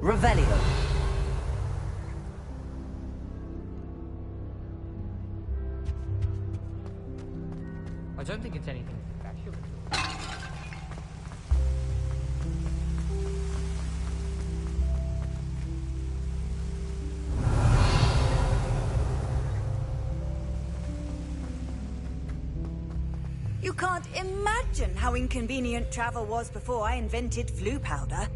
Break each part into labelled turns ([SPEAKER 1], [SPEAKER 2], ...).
[SPEAKER 1] Revelio.
[SPEAKER 2] I don't think it's anything special.
[SPEAKER 3] You can't imagine how inconvenient travel was before I invented flu powder.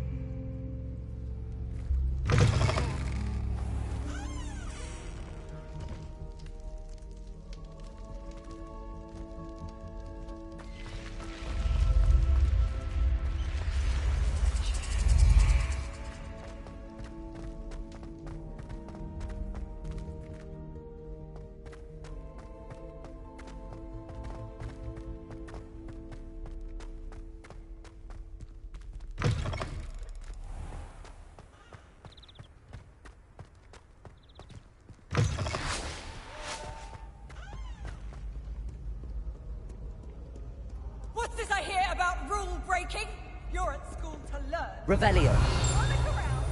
[SPEAKER 4] What's this I hear about rule breaking? You're at school to learn.
[SPEAKER 1] Revelio.
[SPEAKER 4] Look around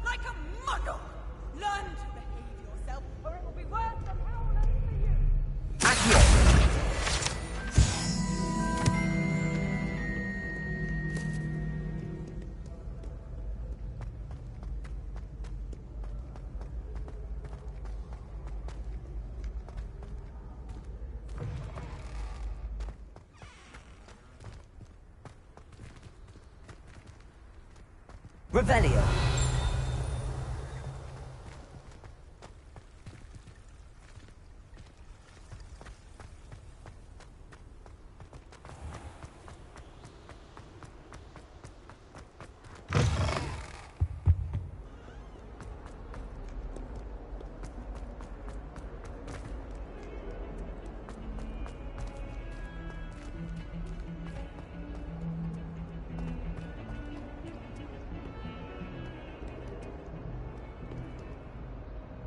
[SPEAKER 4] like a muggle. Learn to behave yourself, or it will be worse than hell on earth for you.
[SPEAKER 1] Accio. Revelio.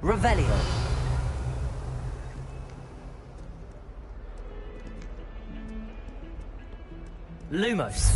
[SPEAKER 1] Revelio. Lumos.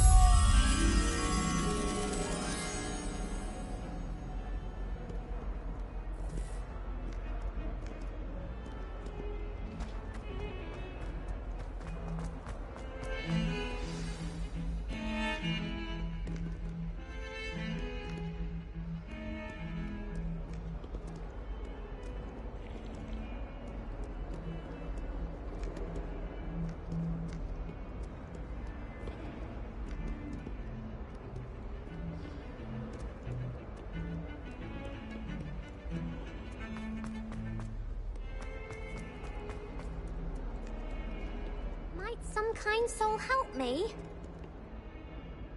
[SPEAKER 5] Might some kind soul help me?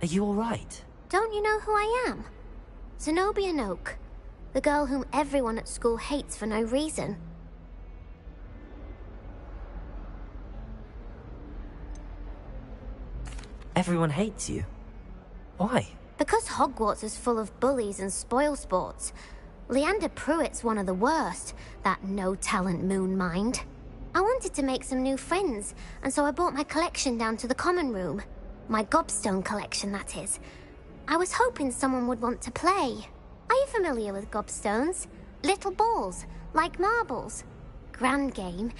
[SPEAKER 1] Are you alright?
[SPEAKER 5] Don't you know who I am? Zenobia Noak, the girl whom everyone at school hates for no reason.
[SPEAKER 1] Everyone hates you. Why?
[SPEAKER 5] Because Hogwarts is full of bullies and spoilsports. Leander Pruitt's one of the worst, that no-talent moon mind. I wanted to make some new friends, and so I brought my collection down to the common room. My gobstone collection, that is. I was hoping someone would want to play. Are you familiar with gobstones? Little balls, like marbles. Grand game.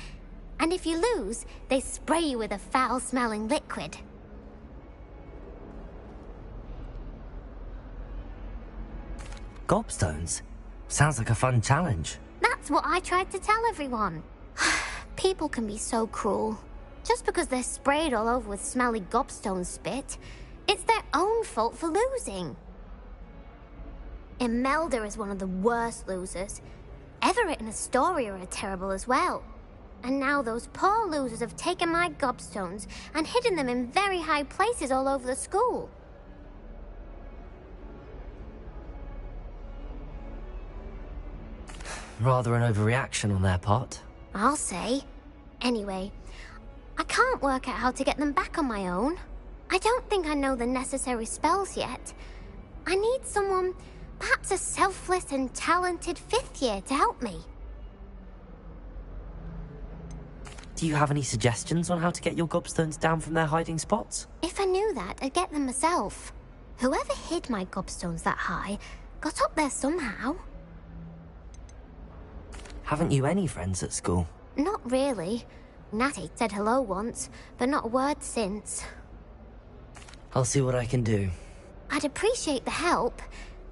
[SPEAKER 5] And if you lose, they spray you with a foul-smelling liquid.
[SPEAKER 1] Gobstones? Sounds like a fun challenge.
[SPEAKER 5] That's what I tried to tell everyone. People can be so cruel. Just because they're sprayed all over with smelly gobstone spit, it's their own fault for losing. Imelda is one of the worst losers. Everett and Astoria are terrible as well. And now those poor losers have taken my gobstones and hidden them in very high places all over the school.
[SPEAKER 1] Rather an overreaction on their part.
[SPEAKER 5] I'll say. Anyway, I can't work out how to get them back on my own. I don't think I know the necessary spells yet. I need someone, perhaps a selfless and talented fifth year to help me.
[SPEAKER 1] Do you have any suggestions on how to get your gobstones down from their hiding spots?
[SPEAKER 5] If I knew that, I'd get them myself. Whoever hid my gobstones that high got up there somehow.
[SPEAKER 1] Haven't you any friends at school?
[SPEAKER 5] Not really. Natty said hello once, but not a word since.
[SPEAKER 1] I'll see what I can do.
[SPEAKER 5] I'd appreciate the help.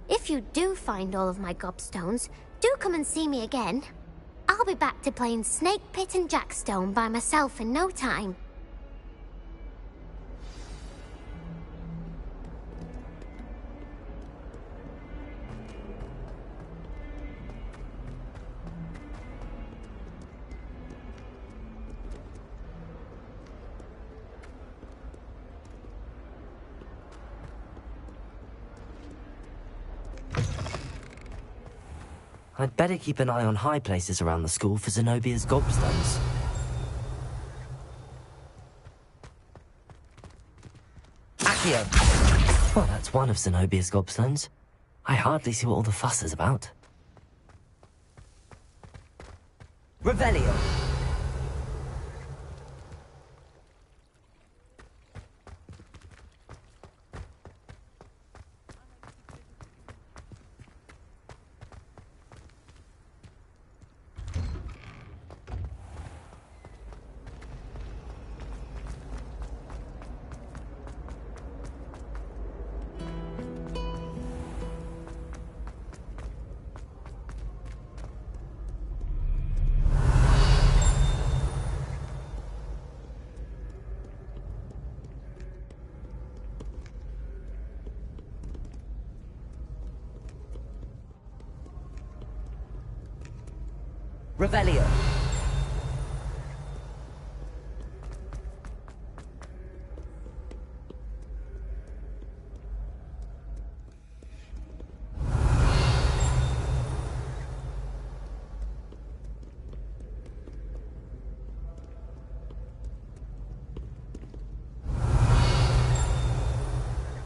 [SPEAKER 5] If you do find all of my gobstones, do come and see me again. I'll be back to playing Snake Pit and Jackstone by myself in no time.
[SPEAKER 1] I'd better keep an eye on high places around the school for Zenobia's gobstones. Accio! Well, that's one of Zenobia's gobstones. I hardly see what all the fuss is about. Revelio! Revelio.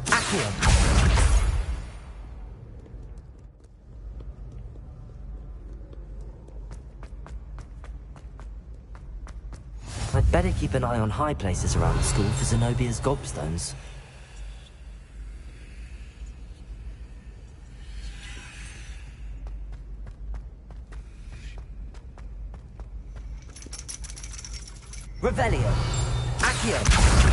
[SPEAKER 1] Accio. I'd better keep an eye on high places around the school for Zenobia's gobstones. Revelio! Accio!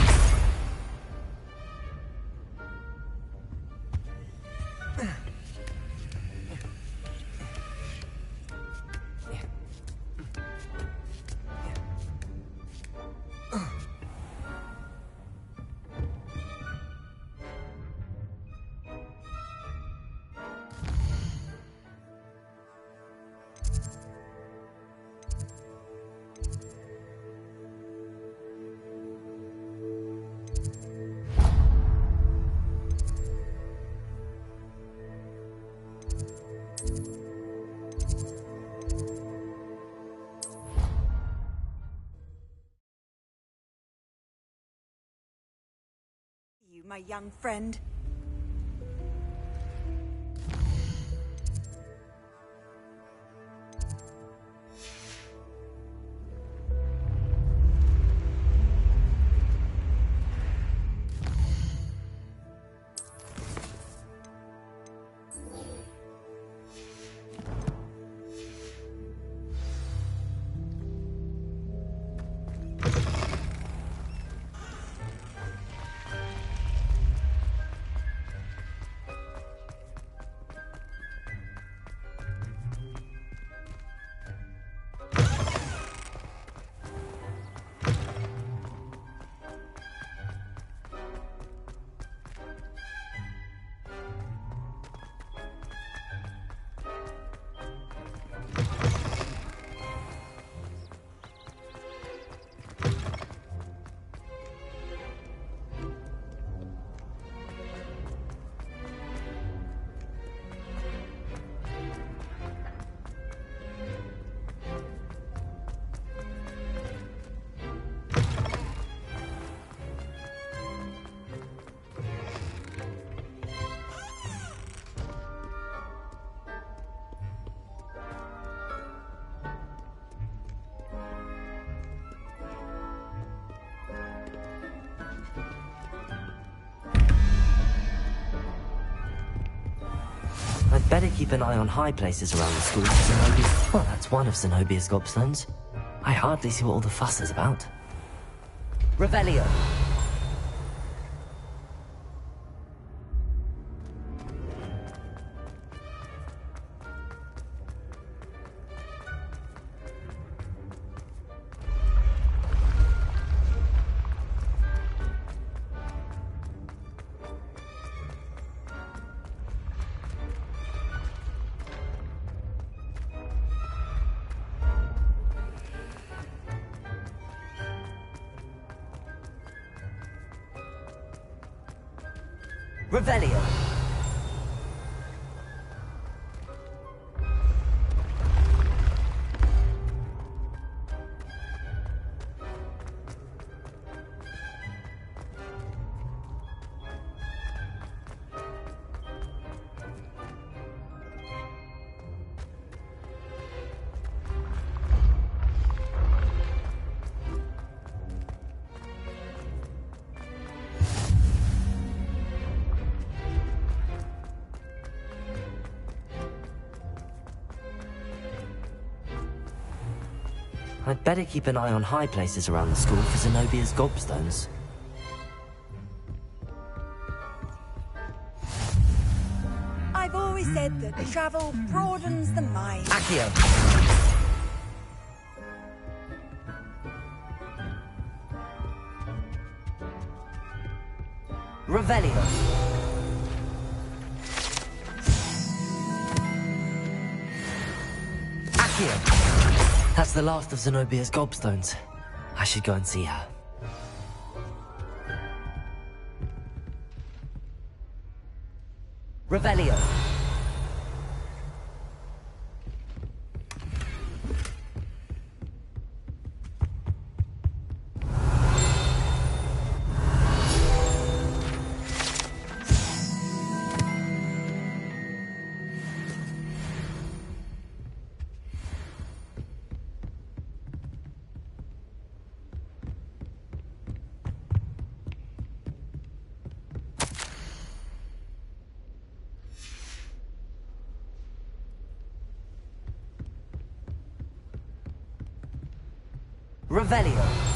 [SPEAKER 3] You, my young friend.
[SPEAKER 1] better keep an eye on high places around the school for Zenobia. Well, that's one of Zenobia's gobstones. I hardly see what all the fuss is about.
[SPEAKER 6] Revelio. Revelio.
[SPEAKER 1] I'd better keep an eye on high places around the school for Zenobia's gobstones.
[SPEAKER 3] I've always said that travel broadens the mind.
[SPEAKER 6] Accio. Revelio. Accio.
[SPEAKER 1] That's the last of Zenobia's gobstones. I should go and see her.
[SPEAKER 6] Revelio. Revelio.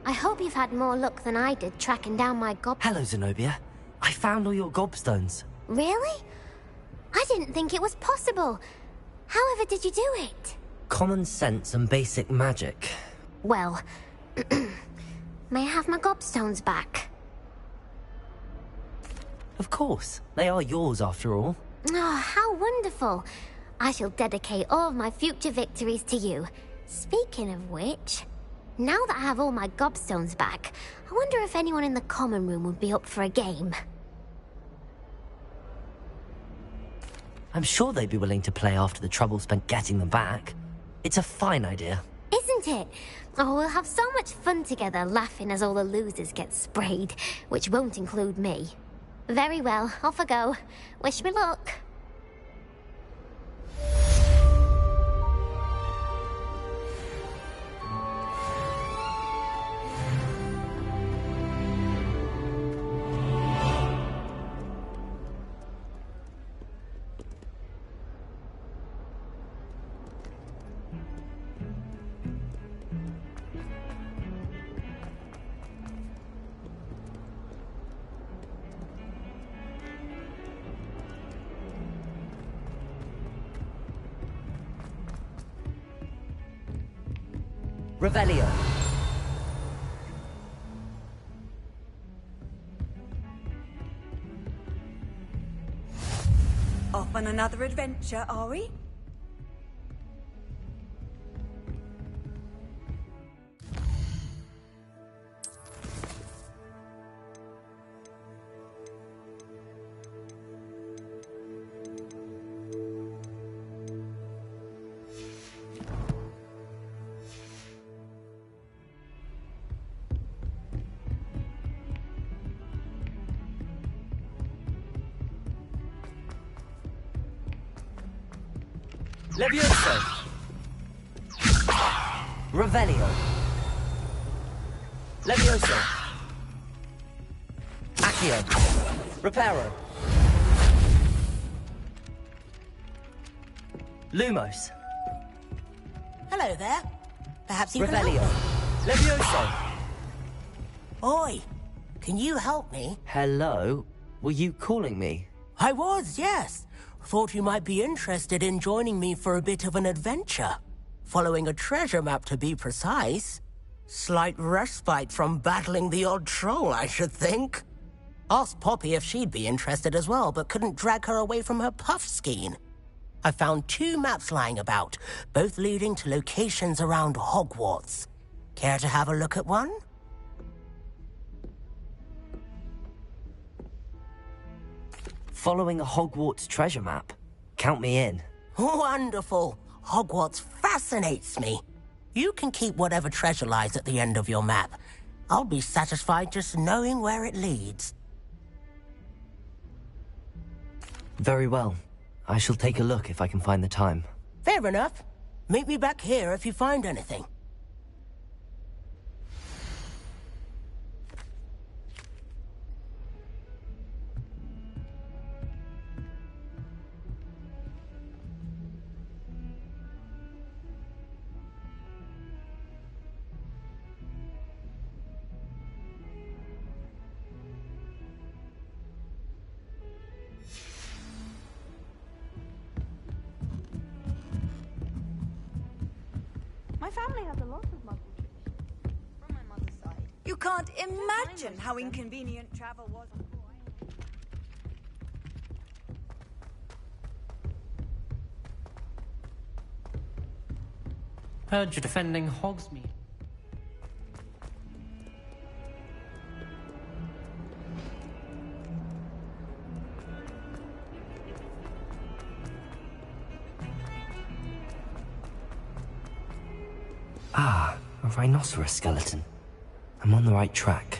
[SPEAKER 5] I hope you've had more luck than I did tracking down my
[SPEAKER 1] Hello, Zenobia. I found all your gobstones.
[SPEAKER 5] Really? I didn't think it was possible. However did you do it?
[SPEAKER 1] Common sense and basic magic.
[SPEAKER 5] Well, may I have my gobstones back?
[SPEAKER 1] Of course. They are yours after all.
[SPEAKER 5] Oh, how wonderful. I shall dedicate all of my future victories to you. Speaking of which, now that I have all my gobstones back, I wonder if anyone in the common room would be up for a game.
[SPEAKER 1] I'm sure they'd be willing to play after the trouble spent getting them back. It's a fine idea.
[SPEAKER 5] Isn't it? Oh, we'll have so much fun together, laughing as all the losers get sprayed, which won't include me. Very well, off I go. Wish me luck.
[SPEAKER 6] Revelio.
[SPEAKER 3] Off on another adventure, are we?
[SPEAKER 6] Levioso. Revelio. Levioso. Accio. Reparo.
[SPEAKER 1] Lumos.
[SPEAKER 7] Hello there. Perhaps you can
[SPEAKER 6] Revelio.
[SPEAKER 7] help me.
[SPEAKER 6] Levioso.
[SPEAKER 7] Oi, can you help me?
[SPEAKER 1] Hello? Were you calling me?
[SPEAKER 7] I was, yes. Thought you might be interested in joining me for a bit of an adventure. Following a treasure map, to be precise. Slight respite from battling the odd troll, I should think. Asked Poppy if she'd be interested as well, but couldn't drag her away from her puff skein. I found 2 maps lying about, both leading to locations around Hogwarts. Care to have a look at one?
[SPEAKER 1] Following a Hogwarts treasure map. Count me in.
[SPEAKER 7] Wonderful. Hogwarts fascinates me. You can keep whatever treasure lies at the end of your map. I'll be satisfied just knowing where it leads.
[SPEAKER 1] Very well. I shall take a look if I can find the time.
[SPEAKER 7] Fair enough. Meet me back here if you find anything.
[SPEAKER 4] My family has a lot of Muggle traditions from my mother's side.
[SPEAKER 3] You can't imagine how inconvenient travel was before I...
[SPEAKER 2] Heard you're defending Hogsmeade.
[SPEAKER 1] Ah, a rhinoceros skeleton. I'm on the right track.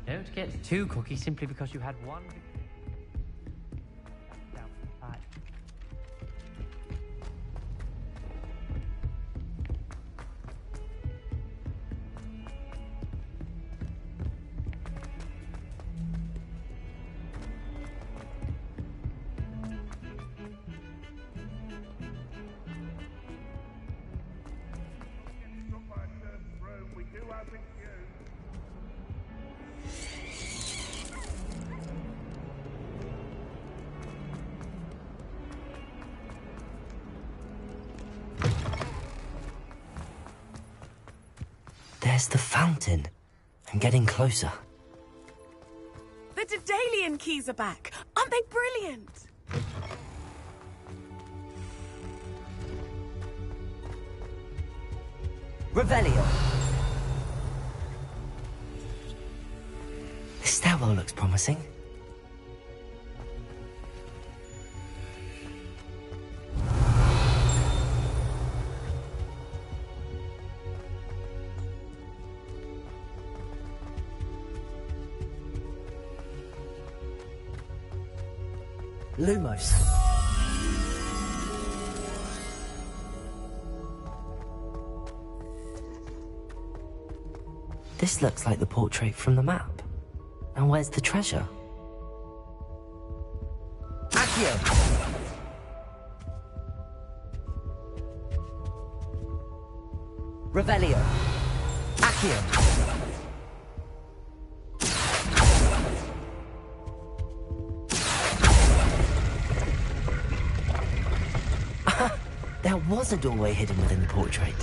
[SPEAKER 2] Don't get too cocky simply because you had one.
[SPEAKER 8] We
[SPEAKER 1] There's the fountain. I'm getting closer.
[SPEAKER 4] The Daedalian keys are back. Aren't they brilliant?
[SPEAKER 6] Revelio.
[SPEAKER 1] This stairwell looks promising.
[SPEAKER 6] Lumos.
[SPEAKER 1] This looks like the portrait from the map. And where's the treasure?
[SPEAKER 6] Accio. Revelio. Accio.
[SPEAKER 1] There was a doorway hidden within the portrait.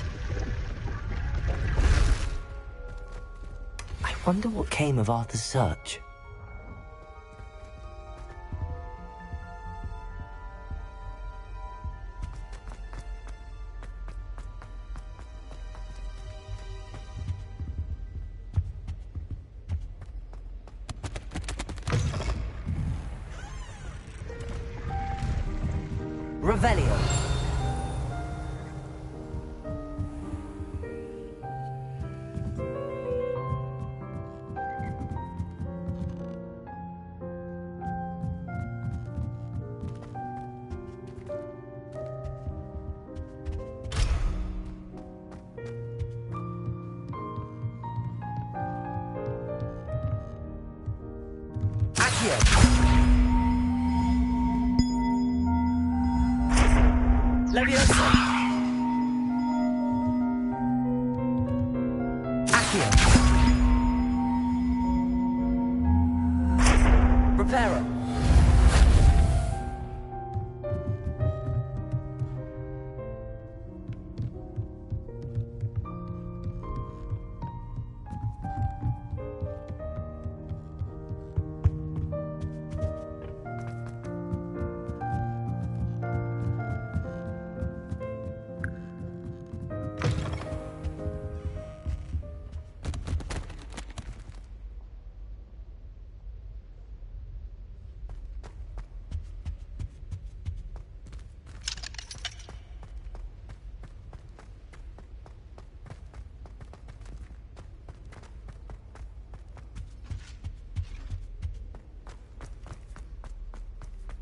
[SPEAKER 1] I wonder what came of Arthur's search.
[SPEAKER 6] Revelio. Accio. Leviosa. Accio. Reparo.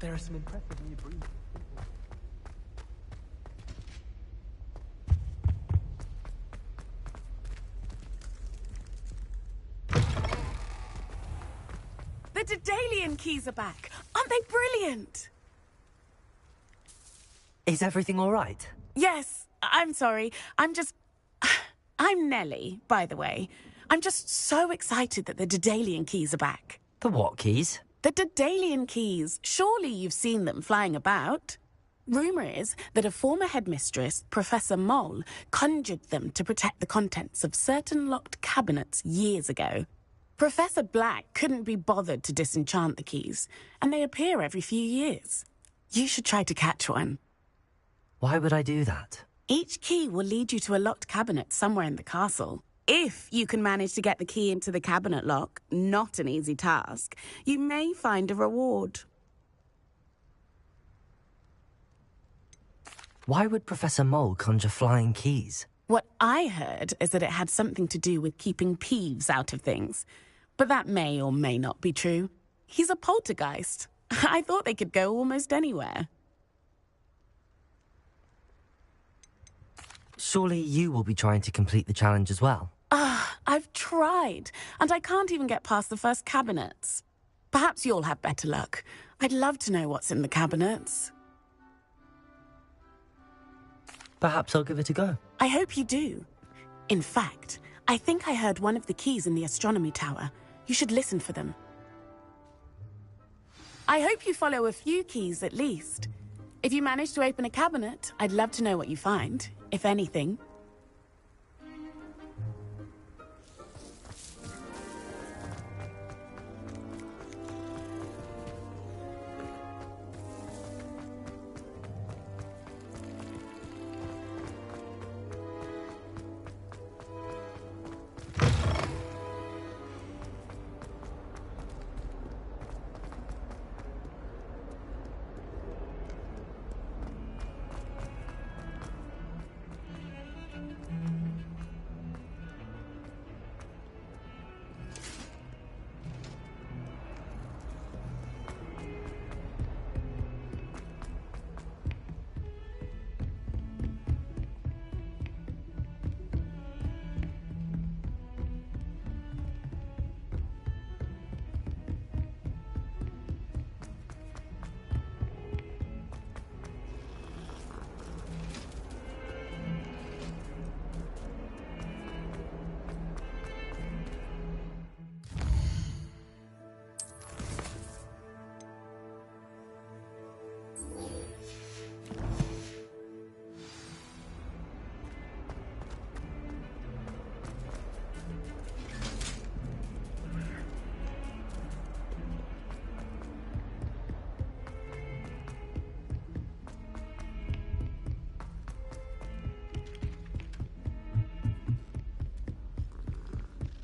[SPEAKER 8] There are some impressive new breeds.
[SPEAKER 4] The Daedalian keys are back. Aren't they brilliant?
[SPEAKER 1] Is everything all right?
[SPEAKER 4] Yes, I'm sorry. I'm Nellie, by the way. I'm just so excited that the Daedalian keys are back.
[SPEAKER 1] The what keys?
[SPEAKER 4] The Daedalian keys. Surely you've seen them flying about. Rumour is that a former headmistress, Professor Mole, conjured them to protect the contents of certain locked cabinets years ago. Professor Black couldn't be bothered to disenchant the keys, and they appear every few years. You should try to catch one.
[SPEAKER 1] Why would I do that?
[SPEAKER 4] Each key will lead you to a locked cabinet somewhere in the castle. If you can manage to get the key into the cabinet lock, not an easy task, you may find a reward.
[SPEAKER 1] Why would Professor Mole conjure flying keys?
[SPEAKER 4] What I heard is that it had something to do with keeping Peeves out of things. But that may or may not be true. He's a poltergeist. I thought they could go almost anywhere.
[SPEAKER 1] Surely you will be trying to complete the challenge as well.
[SPEAKER 4] I've tried, and I can't even get past the first cabinets. Perhaps you'll have better luck. I'd love to know what's in the cabinets.
[SPEAKER 1] Perhaps I'll give it a go.
[SPEAKER 4] I hope you do. In fact, I think I heard one of the keys in the astronomy tower. You should listen for them. I hope you follow a few keys at least. If you manage to open a cabinet, I'd love to know what you find, if anything.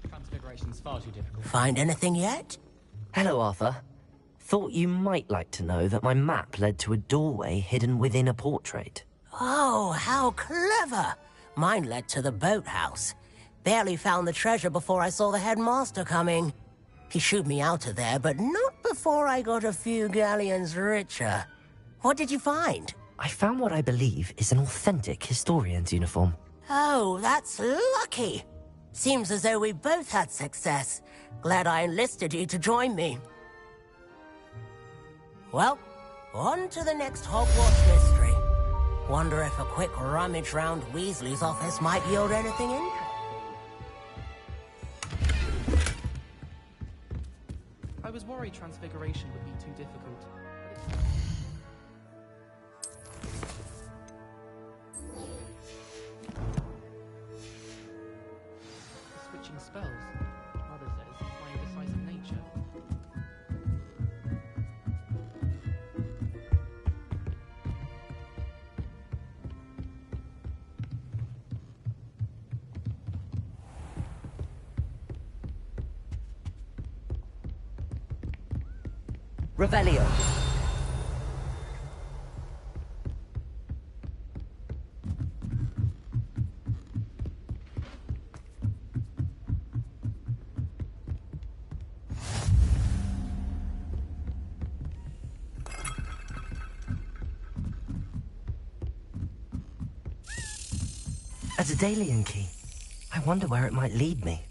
[SPEAKER 2] Transfiguration's far too difficult.
[SPEAKER 7] Find anything yet?
[SPEAKER 1] Hello, Arthur. Thought you might like to know that my map led to a doorway hidden within a portrait.
[SPEAKER 7] Oh, how clever! Mine led to the boathouse. Barely found the treasure before I saw the headmaster coming. He shooed me out of there, but not before I got a few galleons richer. What did you find?
[SPEAKER 1] I found what I believe is an authentic historian's uniform.
[SPEAKER 7] Oh, that's lucky. Seems as though we both had success. Glad I enlisted you to join me. Well, on to the next Hogwarts mystery. Wonder if a quick rummage round Weasley's office might yield anything interesting.
[SPEAKER 8] I was worried Transfiguration would be too difficult. Switching spells. Mother says it's my indecisive nature.
[SPEAKER 1] Revelio. A Daedalian key. I wonder where it might lead me.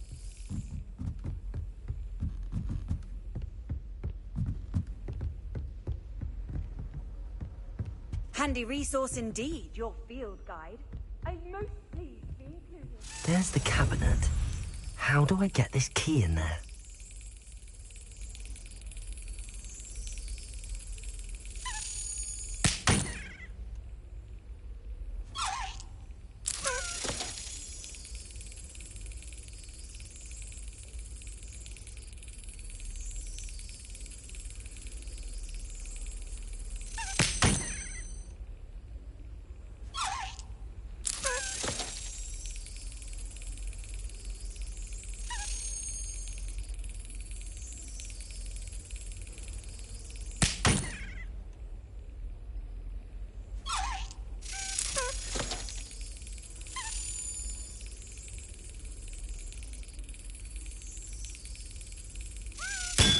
[SPEAKER 3] Handy resource indeed, your field guide. I'm most pleased to be included.
[SPEAKER 1] There's the cabinet. How do I get this key in there?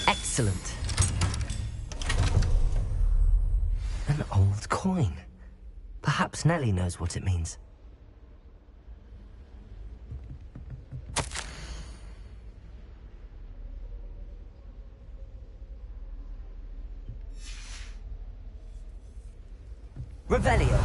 [SPEAKER 1] Excellent. An old coin. Perhaps Nellie knows what it means. Revelio.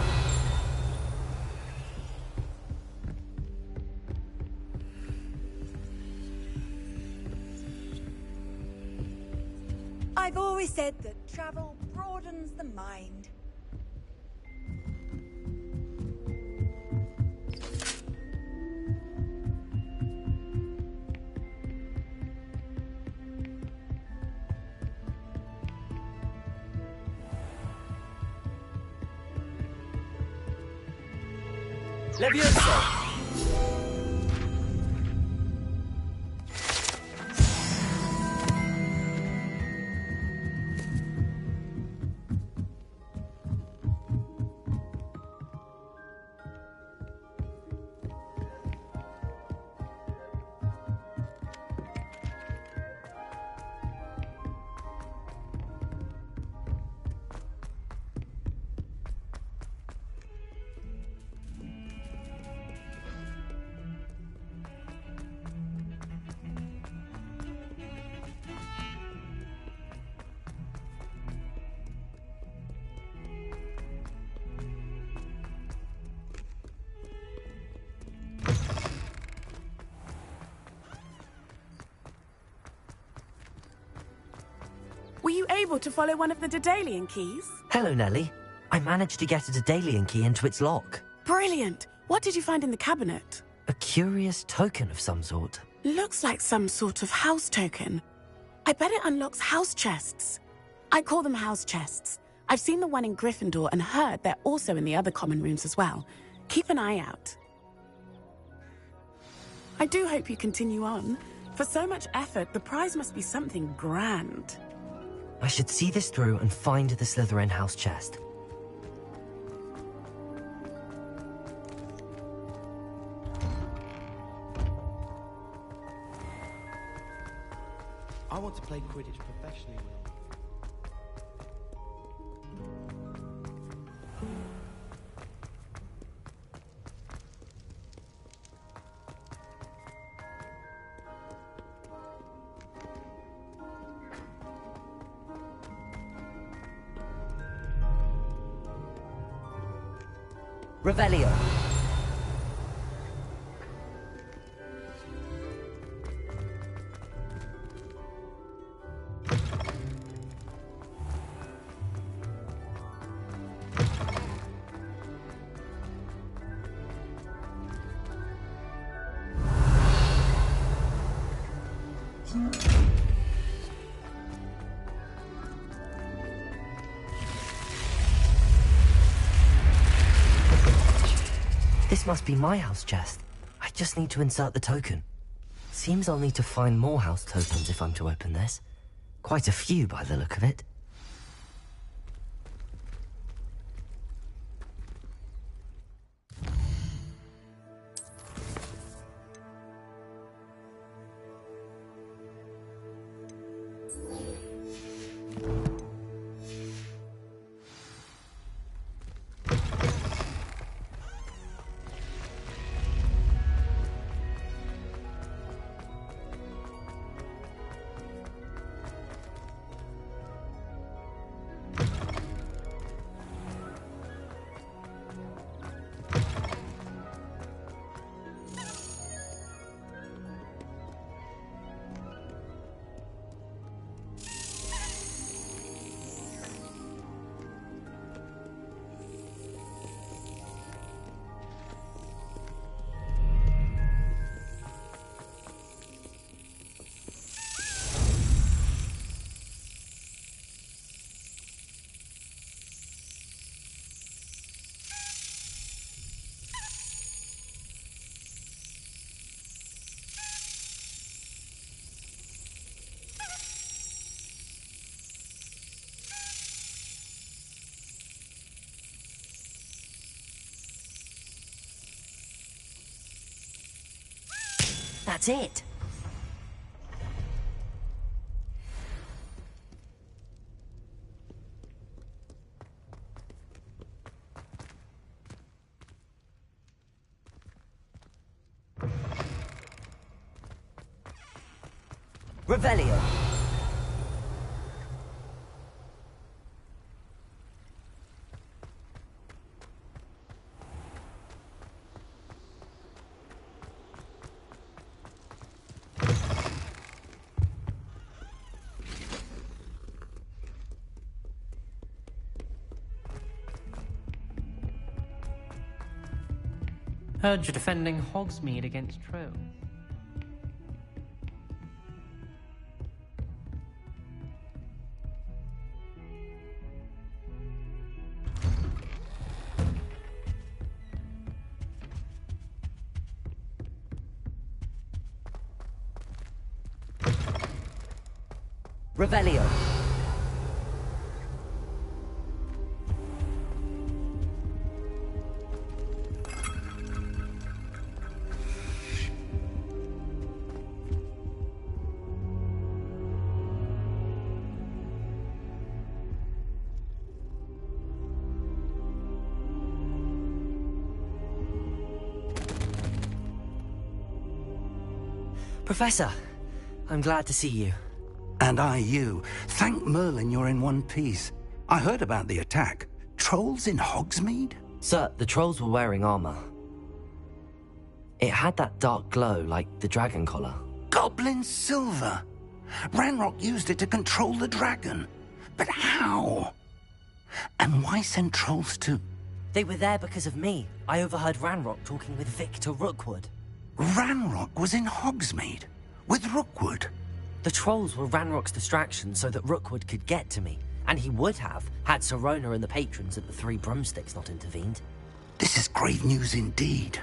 [SPEAKER 3] I've always said that travel broadens the mind.
[SPEAKER 6] Leviosa!
[SPEAKER 4] Were you able to follow one of the Daedalian keys?
[SPEAKER 1] Hello, Nellie. I managed to get a Daedalian key into its lock.
[SPEAKER 4] Brilliant. What did you find in the cabinet?
[SPEAKER 1] A curious token of some sort.
[SPEAKER 4] Looks like some sort of house token. I bet it unlocks house chests. I call them house chests. I've seen the one in Gryffindor and heard they're also in the other common rooms as well. Keep an eye out. I do hope you continue on. For so much effort, the prize must be something grand.
[SPEAKER 1] I should see this through and find the Slytherin house chest.
[SPEAKER 8] I want to play Quidditch professionally when
[SPEAKER 6] Revelio.
[SPEAKER 1] This must be my house chest. I just need to insert the token. Seems I'll need to find more house tokens if I'm to open this. Quite a few by the look of it. That's it.
[SPEAKER 6] Revelio.
[SPEAKER 2] Heard you're defending Hogsmeade against trolls.
[SPEAKER 6] Revelio.
[SPEAKER 1] Professor, I'm glad to see you.
[SPEAKER 9] And I you. Thank Merlin you're in one piece. I heard about the attack. Trolls in Hogsmeade?
[SPEAKER 1] Sir, the trolls were wearing armor. It had that dark glow like the dragon collar.
[SPEAKER 9] Goblin silver! Ranrock used it to control the dragon. But how? And why send trolls to...
[SPEAKER 1] They were there because of me. I overheard Ranrock talking with Victor Rookwood.
[SPEAKER 9] Ranrock was in Hogsmeade? With Rookwood?
[SPEAKER 1] The trolls were Ranrock's distraction so that Rookwood could get to me. And he would have, had Sirona and the patrons at the Three Broomsticks not intervened.
[SPEAKER 9] This is grave news indeed.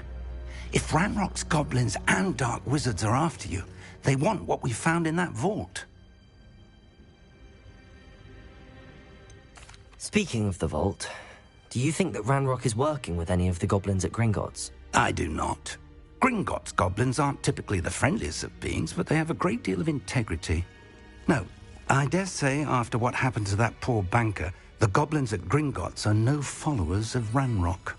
[SPEAKER 9] If Ranrock's goblins and dark wizards are after you, they want what we found in that vault.
[SPEAKER 1] Speaking of the vault, do you think that Ranrock is working with any of the goblins at Gringotts?
[SPEAKER 9] I do not. Gringotts goblins aren't typically the friendliest of beings, but they have a great deal of integrity. No, I dare say after what happened to that poor banker, the goblins at Gringotts are no followers of Ranrock.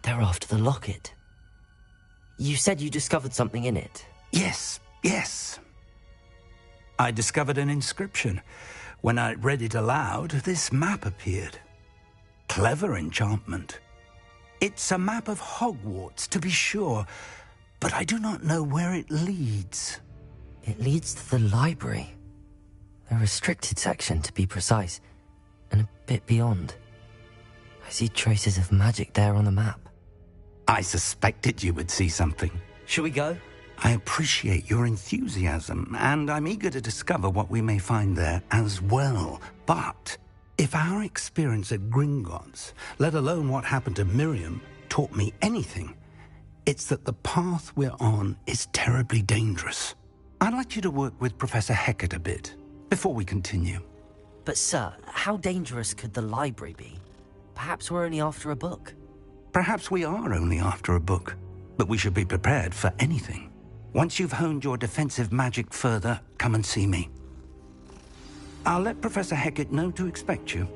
[SPEAKER 1] They're after the locket. You said you discovered something in it.
[SPEAKER 9] Yes. I discovered an inscription. When I read it aloud, this map appeared. Clever enchantment. It's a map of Hogwarts, to be sure, but I do not know where it leads.
[SPEAKER 1] It leads to the library. A restricted section, to be precise, and a bit beyond. I see traces of magic there on the map.
[SPEAKER 9] I suspected you would see something.
[SPEAKER 1] Shall we go?
[SPEAKER 9] I appreciate your enthusiasm, and I'm eager to discover what we may find there as well. But if our experience at Gringotts, let alone what happened to Miriam, taught me anything, it's that the path we're on is terribly dangerous. I'd like you to work with Professor Hecat a bit, before we continue.
[SPEAKER 1] But sir, how dangerous could the library be? Perhaps we're only after a book.
[SPEAKER 9] Perhaps we are only after a book, but we should be prepared for anything. Once you've honed your defensive magic further, come and see me. I'll let Professor Hecat know to expect you.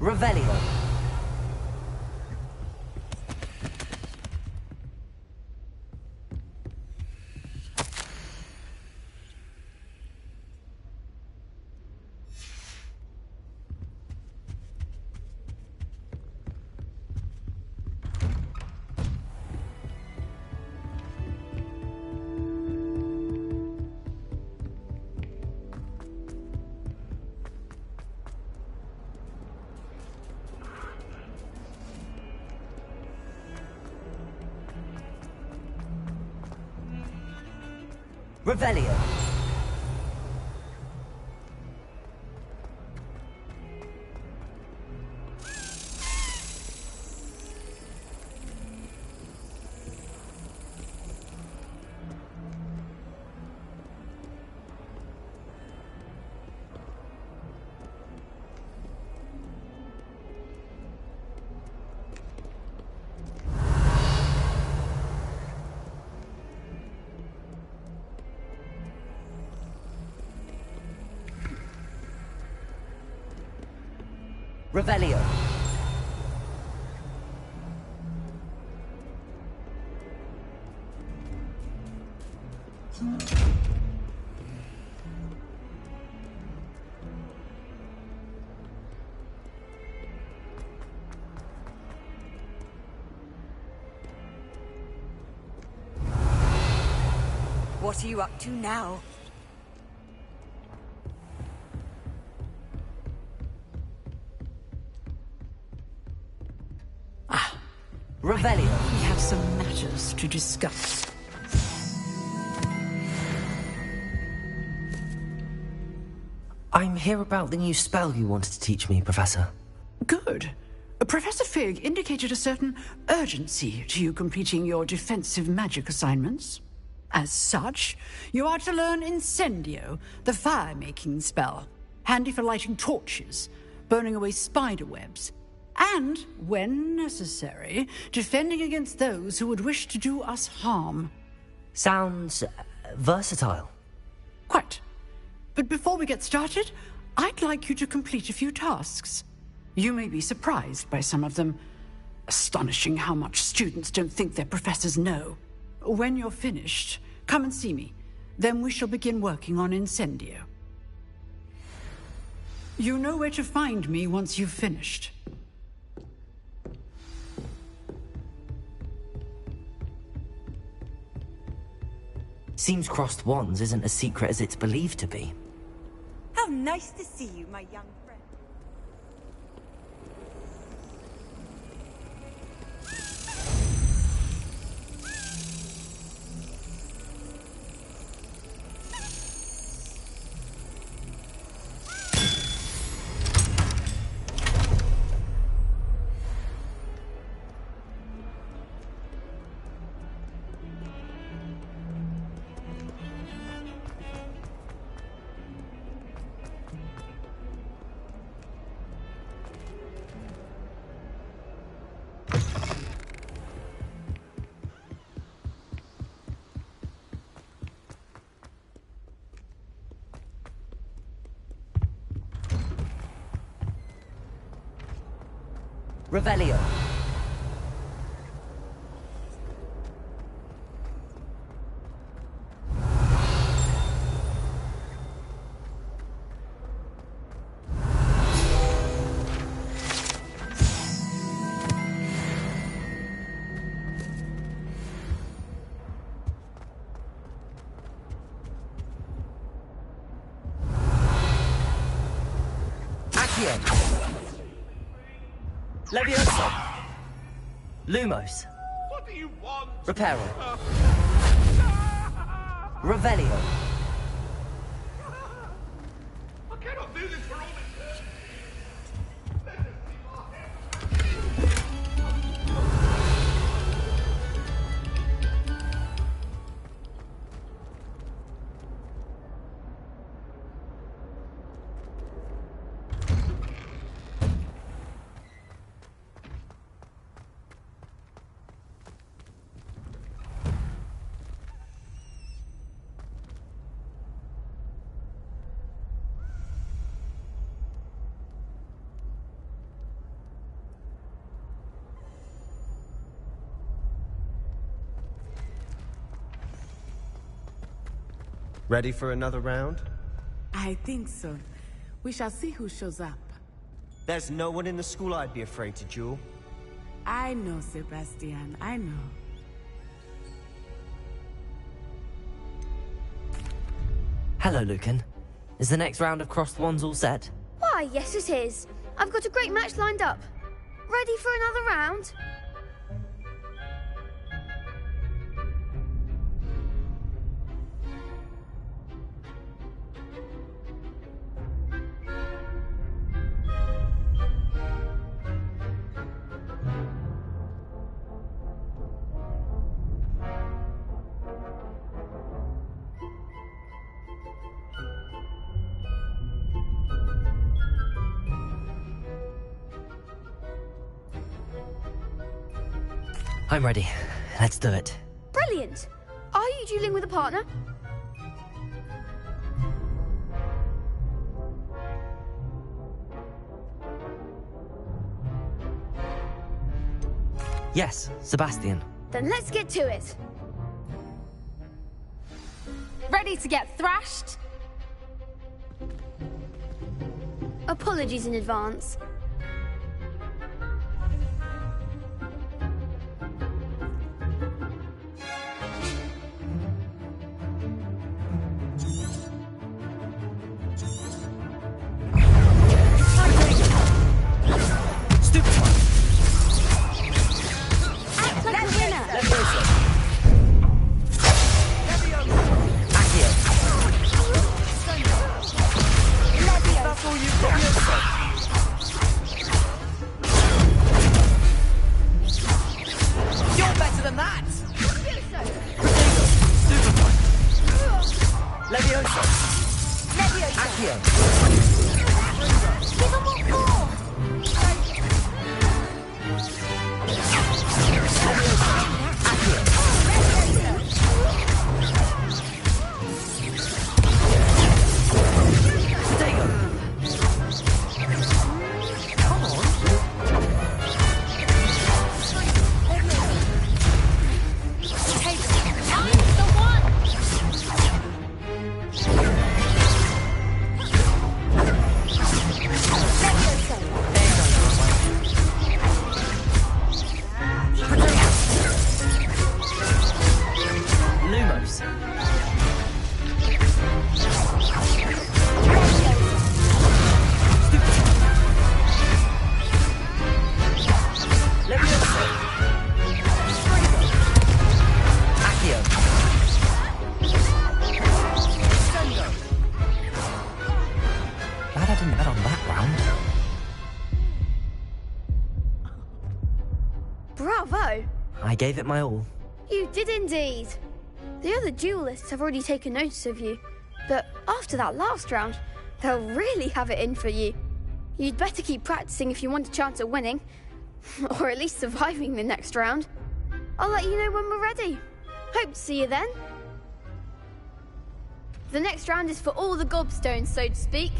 [SPEAKER 6] Revelio. Revelio. Revelio.
[SPEAKER 3] What are you up to now?
[SPEAKER 6] Revelio.
[SPEAKER 10] We have some matters to discuss.
[SPEAKER 1] I'm here about the new spell you wanted to teach me, Professor.
[SPEAKER 10] Good. Professor Fig indicated a certain urgency to you completing your defensive magic assignments. As such, you are to learn Incendio, the fire-making spell, handy for lighting torches, burning away spider webs, and, when necessary, defending against those who would wish to do us harm.
[SPEAKER 1] Sounds versatile.
[SPEAKER 10] Quite. But before we get started, I'd like you to complete a few tasks. You may be surprised by some of them. Astonishing how much students don't think their professors know. When you're finished, come and see me. Then we shall begin working on Incendio. You know where to find me once you've finished.
[SPEAKER 1] Seems crossed wands isn't as secret as it's believed to be.
[SPEAKER 3] How nice to see you, my young friend.
[SPEAKER 6] Revelio. Accio. Levioso.
[SPEAKER 1] Lumos.
[SPEAKER 11] What do you want?
[SPEAKER 6] Reparo. Revelio.
[SPEAKER 11] I cannot do this for all eternity.
[SPEAKER 12] Ready for another round?
[SPEAKER 4] I think so. We shall see who shows up.
[SPEAKER 12] There's no one in the school I'd be afraid to duel.
[SPEAKER 4] I know, Sebastian, I know.
[SPEAKER 1] Hello, Lucan. Is the next round of crossed wands all set?
[SPEAKER 13] Why, yes it is. I've got a great match lined up. Ready for another round?
[SPEAKER 1] I'm ready. Let's do it.
[SPEAKER 13] Brilliant! Are you dueling with a partner?
[SPEAKER 1] Yes, Sebastian.
[SPEAKER 13] Then let's get to it. Ready to get thrashed? Apologies in advance. Bravo!
[SPEAKER 1] I gave it my all.
[SPEAKER 13] You did indeed. The other duelists have already taken notice of you, but after that last round, they'll really have it in for you. You'd better keep practicing if you want a chance at winning, or at least surviving the next round. I'll let you know when we're ready. Hope to see you then. The next round is for all the gobstones, so to speak.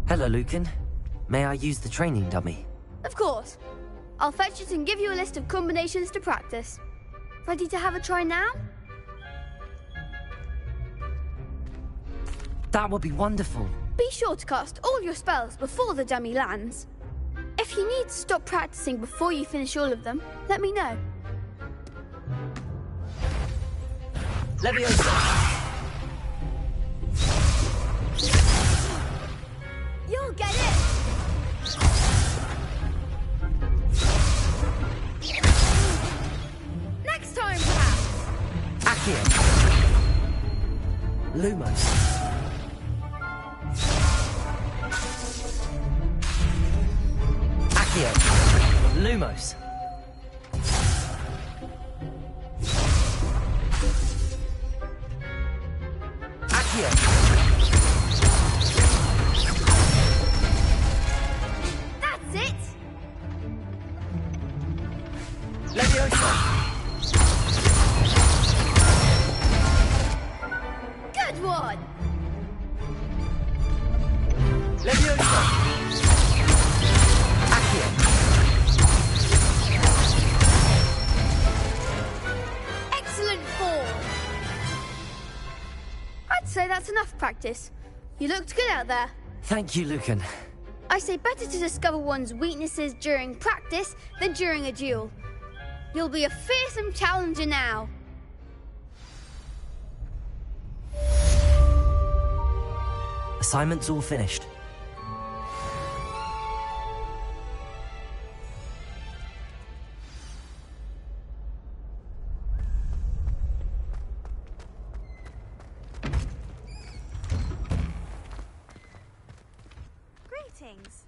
[SPEAKER 1] Hello, Lucan. May I use the training dummy?
[SPEAKER 13] Of course. I'll fetch it and give you a list of combinations to practice. Ready to have a try now?
[SPEAKER 1] That would be wonderful.
[SPEAKER 13] Be sure to cast all your spells before the dummy lands. If you need to stop practicing before you finish all of them, let me know.
[SPEAKER 6] Leviosa!
[SPEAKER 13] You'll get it! Next time, perhaps!
[SPEAKER 1] Accio! Lumos! Accio! Lumos! Accio!
[SPEAKER 13] Leviosa! Good one!
[SPEAKER 6] Leviosa! Accio!
[SPEAKER 13] Excellent form! I'd say that's enough practice. You looked good out there.
[SPEAKER 1] Thank you, Lucan.
[SPEAKER 13] I say better to discover one's weaknesses during practice than during a duel. You'll be a fearsome challenger now.
[SPEAKER 1] Assignment's all finished.
[SPEAKER 3] Greetings.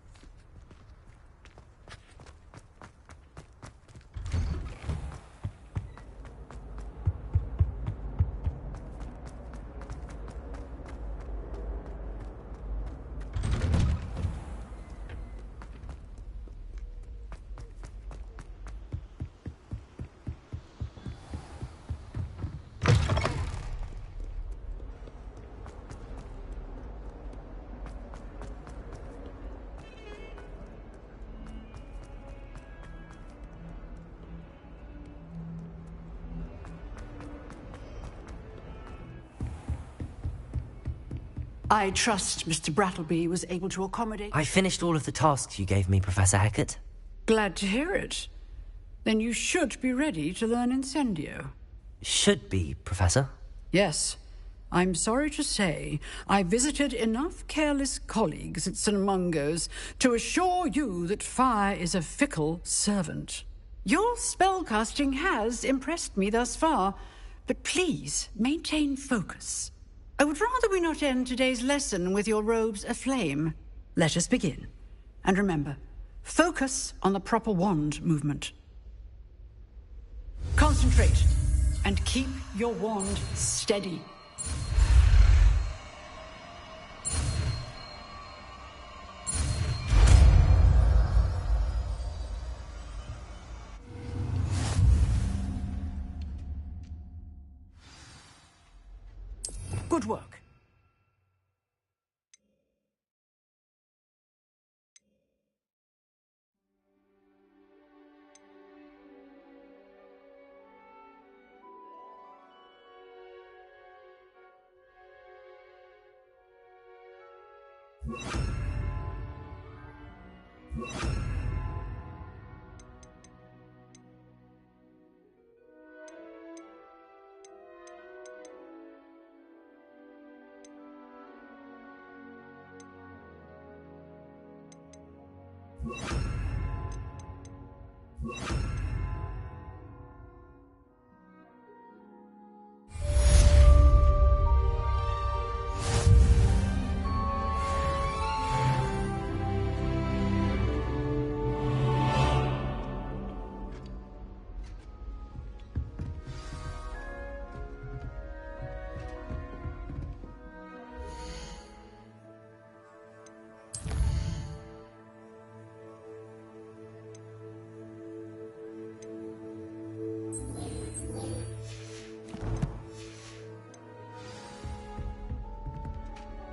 [SPEAKER 10] I trust Mr. Brattleby was able to accommodate...
[SPEAKER 1] I finished all of the tasks you gave me, Professor Hackett.
[SPEAKER 10] Glad to hear it. Then you should be ready to learn Incendio.
[SPEAKER 1] Should be, Professor.
[SPEAKER 10] Yes. I'm sorry to say, I visited enough careless colleagues at St. Mungo's to assure you that fire is a fickle servant. Your spellcasting has impressed me thus far, but please maintain focus. I would rather we not end today's lesson with your robes aflame. Let us begin. And remember, focus on the proper wand movement. Concentrate, and keep your wand steady. Good work.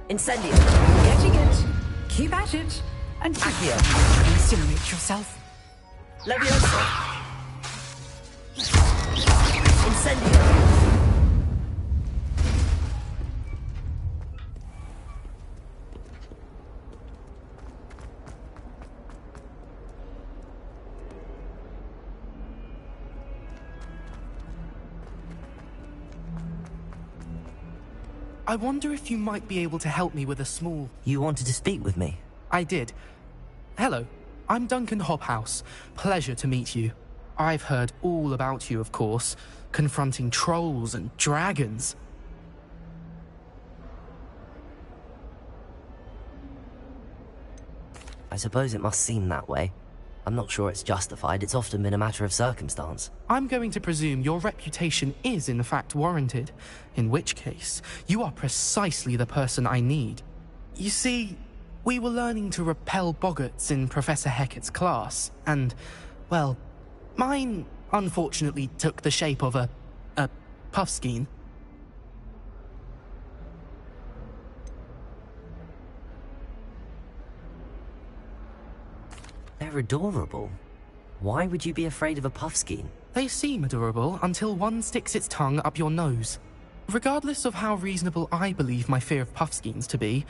[SPEAKER 6] Incendio!
[SPEAKER 10] Getting it. Keep at it. And
[SPEAKER 6] Accio!
[SPEAKER 10] incinerate yourself.
[SPEAKER 6] Leviosa! Incendio!
[SPEAKER 8] I wonder if you might be able to help me with a small...
[SPEAKER 1] You wanted to speak with me?
[SPEAKER 8] I did. Hello, I'm Duncan Hobhouse. Pleasure to meet you. I've heard all about you, of course, confronting trolls and dragons.
[SPEAKER 1] I suppose it must seem that way. I'm not sure it's justified. It's often been a matter of circumstance.
[SPEAKER 8] I'm going to presume your reputation is in fact warranted, in which case, you are precisely the person I need. You see, we were learning to repel boggarts in Professor Hackett's class, and, well, mine unfortunately took the shape of a puffskein.
[SPEAKER 1] They're adorable. Why would you be afraid of a puffskein?
[SPEAKER 8] They seem adorable until one sticks its tongue up your nose. Regardless of how reasonable I believe my fear of puffskeins to be,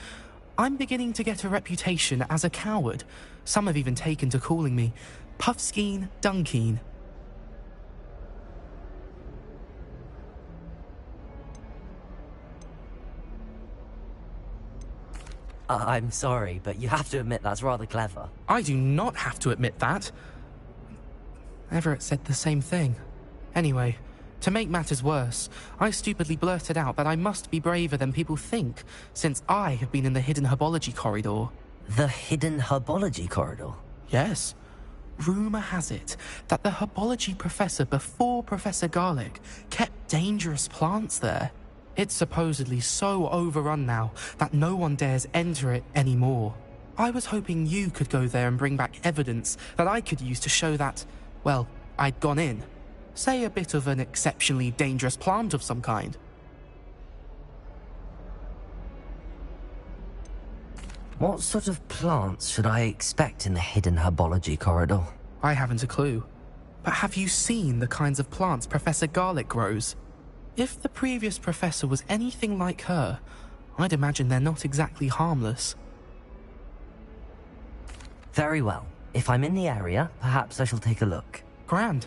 [SPEAKER 8] I'm beginning to get a reputation as a coward. Some have even taken to calling me Puffskein Dunkeen.
[SPEAKER 1] I'm sorry, but you have to admit that's rather clever.
[SPEAKER 8] I do not have to admit that. Everett said the same thing. Anyway, to make matters worse, I stupidly blurted out that I must be braver than people think, since I have been in the hidden herbology corridor.
[SPEAKER 1] The hidden herbology corridor?
[SPEAKER 8] Yes. Rumour has it that the herbology professor before Professor Garlic kept dangerous plants there. It's supposedly so overrun now that no one dares enter it anymore. I was hoping you could go there and bring back evidence that I could use to show that, well, I'd gone in. Say a bit of an exceptionally dangerous plant of some kind.
[SPEAKER 1] What sort of plants should I expect in the hidden herbology corridor?
[SPEAKER 8] I haven't a clue. But have you seen the kinds of plants Professor Garlic grows? If the previous professor was anything like her, I'd imagine they're not exactly harmless.
[SPEAKER 1] Very well. If I'm in the area, perhaps I shall take a look.
[SPEAKER 8] Grand.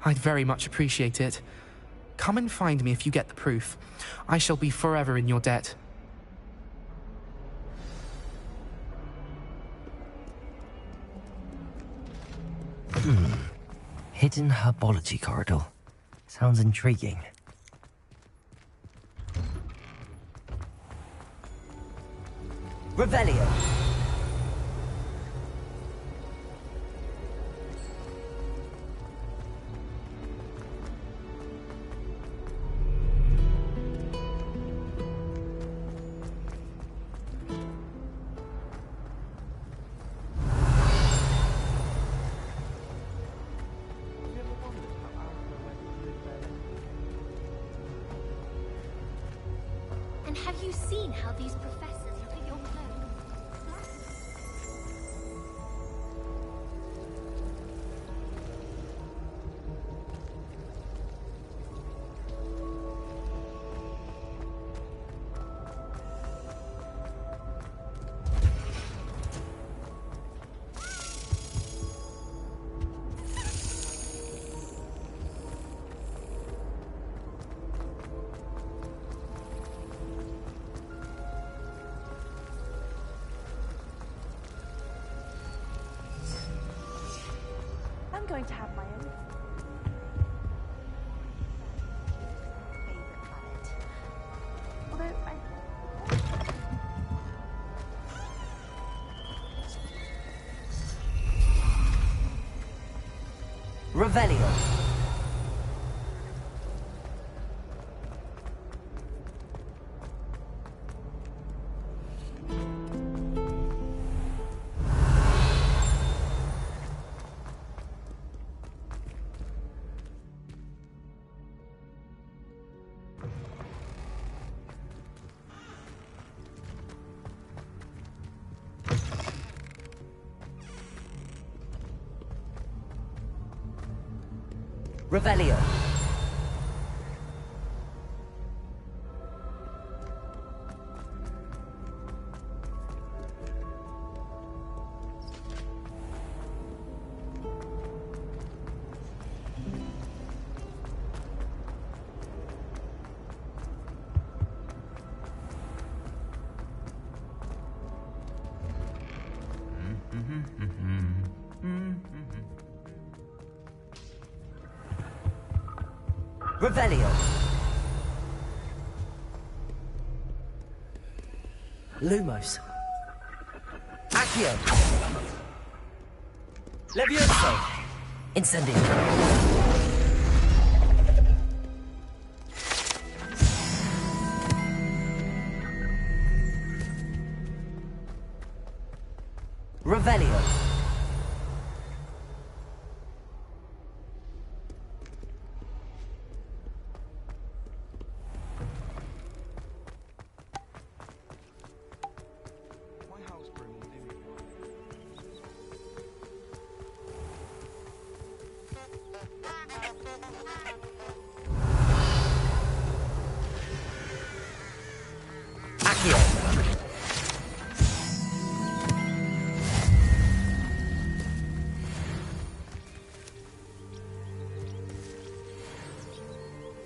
[SPEAKER 8] I'd very much appreciate it. Come and find me if you get the proof. I shall be forever in your debt.
[SPEAKER 1] Hidden herbology corridor. Sounds intriguing. Revelio.
[SPEAKER 5] And have you seen how these professors look at your clothes?
[SPEAKER 3] I'm going to have my own favorite planet. Although
[SPEAKER 1] Revelio. Revelio. Revelio. Lumos. Accio.
[SPEAKER 6] Levioso!
[SPEAKER 1] Incendio. Revelio.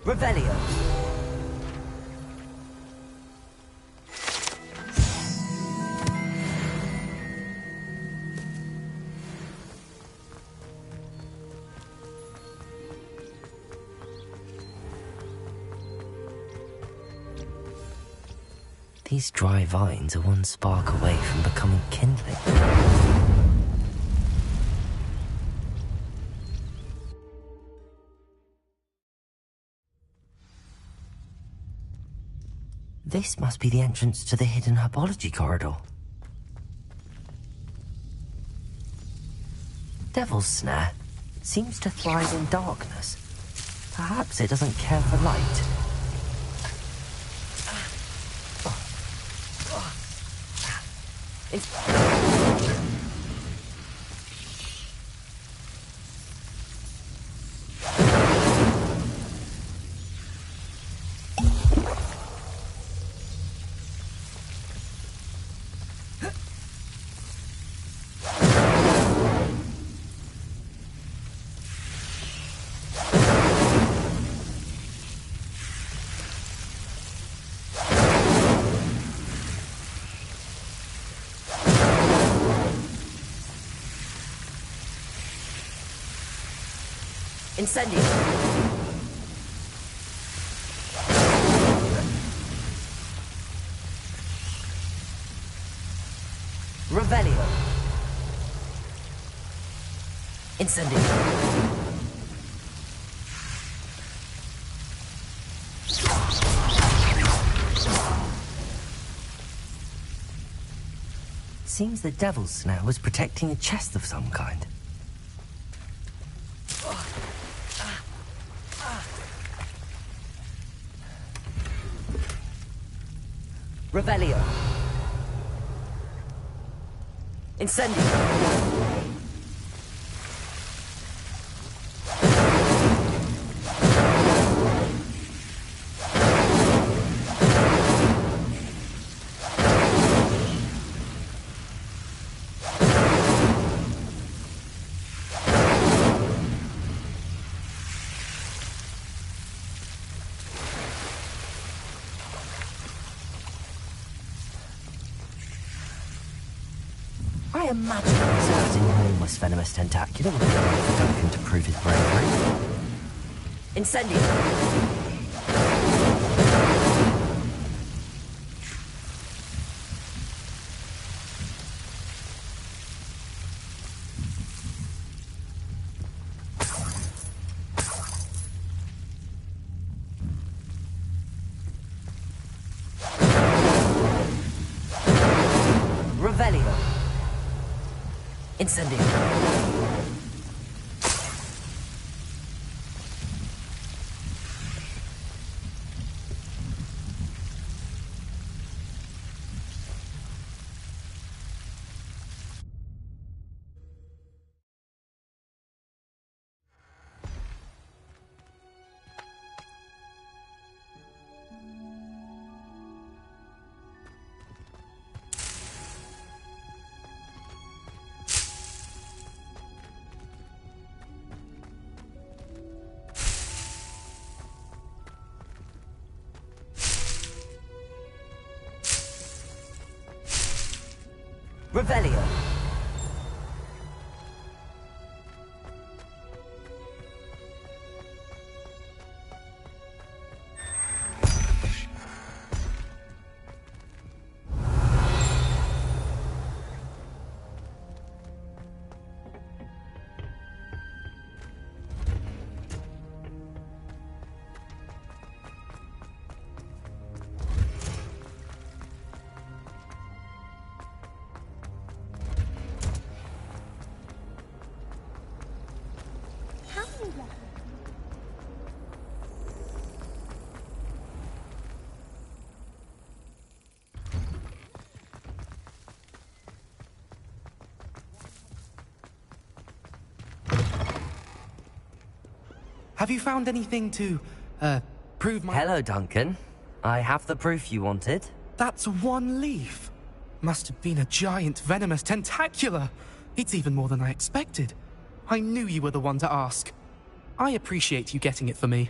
[SPEAKER 1] Revelio. These dry vines are one spark away from becoming kindling. This must be the entrance to the hidden herbology corridor. Devil's Snare seems to thrive in darkness. Perhaps it doesn't care for light.
[SPEAKER 6] Incendio.
[SPEAKER 1] Revelio. Incendio. Seems the Devil's Snare was protecting a chest of some kind. Revelio. Incendio. I imagine that enormous venomous tentacula would be enough for Duncan to prove his bravery.
[SPEAKER 6] Incendio.
[SPEAKER 1] Revelio. Incendio. Revelio.
[SPEAKER 8] Have you found anything to, prove my...
[SPEAKER 1] Hello, Duncan. I have the proof you wanted.
[SPEAKER 8] That's one leaf. Must have been a giant venomous tentacula. It's even more than I expected. I knew you were the one to ask. I appreciate you getting it for me.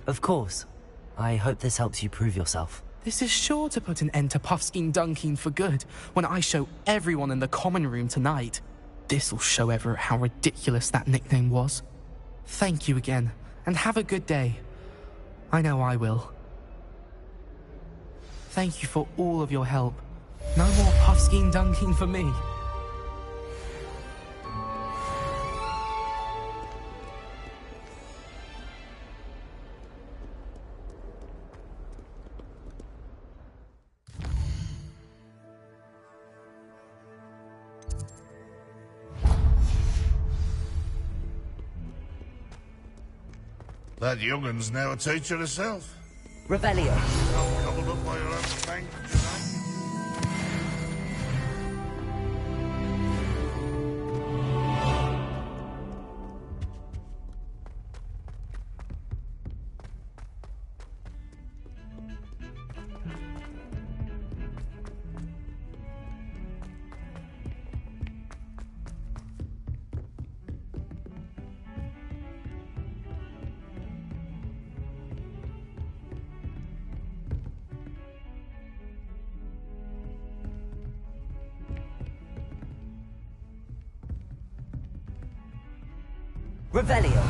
[SPEAKER 1] Of course. I hope this helps you prove yourself.
[SPEAKER 8] This is sure to put an end to Puffskein Dunkeen for good when I show everyone in the common room tonight. This'll show Everett how ridiculous that nickname was. Thank you again, and have a good day. I know I will. Thank you for all of your help. No more Puffskein Dunkeen for me.
[SPEAKER 11] That youngun's now a teacher herself.
[SPEAKER 1] Revelio.
[SPEAKER 11] Covered up by your own language, you know.
[SPEAKER 1] Revelio.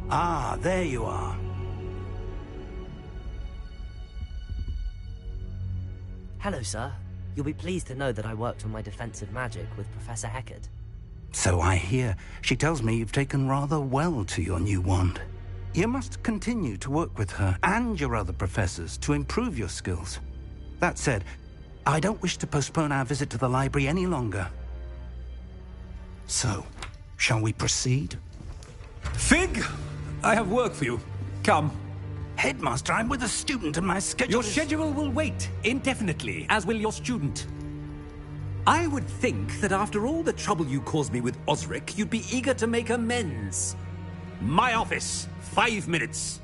[SPEAKER 9] Ah, there you are.
[SPEAKER 1] Hello, sir. You'll be pleased to know that I worked on my defensive magic with Professor Heckard.
[SPEAKER 9] So I hear. She tells me you've taken rather well to your new wand. You must continue to work with her and your other professors to improve your skills. That said, I don't wish to postpone our visit to the library any longer. So, shall we proceed?
[SPEAKER 14] Fig! I have work for you. Come.
[SPEAKER 9] Headmaster, I'm with a student and my schedule
[SPEAKER 14] Your
[SPEAKER 9] is...
[SPEAKER 14] schedule will wait indefinitely, as will your student. I would think that after all the trouble you caused me with Osric, you'd be eager to make amends. My office, 5 minutes.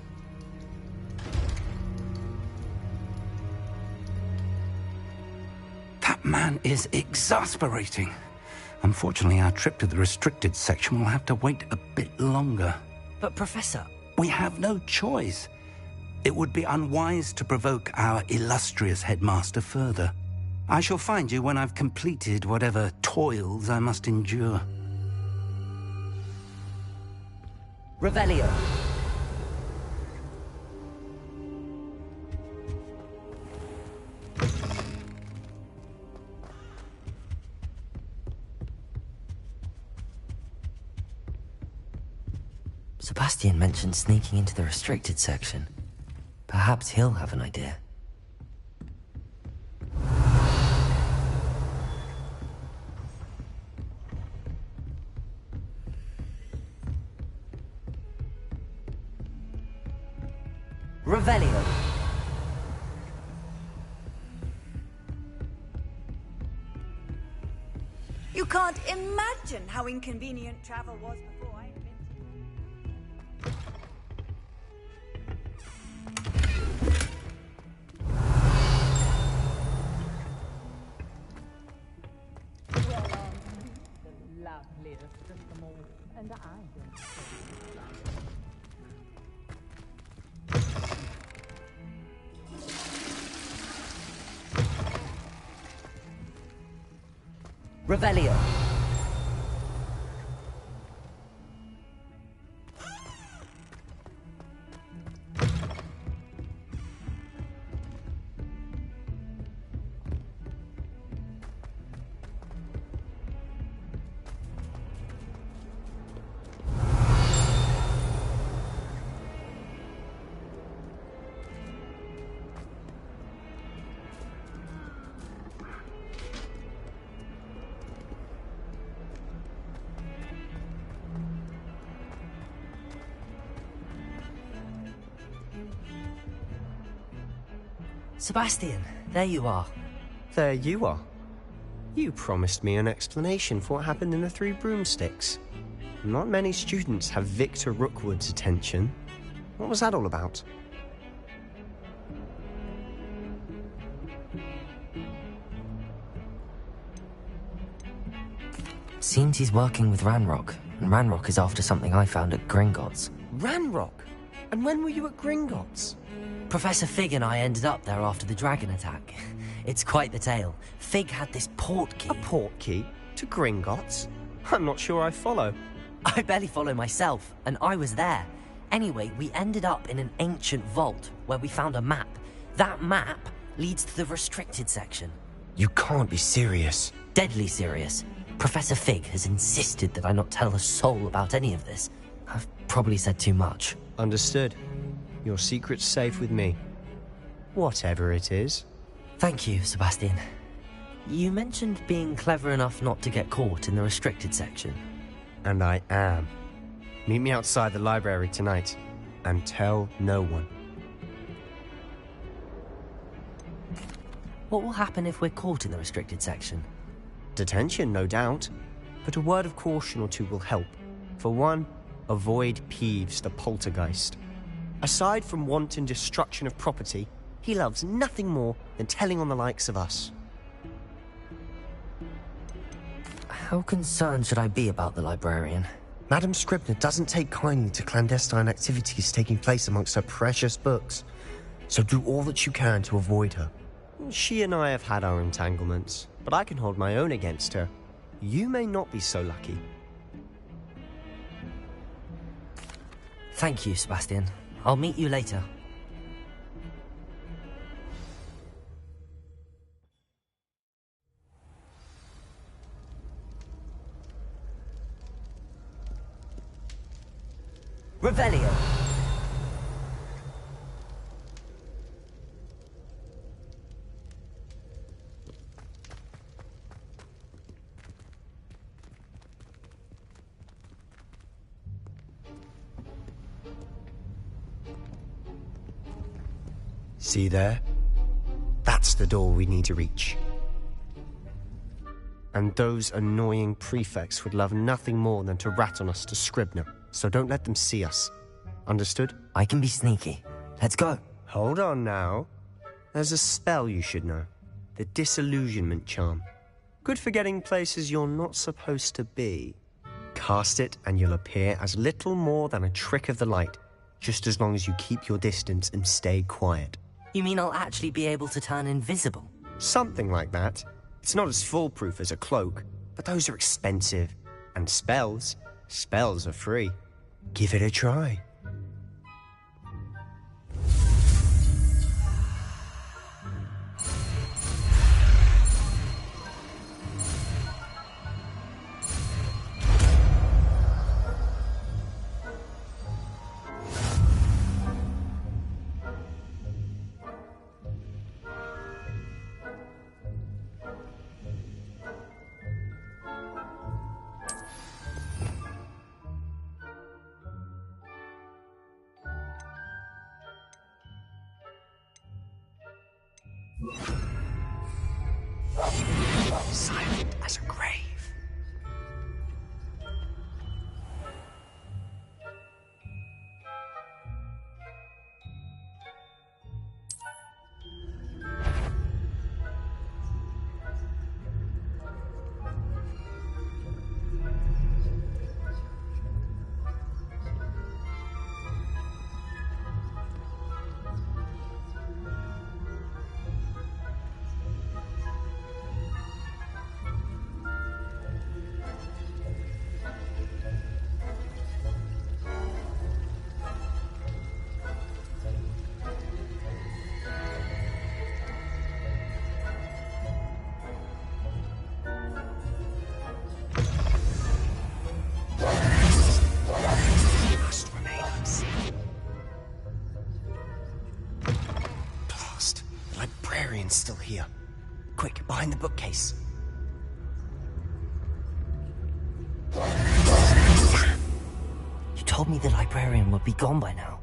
[SPEAKER 9] That man is exasperating. Unfortunately, our trip to the restricted section will have to wait a bit longer.
[SPEAKER 1] But, Professor...
[SPEAKER 9] We have no choice. It would be unwise to provoke our illustrious headmaster further. I shall find you when I've completed whatever toils I must endure.
[SPEAKER 1] Revelio. Sebastian mentioned sneaking into the restricted section. Perhaps he'll have an idea. Revelio.
[SPEAKER 3] You can't imagine how inconvenient travel was before I invented
[SPEAKER 1] Revelio. Sebastian, there you are.
[SPEAKER 12] There you are. You promised me an explanation for what happened in the Three Broomsticks. Not many students have Victor Rookwood's attention. What was that all about?
[SPEAKER 1] Seems he's working with Ranrock, and Ranrock is after something I found at Gringotts.
[SPEAKER 12] Ranrock? And when were you at Gringotts?
[SPEAKER 1] Professor Fig and I ended up there after the dragon attack. It's quite the tale. Fig had this port key.
[SPEAKER 12] A port key? To Gringotts? I'm not sure I follow.
[SPEAKER 1] I barely follow myself, and I was there. Anyway, we ended up in an ancient vault where we found a map. That map leads to the restricted section.
[SPEAKER 12] You can't be serious.
[SPEAKER 1] Deadly serious. Professor Fig has insisted that I not tell a soul about any of this. I've probably said too much.
[SPEAKER 12] Understood. Your secret's safe with me. Whatever it is.
[SPEAKER 1] Thank you, Sebastian. You mentioned being clever enough not to get caught in the restricted section.
[SPEAKER 12] And I am. Meet me outside the library tonight, and tell no one.
[SPEAKER 1] What will happen if we're caught in the restricted section?
[SPEAKER 12] Detention, no doubt. But a word of caution or two will help. For one, avoid Peeves the poltergeist. Aside from wanton destruction of property, he loves nothing more than telling on the likes of us.
[SPEAKER 1] How concerned should I be about the librarian?
[SPEAKER 12] Madame Scribner doesn't take kindly to clandestine activities taking place amongst her precious books, so do all that you can to avoid her. She and I have had our entanglements, but I can hold my own against her. You may not be so lucky.
[SPEAKER 1] Thank you, Sebastian. I'll meet you later. Revelio.
[SPEAKER 12] See there? That's the door we need to reach. And those annoying prefects would love nothing more than to rat on us to Scribner, so don't let them see us. Understood?
[SPEAKER 1] I can be sneaky. Let's go.
[SPEAKER 12] Hold on now. There's a spell you should know. The Disillusionment Charm. Good for getting places you're not supposed to be. Cast it and you'll appear as little more than a trick of the light, just as long as you keep your distance and stay quiet.
[SPEAKER 1] You mean I'll actually be able to turn invisible?
[SPEAKER 12] Something like that. It's not as foolproof as a cloak, but those are expensive. And spells are free. Give it a try. Silent as a grave. Still here. Quick, behind the bookcase.
[SPEAKER 1] You told me the librarian would be gone by now.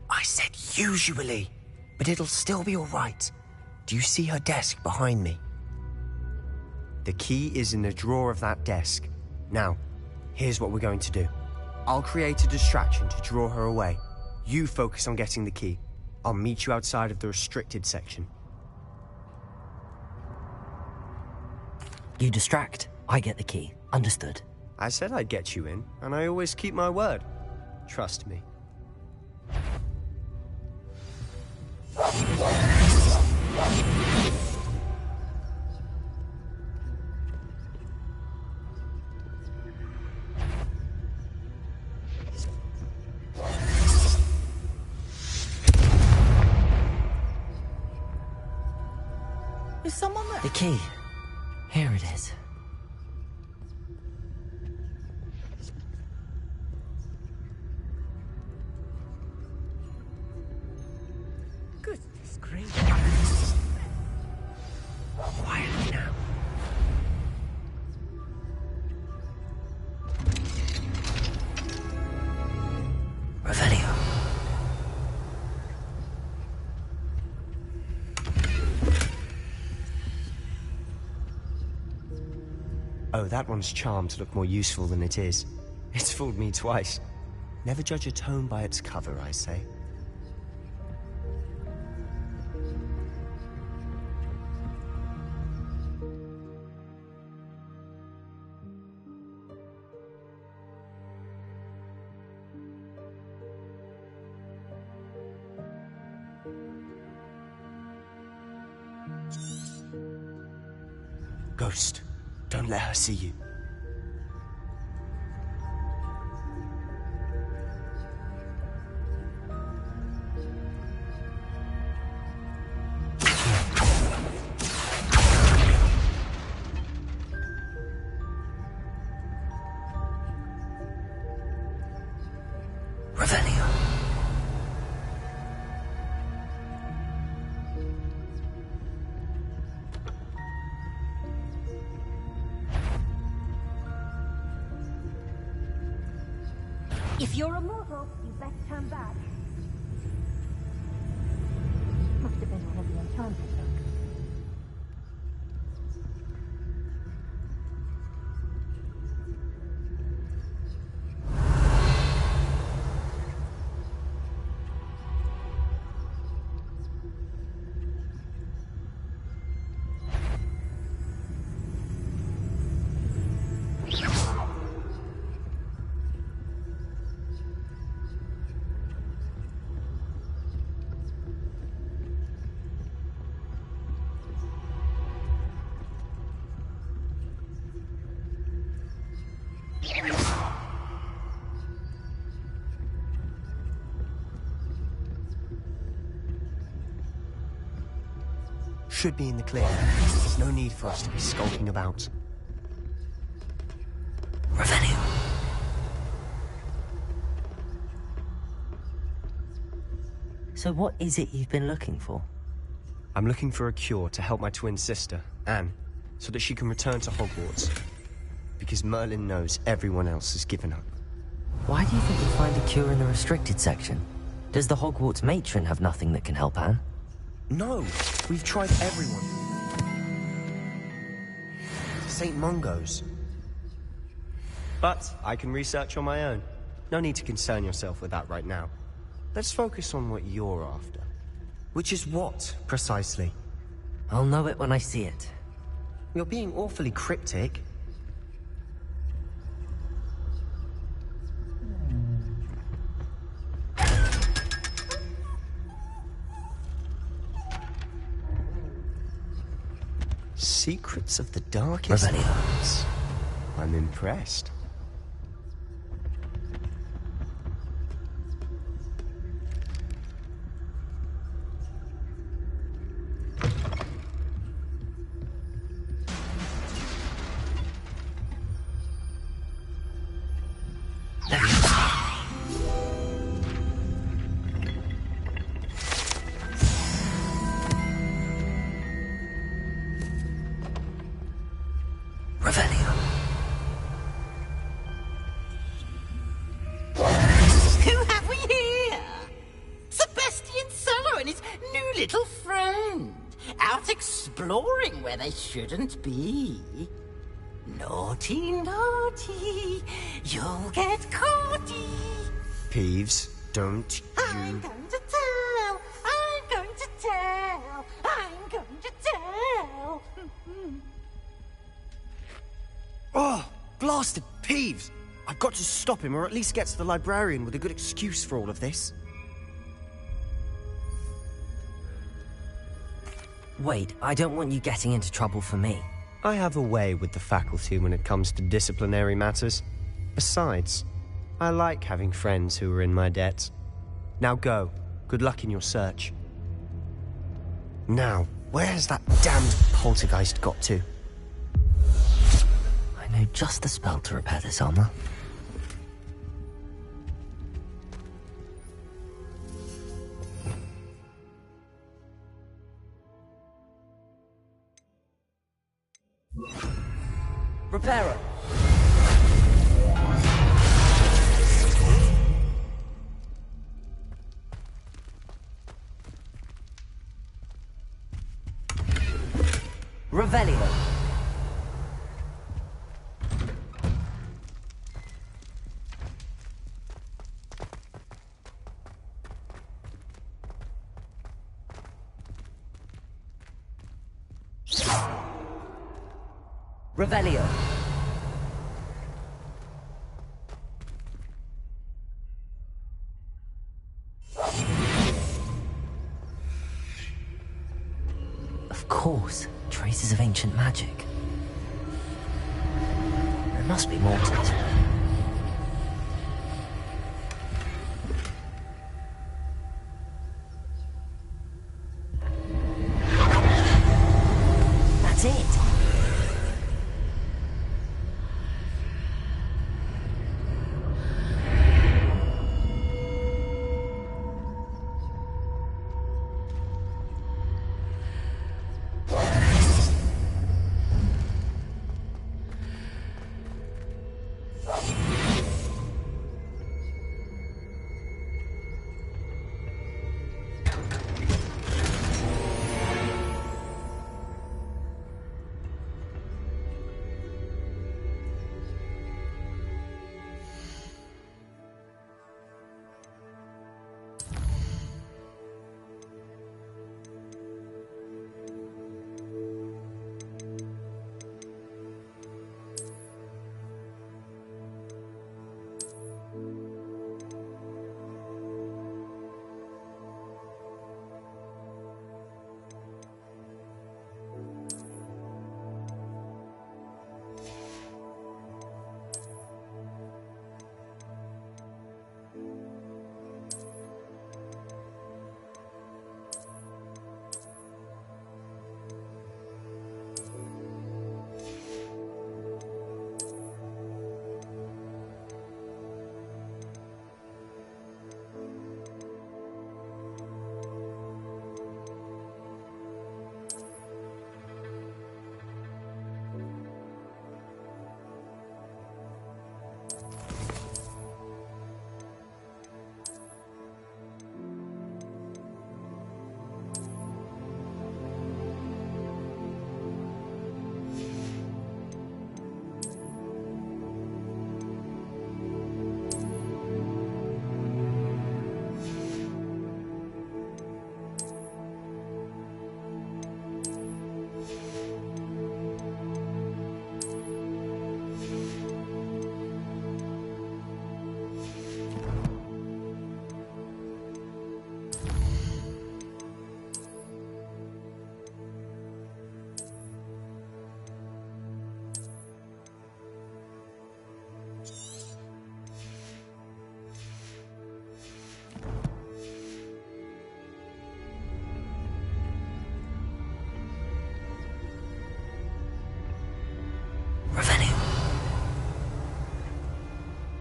[SPEAKER 12] I said usually. But it'll still be all right. Do you see her desk behind me? The key is in the drawer of that desk. Now, here's what we're going to do. I'll create a distraction to draw her away. You focus on getting the key. I'll meet you outside of the restricted section.
[SPEAKER 1] You distract, I get the key. Understood.
[SPEAKER 12] I said I'd get you in, and I always keep my word. Trust me.
[SPEAKER 6] Is someone there?
[SPEAKER 1] The key. Here it is.
[SPEAKER 6] Goodness gracious.
[SPEAKER 12] Quietly now.
[SPEAKER 1] Revelio.
[SPEAKER 12] Oh, that one's charmed to look more useful than it is. It's fooled me twice. Never judge a tone by its cover, I say. Ghost, don't let her see you.
[SPEAKER 1] Revelio.
[SPEAKER 3] If you're a mortal, you best turn back. Must have been one of the enchanted books.
[SPEAKER 12] Should be in the clear. There's no need for us to be skulking about.
[SPEAKER 1] Revelio. So what is it you've been looking for?
[SPEAKER 12] I'm looking for a cure to help my twin sister, Anne, so that she can return to Hogwarts. Because Merlin knows everyone else has given up.
[SPEAKER 1] Why do you think you'll find a cure in the restricted section? Does the Hogwarts matron have nothing that can help Anne?
[SPEAKER 12] No, we've tried everyone. St. Mungo's. But I can research on my own. No need to concern yourself with that right now. Let's focus on what you're after. Which is what, precisely?
[SPEAKER 1] I'll know it when I see it.
[SPEAKER 12] You're being awfully cryptic. Secrets of the darkest arts. I'm impressed.
[SPEAKER 6] Who have we here? Sebastian Sallow and his new
[SPEAKER 15] little friend, out exploring where they shouldn't be. Naughty, naughty, you'll get caughty.
[SPEAKER 12] Peeves, don't
[SPEAKER 15] I'm going to tell, I'm going to tell, I'm going to tell.
[SPEAKER 12] Oh, blasted Peeves! I've got to stop him, or at least get to the librarian with a good excuse for all of this.
[SPEAKER 1] Wait, I don't want you getting into trouble for me.
[SPEAKER 12] I have a way with the faculty when it comes to disciplinary matters. Besides, I like having friends who are in my debt. Now go. Good luck in your search. Now, where's that damned poltergeist got to?
[SPEAKER 1] I know just the spell to repair this armor. Reparo! Revelio! Revelio! Of course, traces of ancient magic. There must be more to it. That's it!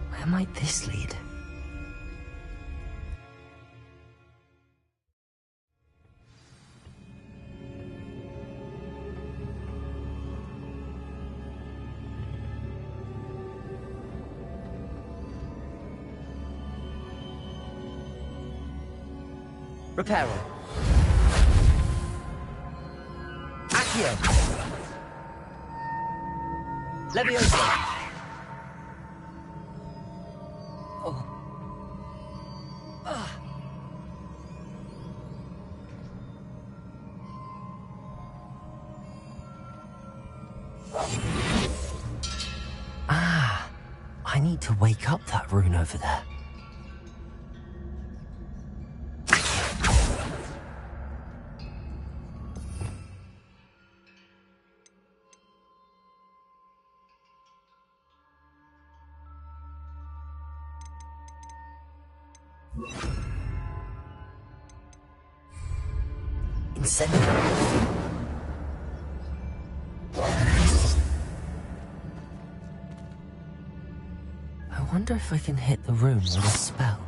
[SPEAKER 1] Where might this lead? Reparo. Accio! Levioso! Ah, I need to wake up that rune over there. Incendio. I wonder if I can hit the room with a spell.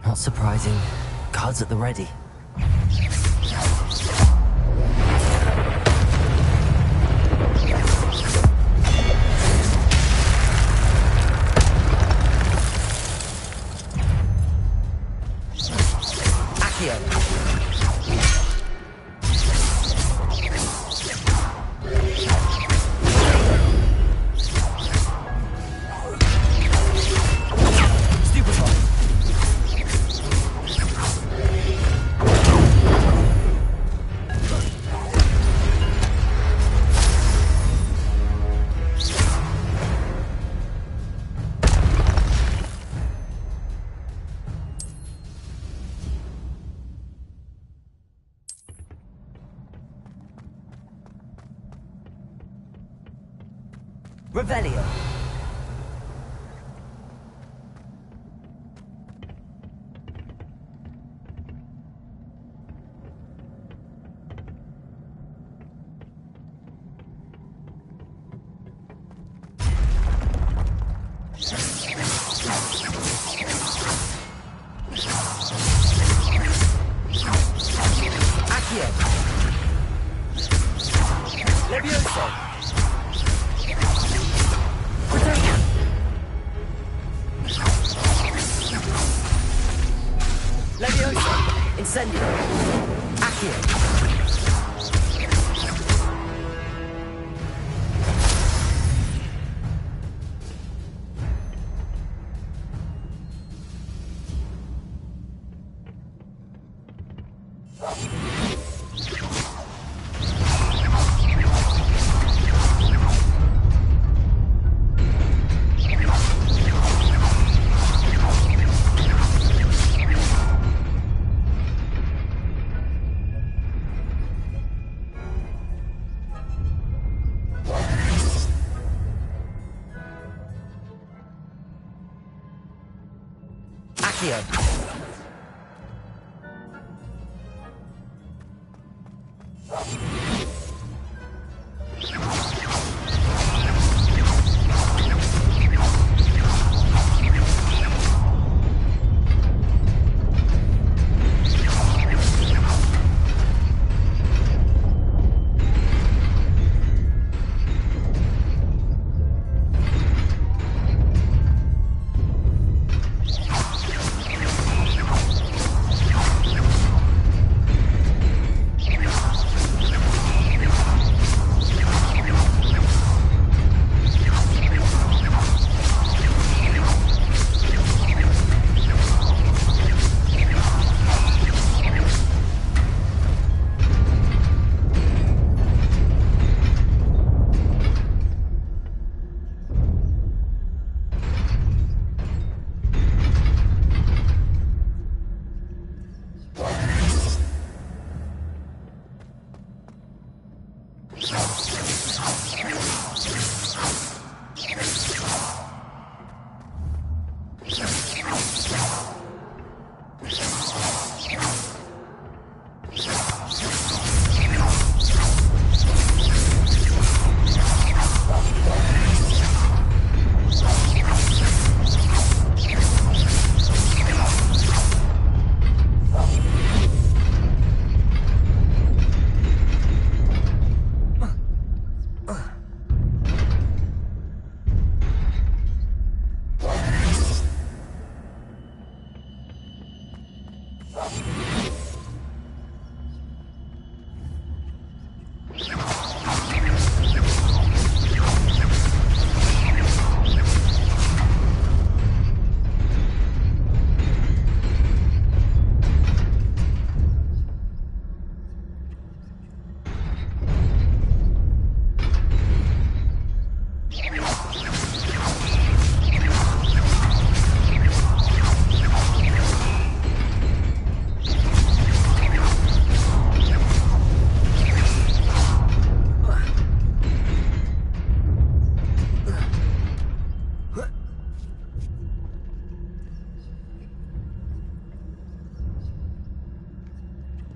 [SPEAKER 1] Not surprising. Guards at the ready. Revelio. Accio. Levioso. Levioso! Incendio! Accio! Accio!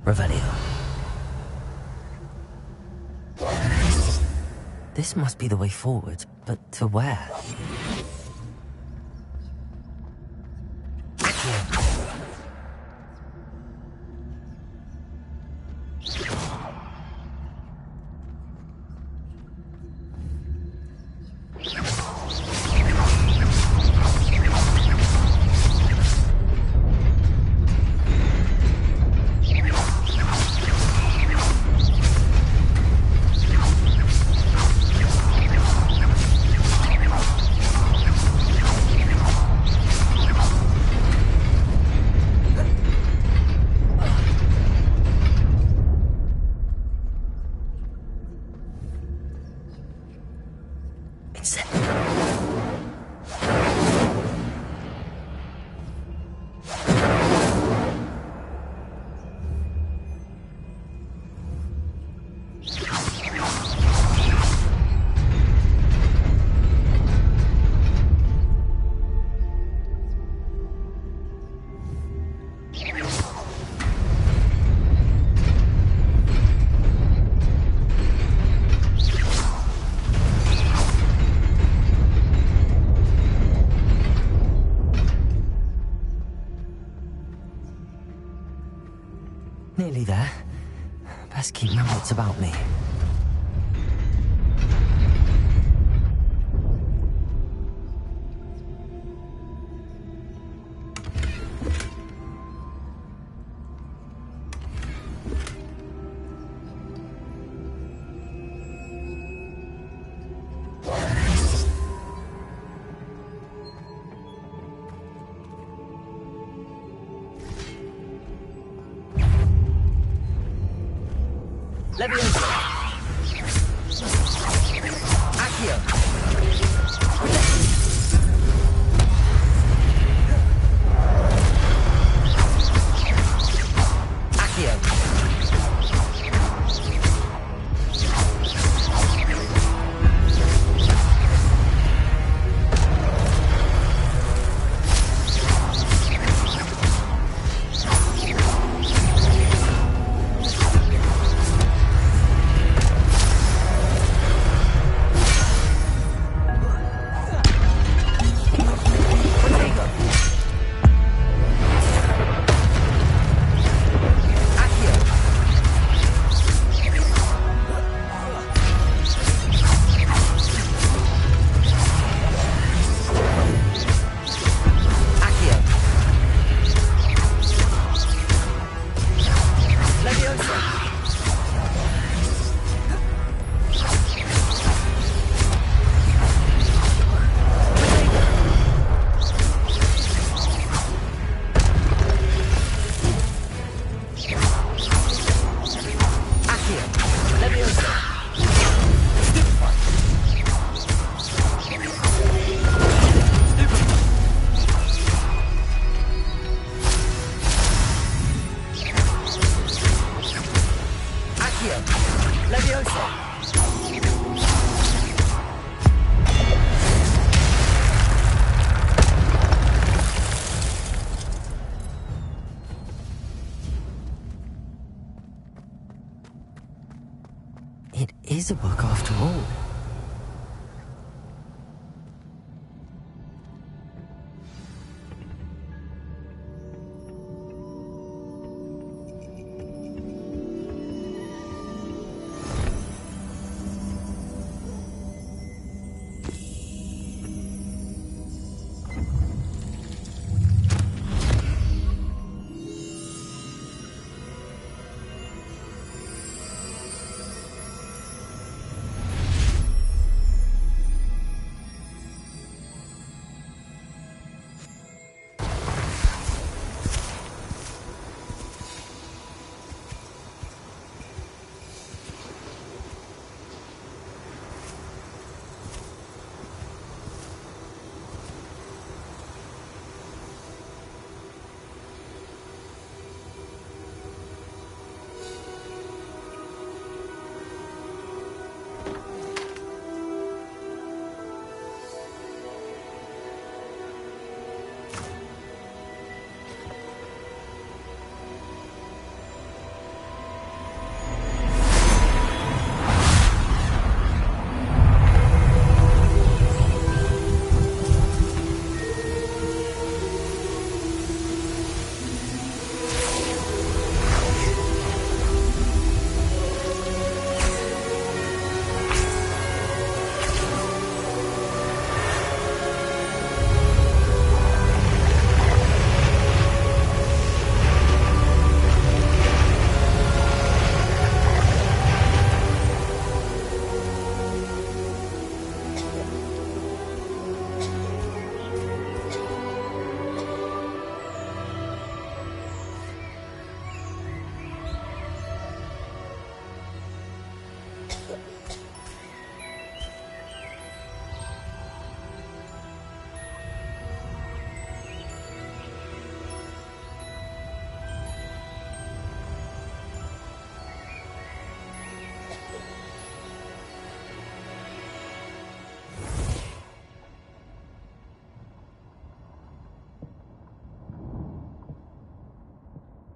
[SPEAKER 1] Revelio. This must be the way forward, but to where? Nearly there. Best keep my wits about me.
[SPEAKER 16] Leviosa. Accio. Accio. Accio. Levioso.
[SPEAKER 1] It is a book after all.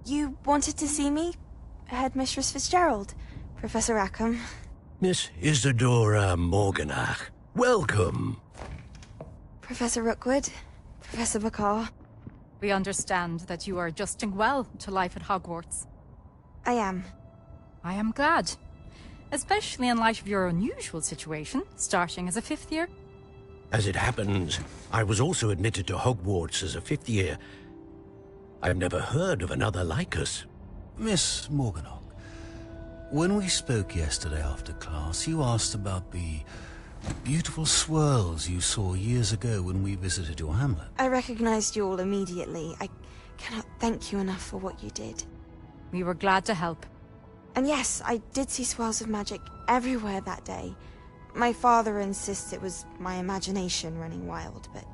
[SPEAKER 17] You wanted to see me? Headmistress Fitzgerald? Professor Rackham?
[SPEAKER 18] Miss Isadora Morganach, welcome.
[SPEAKER 17] Professor Rookwood? Professor McCaw?
[SPEAKER 19] We understand that you are adjusting well to life at Hogwarts.
[SPEAKER 17] I am.
[SPEAKER 19] I am glad. Especially in light of your unusual situation, starting as a 5th year.
[SPEAKER 18] As it happens, I was also admitted to Hogwarts as a 5th year. I've never heard of another like us.
[SPEAKER 9] Miss Morganach, when we spoke yesterday after class, you asked about the beautiful swirls you saw years ago when we visited your hamlet.
[SPEAKER 17] I recognized you all immediately. I cannot thank you enough for what you did.
[SPEAKER 19] We were glad to help.
[SPEAKER 17] And yes, I did see swirls of magic everywhere that day. My father insists it was my imagination running wild, but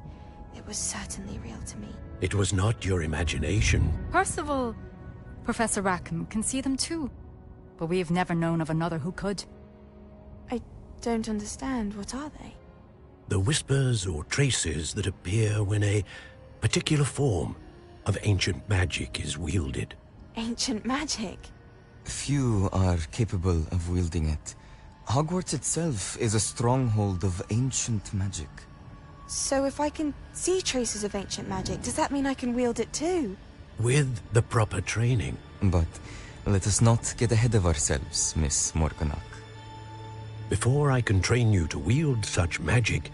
[SPEAKER 17] it was certainly real to me.
[SPEAKER 18] It was not your imagination.
[SPEAKER 19] Percival, Professor Rackham can see them too. But we have never known of another who could.
[SPEAKER 17] I don't understand. What are they?
[SPEAKER 18] The whispers or traces that appear when a particular form of ancient magic is wielded.
[SPEAKER 17] Ancient magic?
[SPEAKER 20] Few are capable of wielding it. Hogwarts itself is a stronghold of ancient magic.
[SPEAKER 17] So if I can see traces of ancient magic, does that mean I can wield it too?
[SPEAKER 18] With the proper training.
[SPEAKER 20] But let us not get ahead of ourselves, Miss Morganach.
[SPEAKER 18] Before I can train you to wield such magic,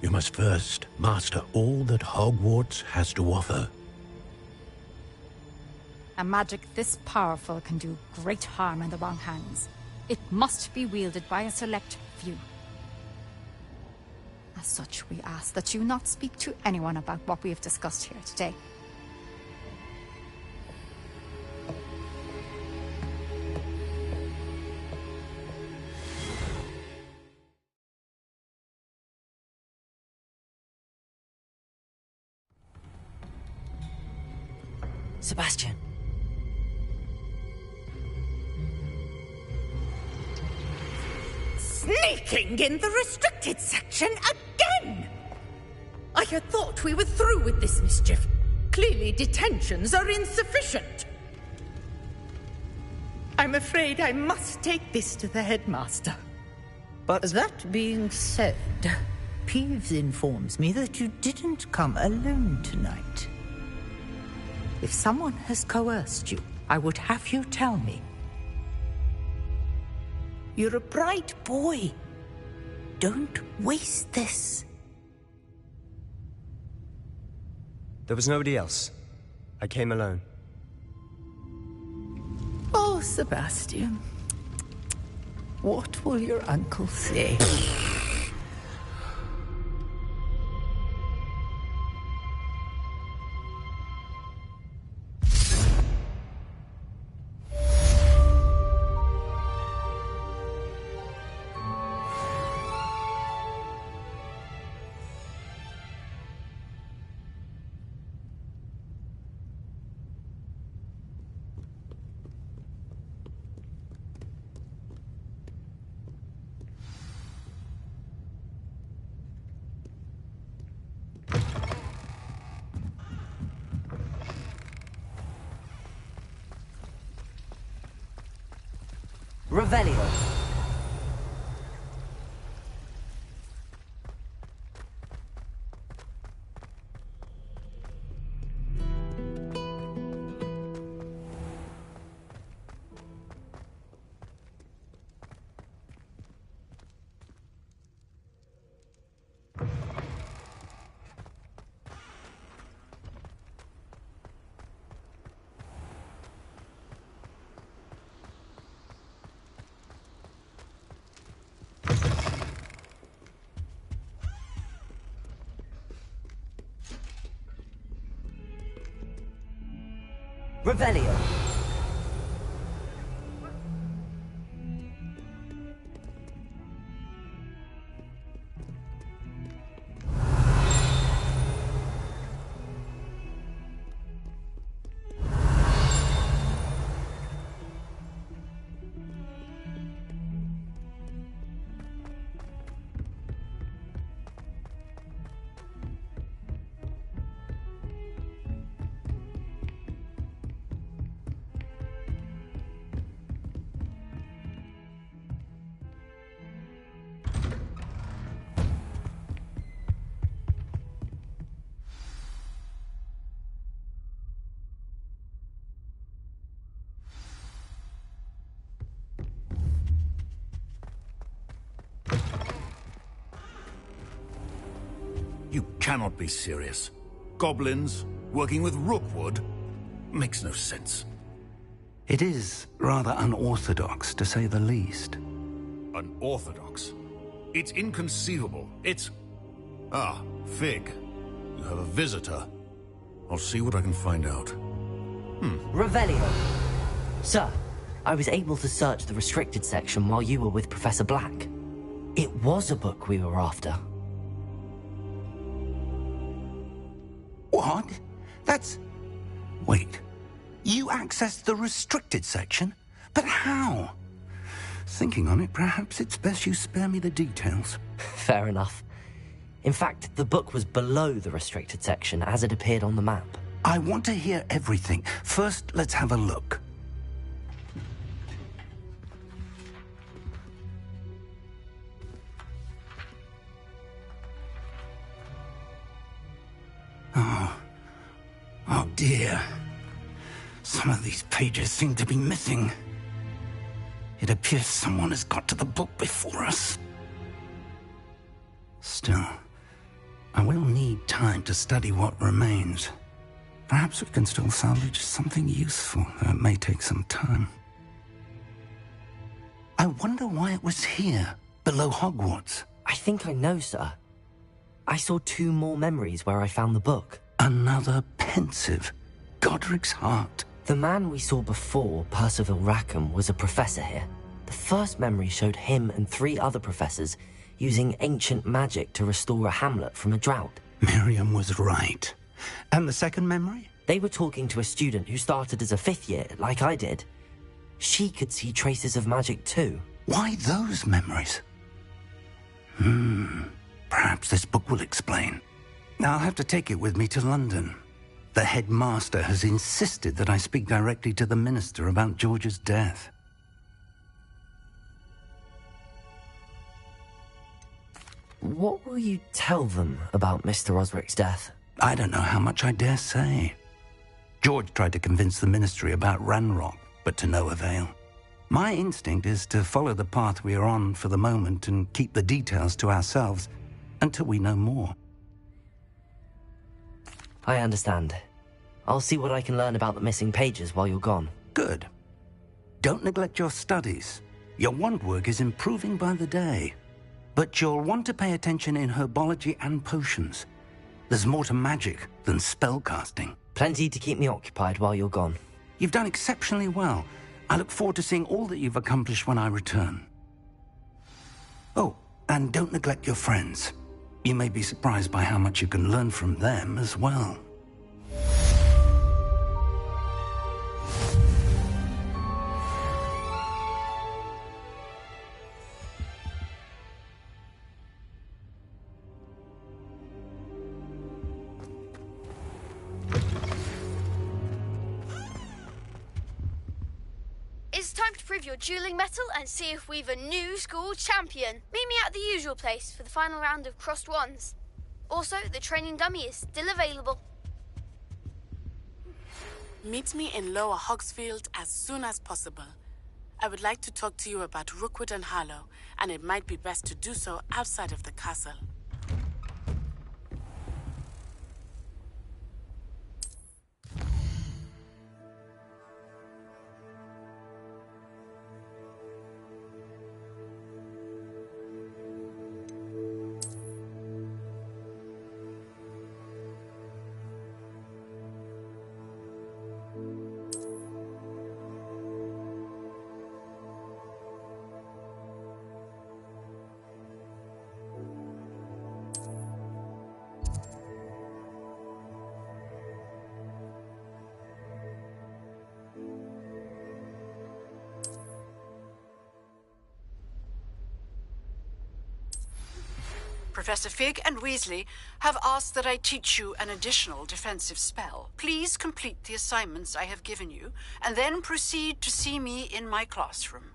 [SPEAKER 18] you must first master all that Hogwarts has to offer.
[SPEAKER 19] A magic this powerful can do great harm in the wrong hands. It must be wielded by a select few. As such, we ask that you not speak to anyone about what we have discussed here today.
[SPEAKER 1] Sebastian.
[SPEAKER 6] Sneaking in the restricted section again! I had thought we were through with this mischief. Clearly detentions are insufficient. I'm afraid I must take this to the headmaster.
[SPEAKER 20] But
[SPEAKER 6] that being said, Peeves informs me that you didn't come alone tonight. If someone has coerced you, I would have you tell me. You're a bright boy. Don't waste this.
[SPEAKER 12] There was nobody else. I came alone.
[SPEAKER 6] Oh, Sebastian. What will your uncle say?
[SPEAKER 16] Revelio. Revelio.
[SPEAKER 11] You cannot be serious. Goblins working with Rookwood makes no sense.
[SPEAKER 9] It is rather unorthodox, to say the least.
[SPEAKER 11] Unorthodox? It's inconceivable. It's... Ah, Fig. You have a visitor. I'll see what I can find out.
[SPEAKER 1] Revelio. Sir, I was able to search the restricted section while you were with Professor Black. It was a book we were after.
[SPEAKER 9] What? That's... Wait. You accessed the restricted section? But how? Thinking on it, perhaps it's best you spare me the details.
[SPEAKER 1] Fair enough. In fact, the book was below the restricted section as it appeared on the map.
[SPEAKER 9] I want to hear everything. First, let's have a look. Oh dear. Some of these pages seem to be missing. It appears someone has got to the book before us. Still, I will need time to study what remains. Perhaps we can still salvage something useful, though it may take some time. I wonder why it was here, below Hogwarts.
[SPEAKER 1] I think I know, sir. I saw 2 more memories where I found the book.
[SPEAKER 9] Another pensive. Godric's heart.
[SPEAKER 1] The man we saw before, Percival Rackham, was a professor here. The first memory showed him and 3 other professors using ancient magic to restore a hamlet from a drought.
[SPEAKER 9] Miriam was right. And the second memory?
[SPEAKER 1] They were talking to a student who started as a 5th year, like I did. She could see traces of magic too.
[SPEAKER 9] Why those memories? Perhaps this book will explain. I'll have to take it with me to London. The headmaster has insisted that I speak directly to the minister about George's death.
[SPEAKER 1] What will you tell them about Mr. Osric's death?
[SPEAKER 9] I don't know how much I dare say. George tried to convince the ministry about Ranrock, but to no avail. My instinct is to follow the path we are on for the moment and keep the details to ourselves until we know more.
[SPEAKER 1] I understand. I'll see what I can learn about the missing pages while you're gone.
[SPEAKER 9] Good. Don't neglect your studies. Your wand work is improving by the day. But you'll want to pay attention in herbology and potions. There's more to magic than spellcasting.
[SPEAKER 1] Plenty to keep me occupied while you're gone.
[SPEAKER 9] You've done exceptionally well. I look forward to seeing all that you've accomplished when I return. Oh, and don't neglect your friends. You may be surprised by how much you can learn from them as well.
[SPEAKER 13] It's time to prove your dueling mettle and see if we've a new school champion. Meet me at the usual place for the final round of crossed wands. Also, the training dummy is still available.
[SPEAKER 4] Meet me in Lower Hogsfield as soon as possible. I would like to talk to you about Rookwood and Harlow, and it might be best to do so outside of the castle.
[SPEAKER 10] Professor Fig and Weasley have asked that I teach you an additional defensive spell. Please complete the assignments I have given you, and then proceed to see me in my classroom.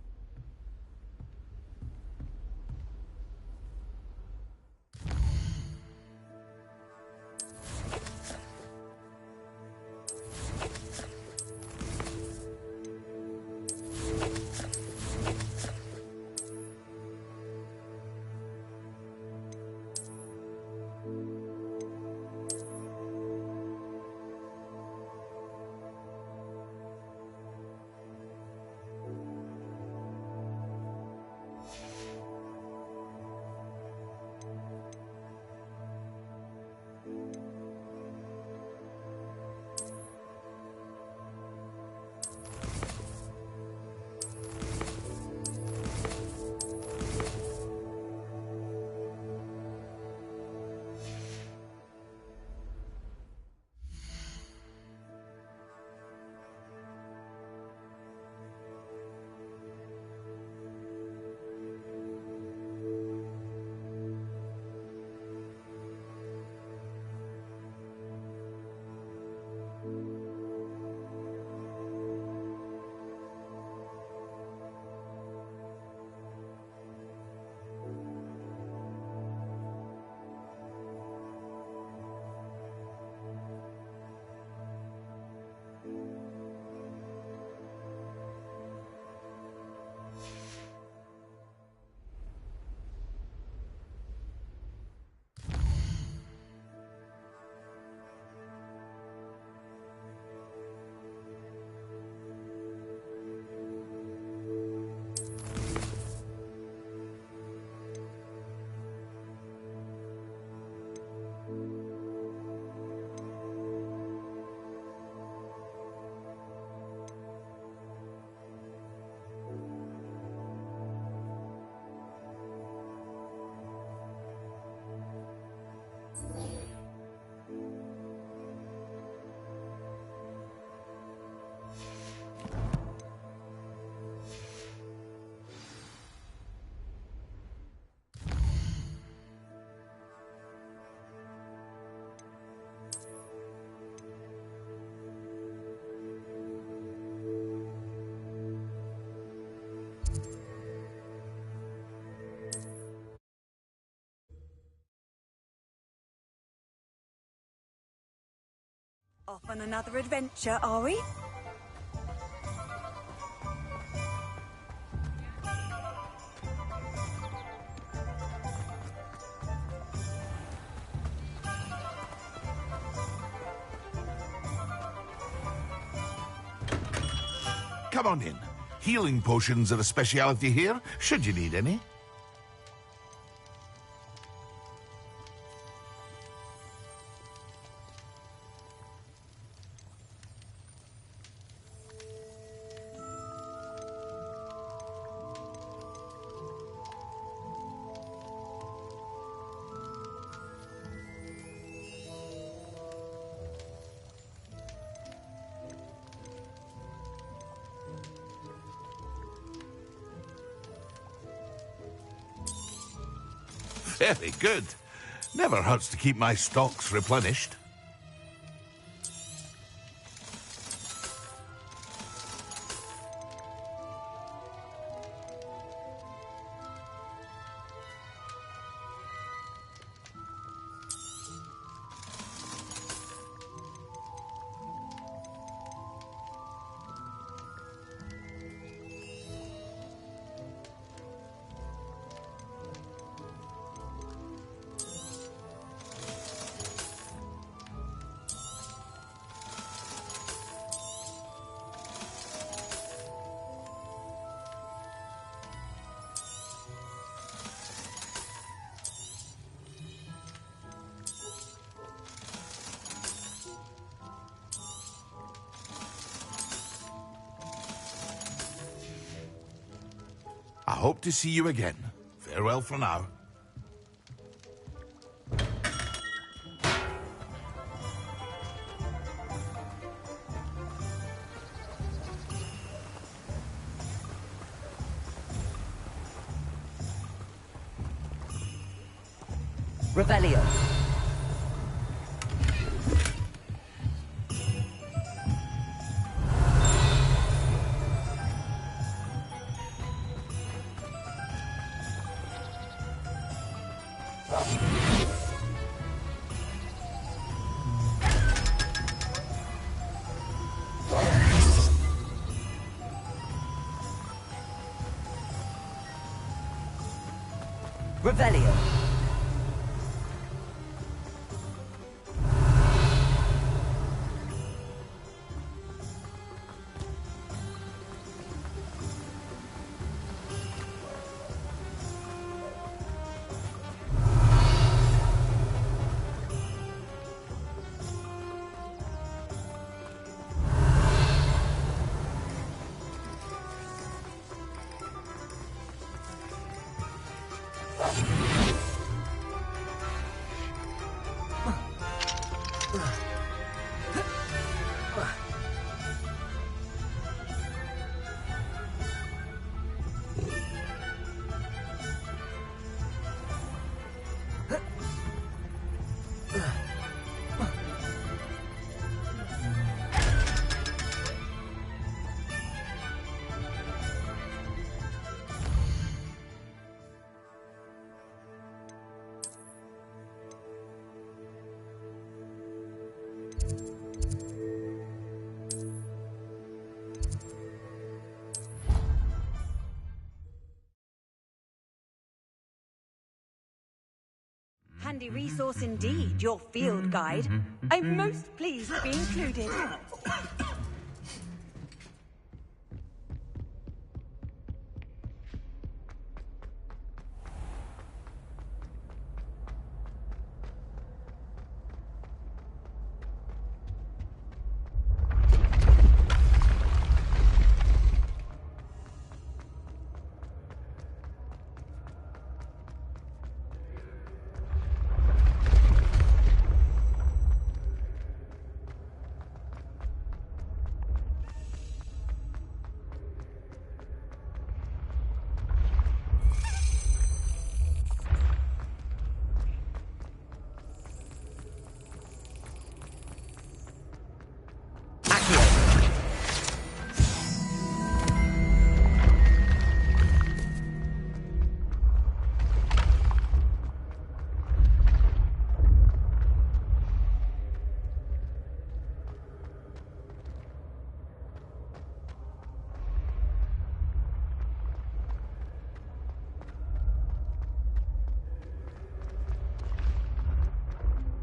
[SPEAKER 3] Off on another adventure, are we?
[SPEAKER 2] Come on in. Healing potions are a speciality here, should you need any. Very good. Never hurts to keep my stocks replenished. I hope to see you again. Farewell for now.
[SPEAKER 16] Rebellion. Rebellion.
[SPEAKER 3] Handy resource indeed, your field guide. I'm most pleased to be included.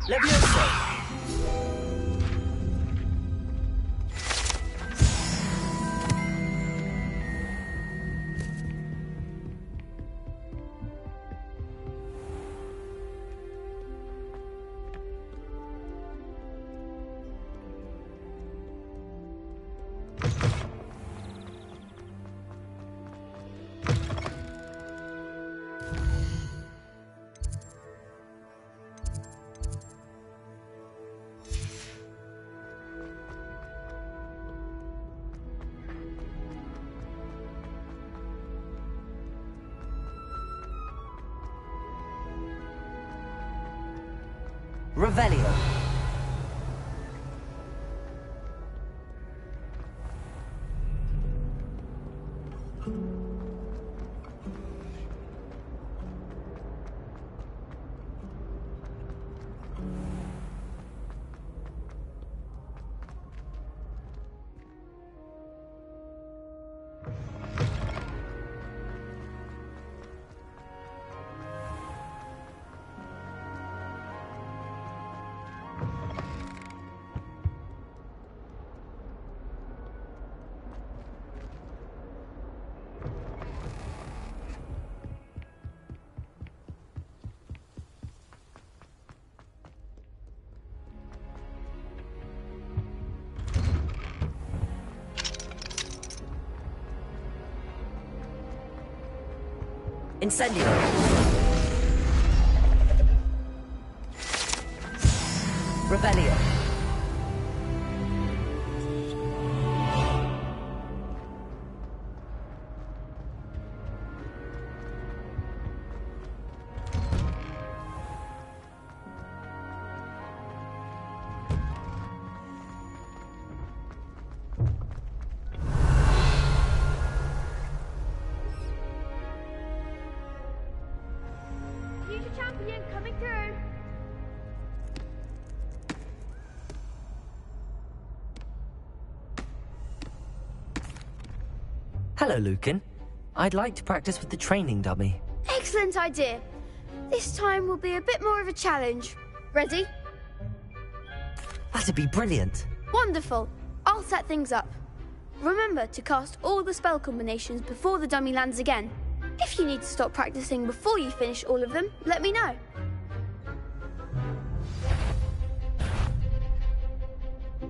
[SPEAKER 16] Levioso! Revelio. Incendio. Revelio.
[SPEAKER 13] Future champion coming through.
[SPEAKER 1] Hello, Lucan. I'd like to practice with the training dummy.
[SPEAKER 13] Excellent idea. This time will be a bit more of a challenge. Ready?
[SPEAKER 1] That'd be brilliant.
[SPEAKER 13] Wonderful. I'll set things up. Remember to cast all the spell combinations before the dummy lands again. If you need to stop practicing before you finish all of them, let me know.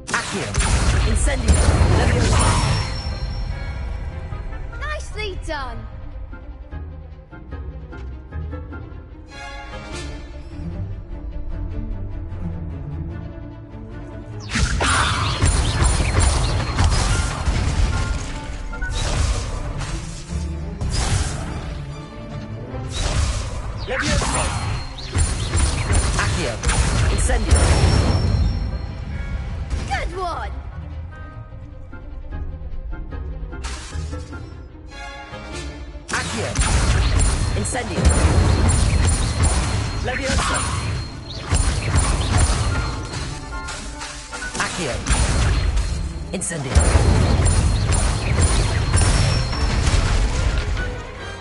[SPEAKER 1] Accio. Incendio. Levioso.
[SPEAKER 13] Nicely done.
[SPEAKER 16] Levioso! Accio! Incendio!
[SPEAKER 13] Good one!
[SPEAKER 16] Accio! Incendio! Levioso! Accio! Incendio!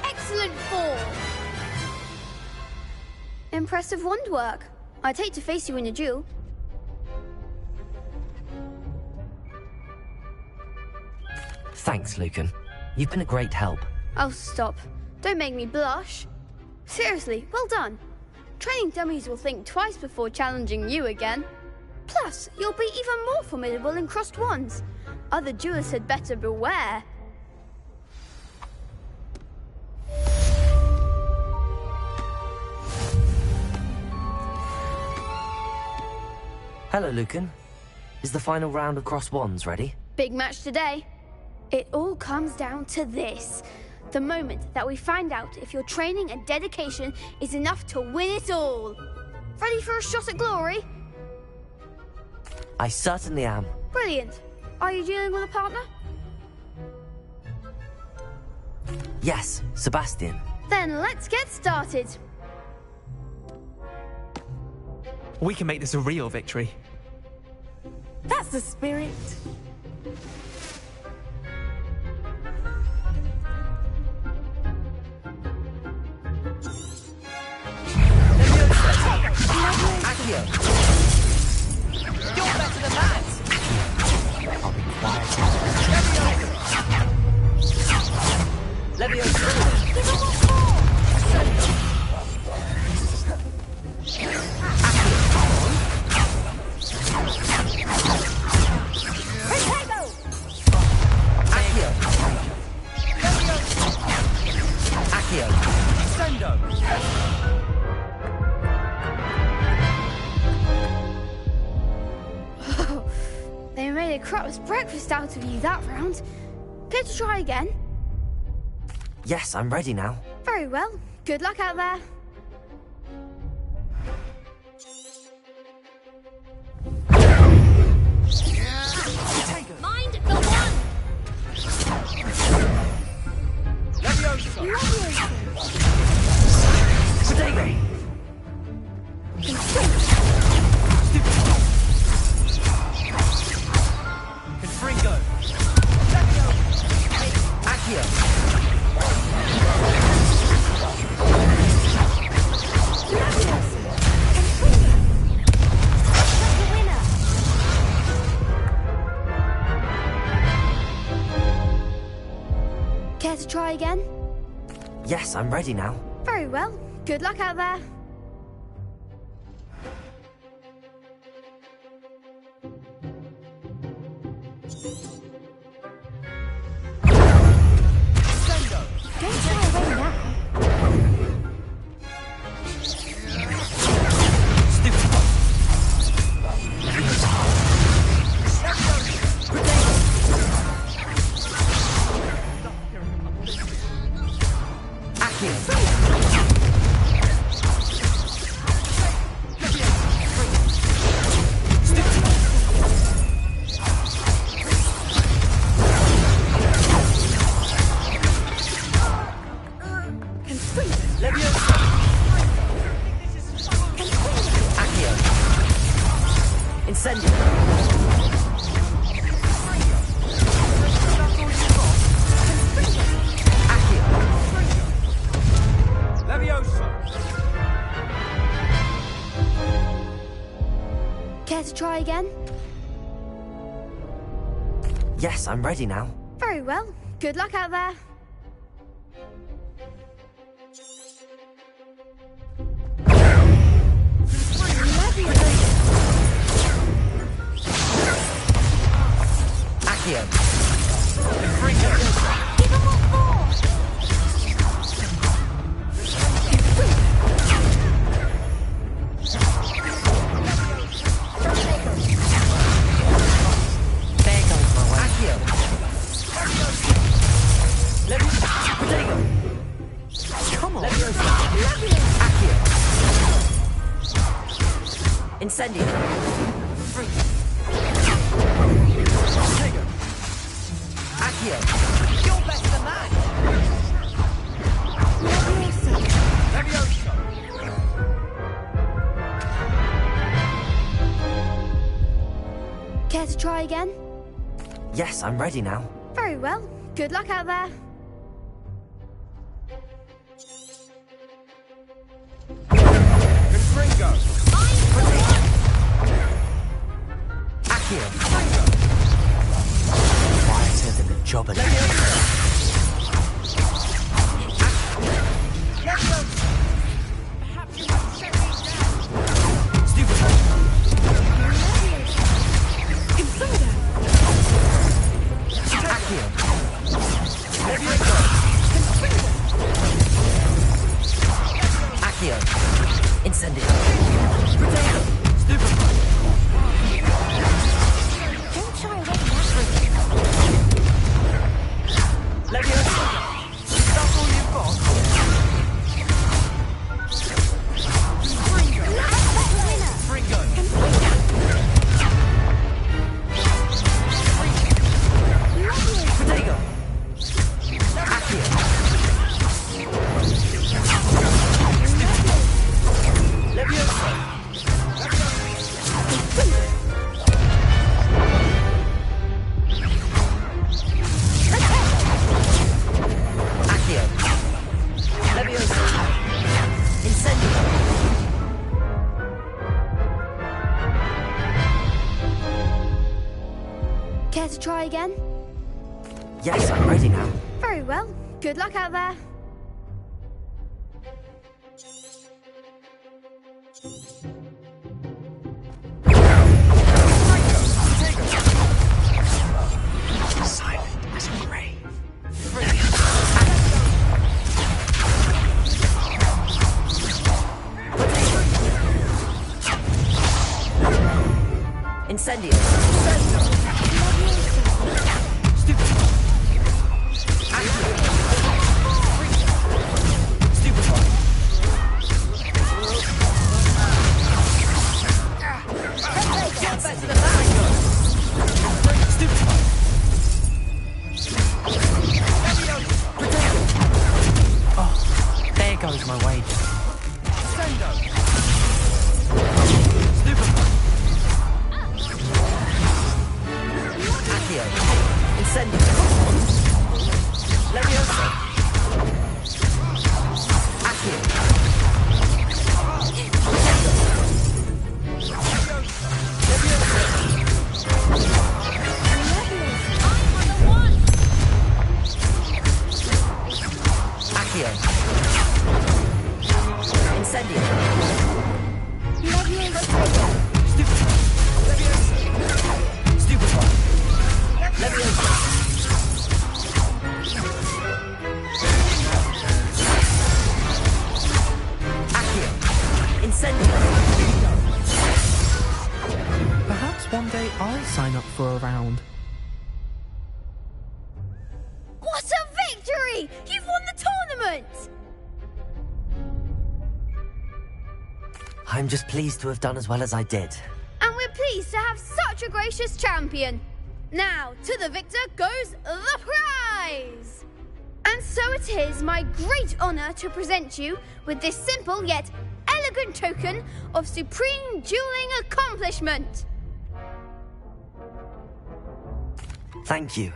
[SPEAKER 13] Excellent form! Impressive wand work. I'd hate to face you in a duel.
[SPEAKER 1] Thanks, Lucan. You've been a great help.
[SPEAKER 13] Oh, stop. Don't make me blush. Seriously, well done. Training dummies will think twice before challenging you again. Plus, you'll be even more formidable in crossed wands. Other duelists had better beware.
[SPEAKER 1] Hello, Lucan. Is the final round of cross wands ready?
[SPEAKER 13] Big match today. It all comes down to this. The moment that we find out if your training and dedication is enough to win it all. Ready for a shot at glory?
[SPEAKER 1] I certainly am.
[SPEAKER 13] Brilliant. Are you dealing with a partner?
[SPEAKER 1] Yes, Sebastian.
[SPEAKER 13] Then let's get started.
[SPEAKER 8] We can make this a real victory.
[SPEAKER 4] That's the spirit.
[SPEAKER 16] Accio! Accio! You're better than that!
[SPEAKER 1] I'll be quiet.
[SPEAKER 16] Leviosa! Accio! Accio! Sendo!
[SPEAKER 13] They made a crap's breakfast out of you that round. Care to try again?
[SPEAKER 1] Yes, I'm ready now.
[SPEAKER 13] Very well. Good luck out there.
[SPEAKER 15] Mind the one!
[SPEAKER 16] Leviosa! Confringo! Accio!
[SPEAKER 13] Care to try again?
[SPEAKER 1] Yes, I'm ready now.
[SPEAKER 13] Very well. Good luck out there. Don't shy away now.
[SPEAKER 16] Incendio! Accio! Leviosa!
[SPEAKER 13] Care to try again?
[SPEAKER 1] Yes, I'm ready now.
[SPEAKER 13] Very well. Good luck out there.
[SPEAKER 16] Accio!
[SPEAKER 15] Give him what for!
[SPEAKER 16] There goes my way. Accio! Protego! Come on! Leviosa! Accio! Incendio! Protego! Accio! You're better than that! Leviosa!
[SPEAKER 13] Care to try again?
[SPEAKER 1] Yes, I'm ready now.
[SPEAKER 13] Very well. Good luck out there.
[SPEAKER 16] Confringo! Accio!
[SPEAKER 1] Quieter than a job at
[SPEAKER 16] Accio! Incendio!
[SPEAKER 15] Don't shy away now.
[SPEAKER 13] play again?
[SPEAKER 1] Yes, I'm ready now.
[SPEAKER 13] Very well. Good luck out there.
[SPEAKER 16] Silent as a grave.
[SPEAKER 1] Incendio.
[SPEAKER 16] Oh, there goes my wager.
[SPEAKER 1] Accio. Incendio. Leviosa. Accio. Accio. Incendio. Leviosa. Accio. Incendio.
[SPEAKER 8] Perhaps one day I'll sign up for a round.
[SPEAKER 13] What a victory! You've won the tournament!
[SPEAKER 1] I'm just pleased to have done as well as I did.
[SPEAKER 13] And we're pleased to have such a gracious champion. Now, to the victor goes the prize! And so it is my great honor to present you with this simple yet elegant token of supreme dueling accomplishment.
[SPEAKER 1] Thank you.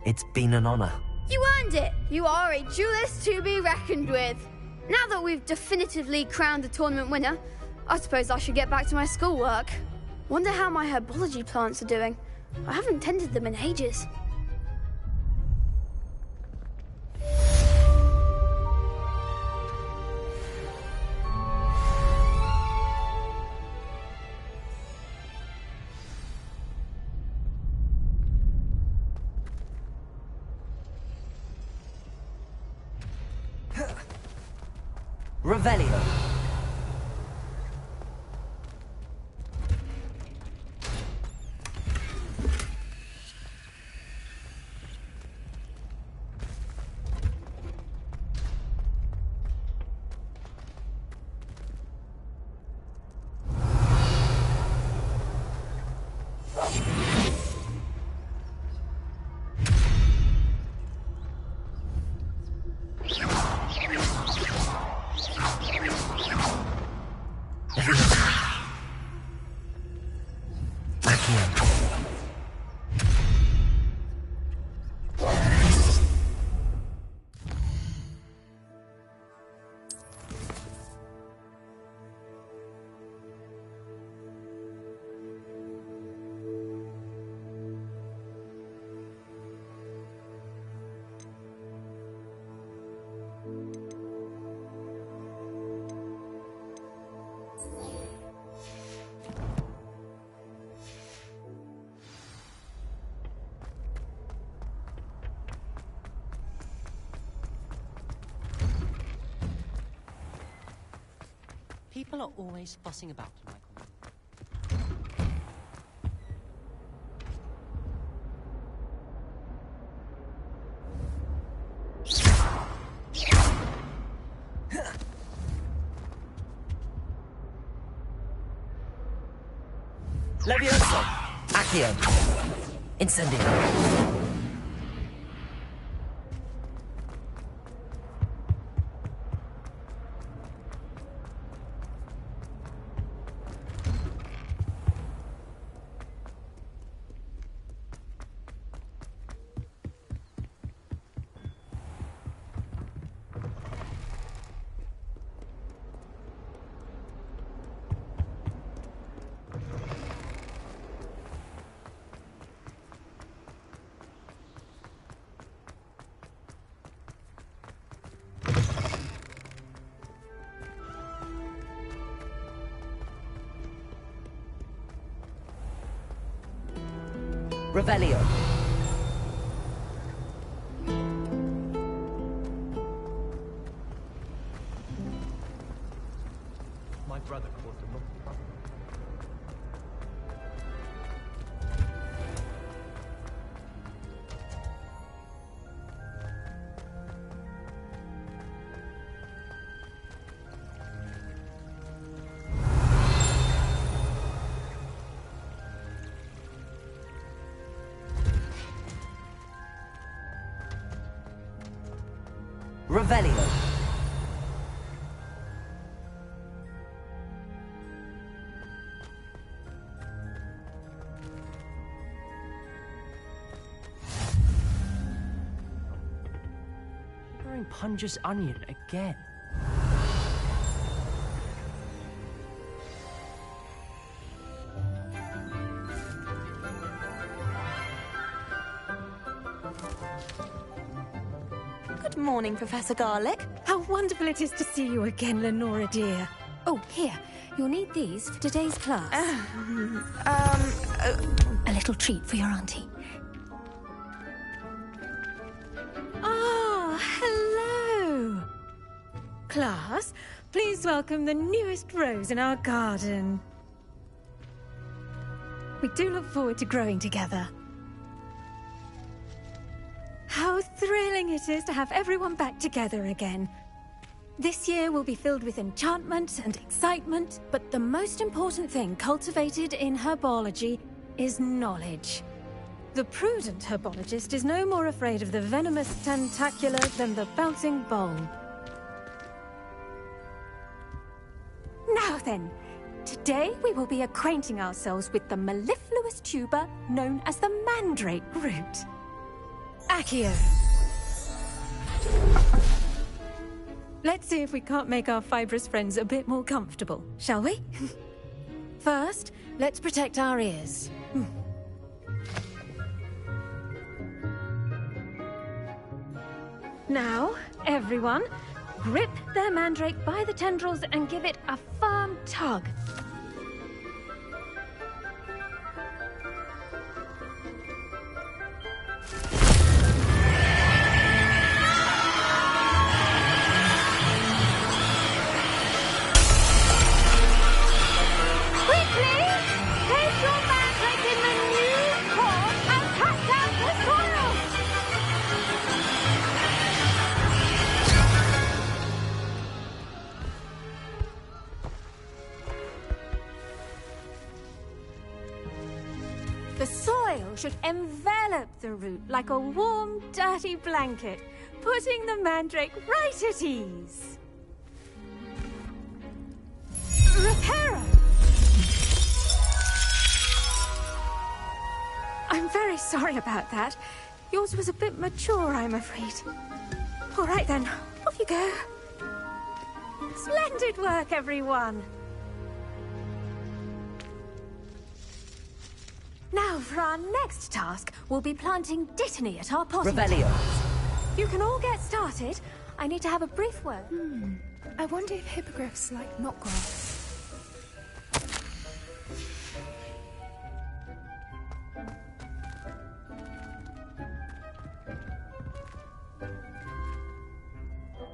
[SPEAKER 1] It's been an honor.
[SPEAKER 13] You earned it. You are a duelist to be reckoned with. Now that we've definitively crowned the tournament winner, I suppose I should get back to my schoolwork. Wonder how my herbology plants are doing. I haven't tended them in ages.
[SPEAKER 1] Revelio.
[SPEAKER 16] People are always fussing about, Michael.
[SPEAKER 1] Leviosa. Accio. Incendio. Revelio.
[SPEAKER 16] My brother caused a lot of trouble.
[SPEAKER 1] Revelio.
[SPEAKER 16] Wearing Punja's onion again.
[SPEAKER 3] Good morning, Professor Garlic.
[SPEAKER 21] How wonderful it is to see you again, Lenora dear. Oh, here. You'll need these for today's class. A little treat for your auntie. Ah, hello. Class, please welcome the newest rose in our garden. We do look forward to growing together. How thrilling it is to have everyone back together again. This year will be filled with enchantment and excitement, but the most important thing cultivated in herbology is knowledge. The prudent herbologist is no more afraid of the venomous tentacula than the bouncing bulb. Now then, today we will be acquainting ourselves with the mellifluous tuber known as the mandrake root. Accio. Let's see if we can't make our fibrous friends a bit more comfortable, shall we? First, let's protect our ears. Now, everyone, grip their mandrake by the tendrils and give it a firm tug. The soil should envelop the root like a warm, dirty blanket, putting the mandrake right at ease. Reparo! I'm very sorry about that. Yours was a bit mature, I'm afraid. All right then, off you go. Splendid work, everyone! Now, for our next task, we'll be planting Dittany at our potting
[SPEAKER 1] Revelio.
[SPEAKER 21] tables. You can all get started. I need to have a brief word.
[SPEAKER 22] I wonder if hippogriffs like knotgrass.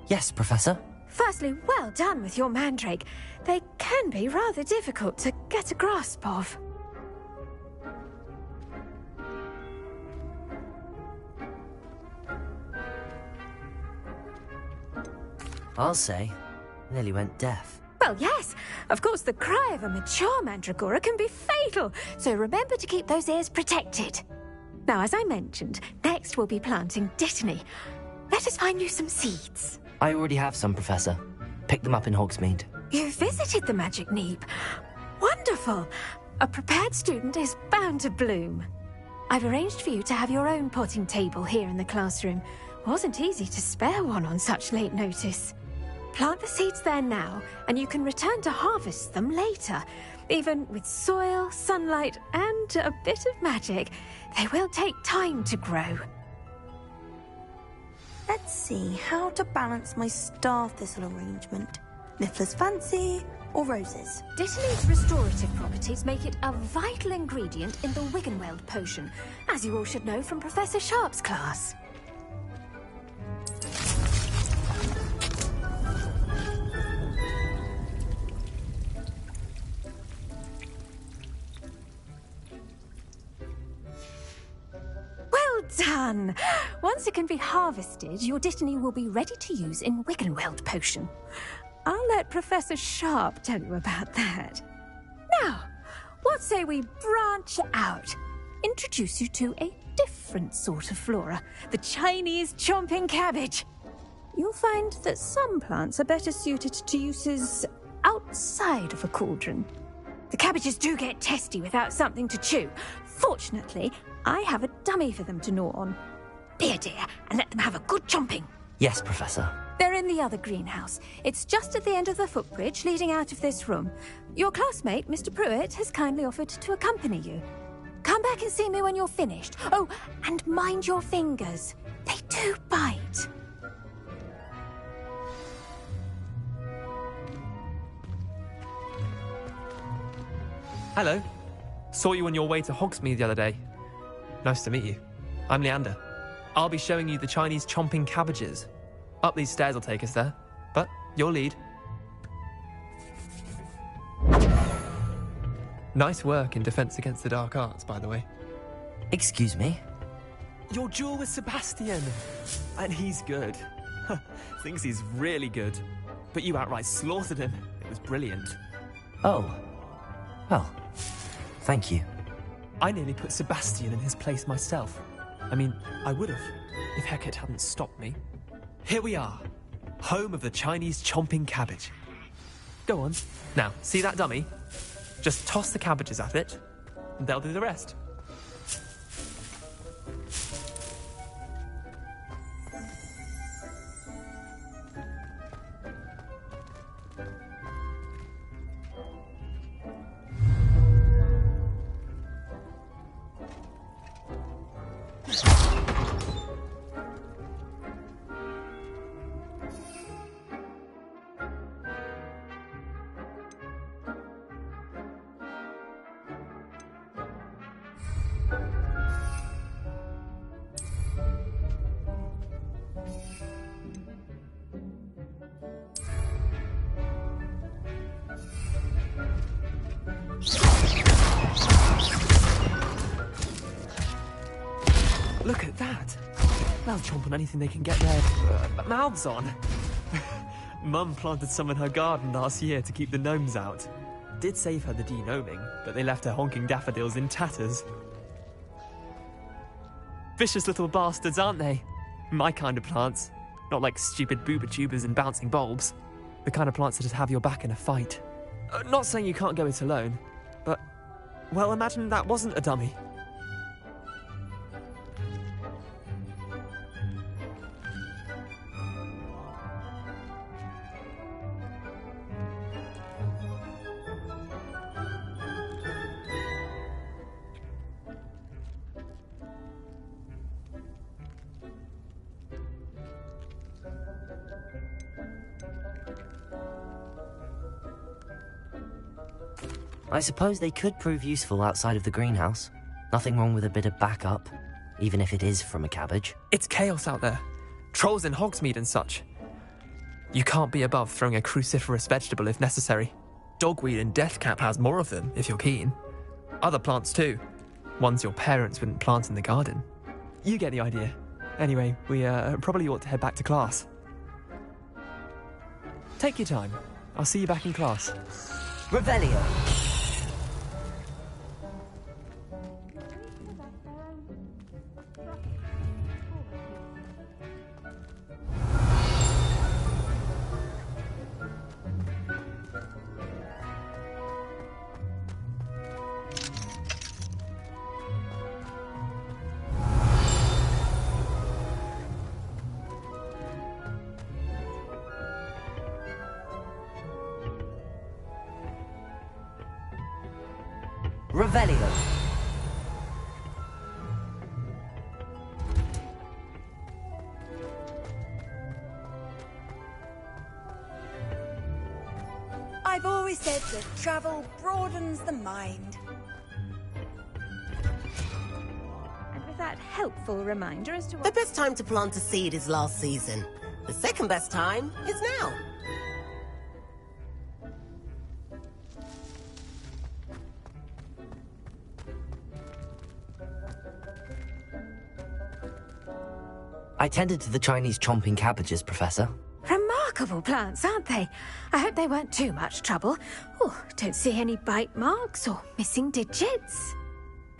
[SPEAKER 1] Yes, Professor.
[SPEAKER 21] Firstly, well done with your mandrake. They can be rather difficult to get a grasp of.
[SPEAKER 1] I'll say, nearly went deaf.
[SPEAKER 21] Well, yes. Of course, the cry of a mature mandragora can be fatal, so remember to keep those ears protected. Now, as I mentioned, next we'll be planting Dittany. Let us find you some seeds.
[SPEAKER 1] I already have some, Professor. Picked them up in Hogsmeade.
[SPEAKER 21] You visited the Magic Neep. Wonderful. A prepared student is bound to bloom. I've arranged for you to have your own potting table here in the classroom. Wasn't easy to spare one on such late notice. Plant the seeds there now, and you can return to harvest them later. Even with soil, sunlight, and a bit of magic, they will take time to grow.
[SPEAKER 17] Let's see how to balance my star thistle arrangement. Niffler's fancy,
[SPEAKER 21] or roses? Dittany's restorative properties make it a vital ingredient in the Wiggenweld potion, as you all should know from Professor Sharp's class. Well done! Once it can be harvested, your Dittany will be ready to use in Wiggenweld potion. I'll let Professor Sharp tell you about that. Now, what say we branch out? Introduce you to a different sort of flora, the Chinese chomping cabbage. You'll find that some plants are better suited to uses outside of a cauldron. The cabbages do get testy without something to chew. Fortunately, I have a dummy for them to gnaw on. Be a dear and let them have a good chomping.
[SPEAKER 1] Yes, Professor.
[SPEAKER 21] They're in the other greenhouse. It's just at the end of the footbridge leading out of this room. Your classmate, Mr. Pruitt, has kindly offered to accompany you. Come back and see me when you're finished. Oh, and mind your fingers. They do bite.
[SPEAKER 5] Hello. Saw you on your way to Hogsmeade the other day. Nice to meet you. I'm Leander. I'll be showing you the Chinese chomping cabbages. Up these stairs will take us there, but your lead. Nice work in Defense Against the Dark Arts, by the way.
[SPEAKER 1] Excuse me?
[SPEAKER 5] Your duel with Sebastian! And he's good. Thinks he's really good. But you outright slaughtered him. It was brilliant.
[SPEAKER 1] Oh. Well, thank you.
[SPEAKER 5] I nearly put Sebastian in his place myself. I mean, I would have, if Hecate hadn't stopped me. Here we are, home of the Chinese chomping cabbage. Go on. Now, see that dummy? Just toss the cabbages at it, and they'll do the rest. Look at that! They'll chomp on anything they can get their mouths on. Mum planted some in her garden last year to keep the gnomes out. Did save her the de-gnoming, but they left her honking daffodils in tatters. Vicious little bastards, aren't they? My kind of plants. Not like stupid booba tubers and bouncing bulbs. The kind of plants that just have your back in a fight. Not saying you can't go it alone, but... well, imagine that wasn't a dummy.
[SPEAKER 1] I suppose they could prove useful outside of the greenhouse. Nothing wrong with a bit of backup, even if it is from a cabbage.
[SPEAKER 5] It's chaos out there. Trolls in Hogsmeade and such. You can't be above throwing a cruciferous vegetable if necessary. Dogweed and deathcap has more of them, if you're keen. Other plants too. Ones your parents wouldn't plant in the garden. You get the idea. Anyway, we probably ought to head back to class. Take your time. I'll see you back in class.
[SPEAKER 1] Revelio! Revelio.
[SPEAKER 3] I've always said that travel broadens the mind.
[SPEAKER 21] And with that helpful reminder as to
[SPEAKER 7] The best time to plant a seed is last season. The second best time is now.
[SPEAKER 1] I tended to the Chinese chomping cabbages, Professor.
[SPEAKER 21] Remarkable plants, aren't they? I hope they weren't too much trouble. Oh, don't see any bite marks or missing digits.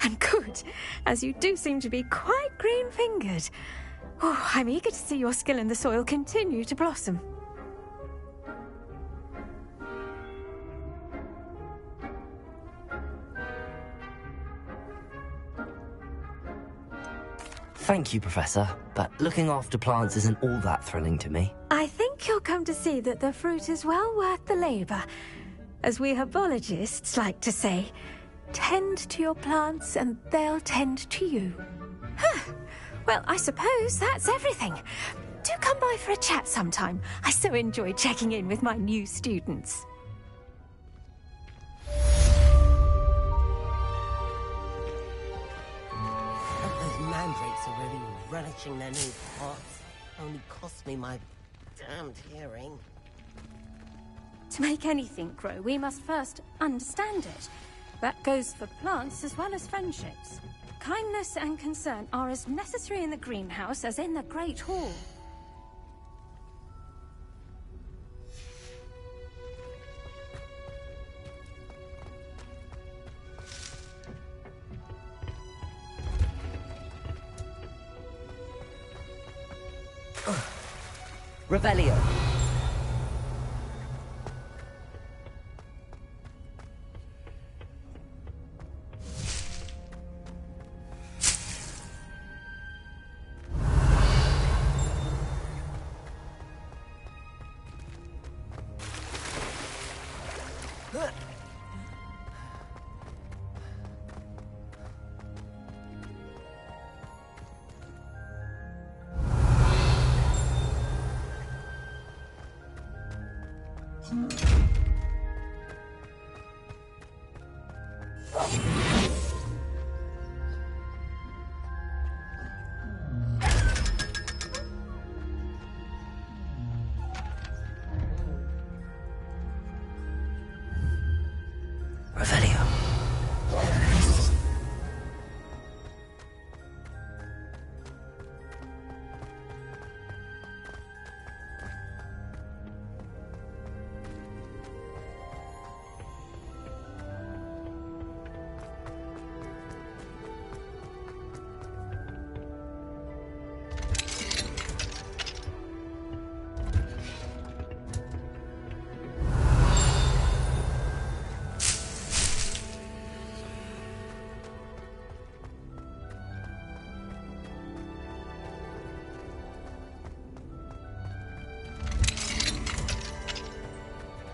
[SPEAKER 21] And good, as you do seem to be quite green-fingered. Oh, I'm eager to see your skill in the soil continue to blossom.
[SPEAKER 1] Thank you, Professor, but looking after plants isn't all that thrilling to me.
[SPEAKER 21] I think you'll come to see that the fruit is well worth the labour. As we herbologists like to say, tend to your plants and they'll tend to you. Huh. Well, I suppose that's everything. Do come by for a chat sometime. I so enjoy checking in with my new students.
[SPEAKER 7] Those mandrakes are really relishing their new pots. Only cost me my damned hearing.
[SPEAKER 21] To make anything grow, we must first understand it. That goes for plants as well as friendships. Kindness and concern are as necessary in the greenhouse as in the Great Hall.
[SPEAKER 1] Revelio.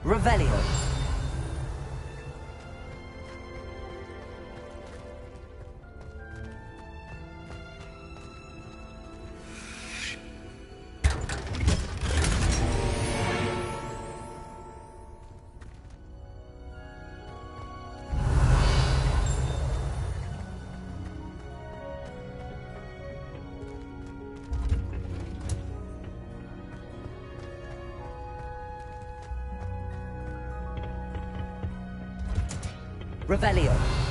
[SPEAKER 1] Revelio. Revelio.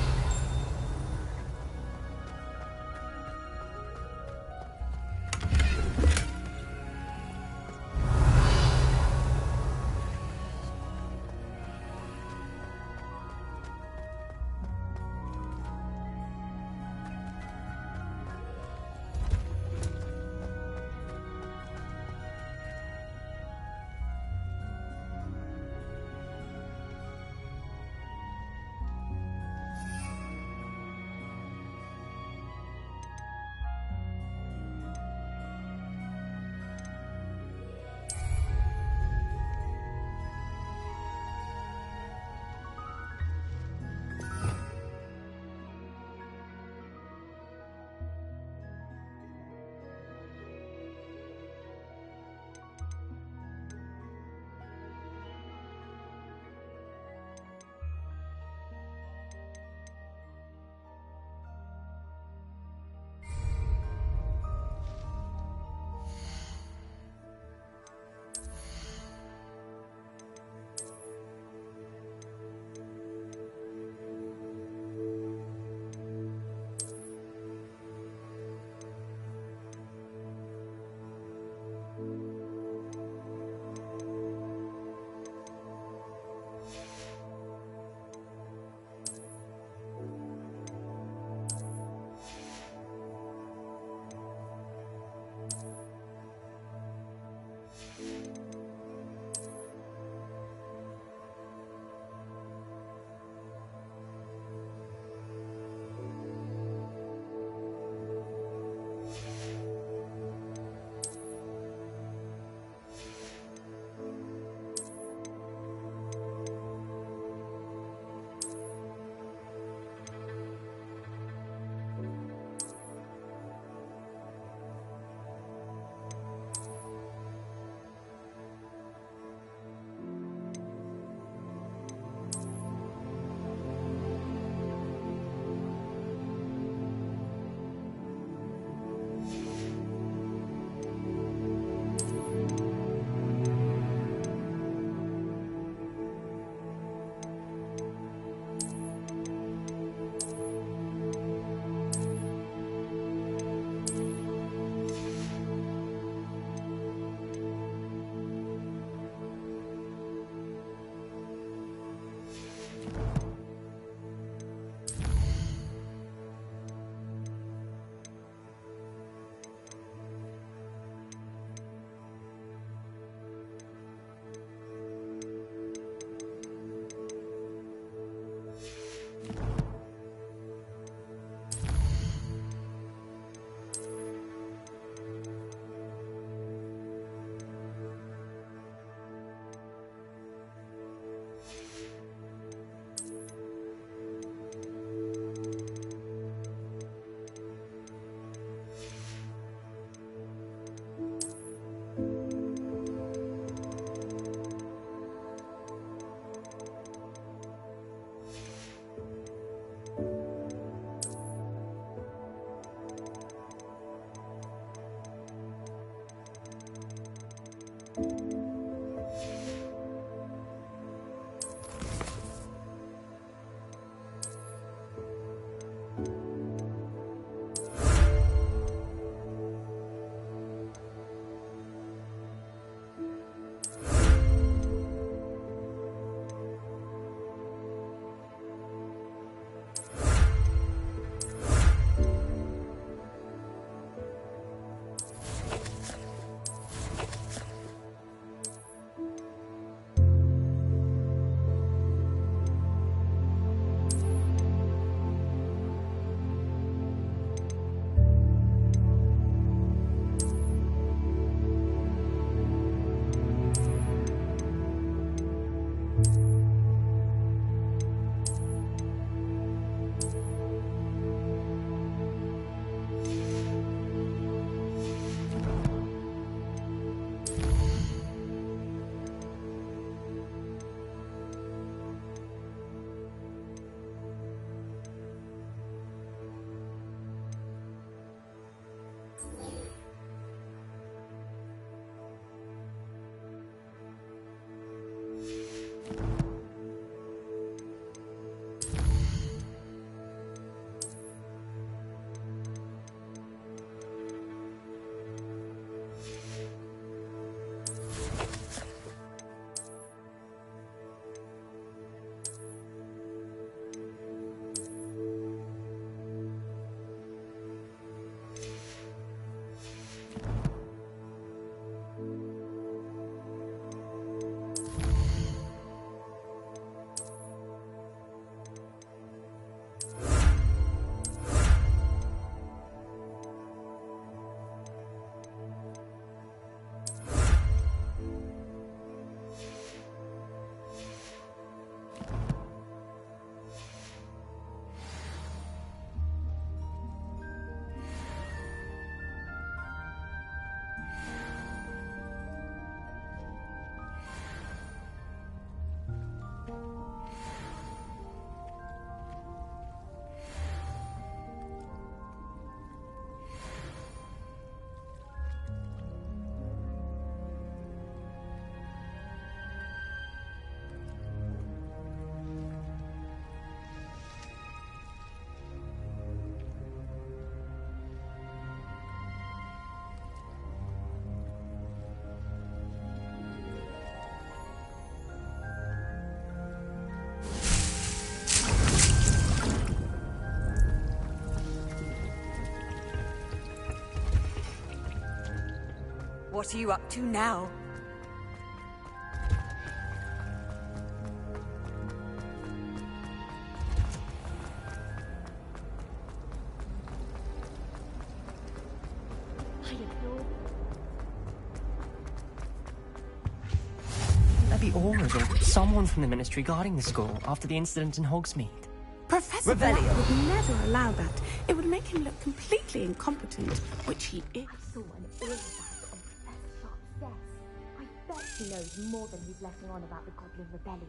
[SPEAKER 3] what are you up to now?
[SPEAKER 16] Maybe Aurors or someone from the Ministry guarding the school after the incident in Hogsmeade.
[SPEAKER 4] Professor Black would never allow that. It would make him look completely incompetent, which he is.
[SPEAKER 14] I saw an all about on Professor Sharp's desk. I bet he knows more than he's letting on about the Goblin Rebellion.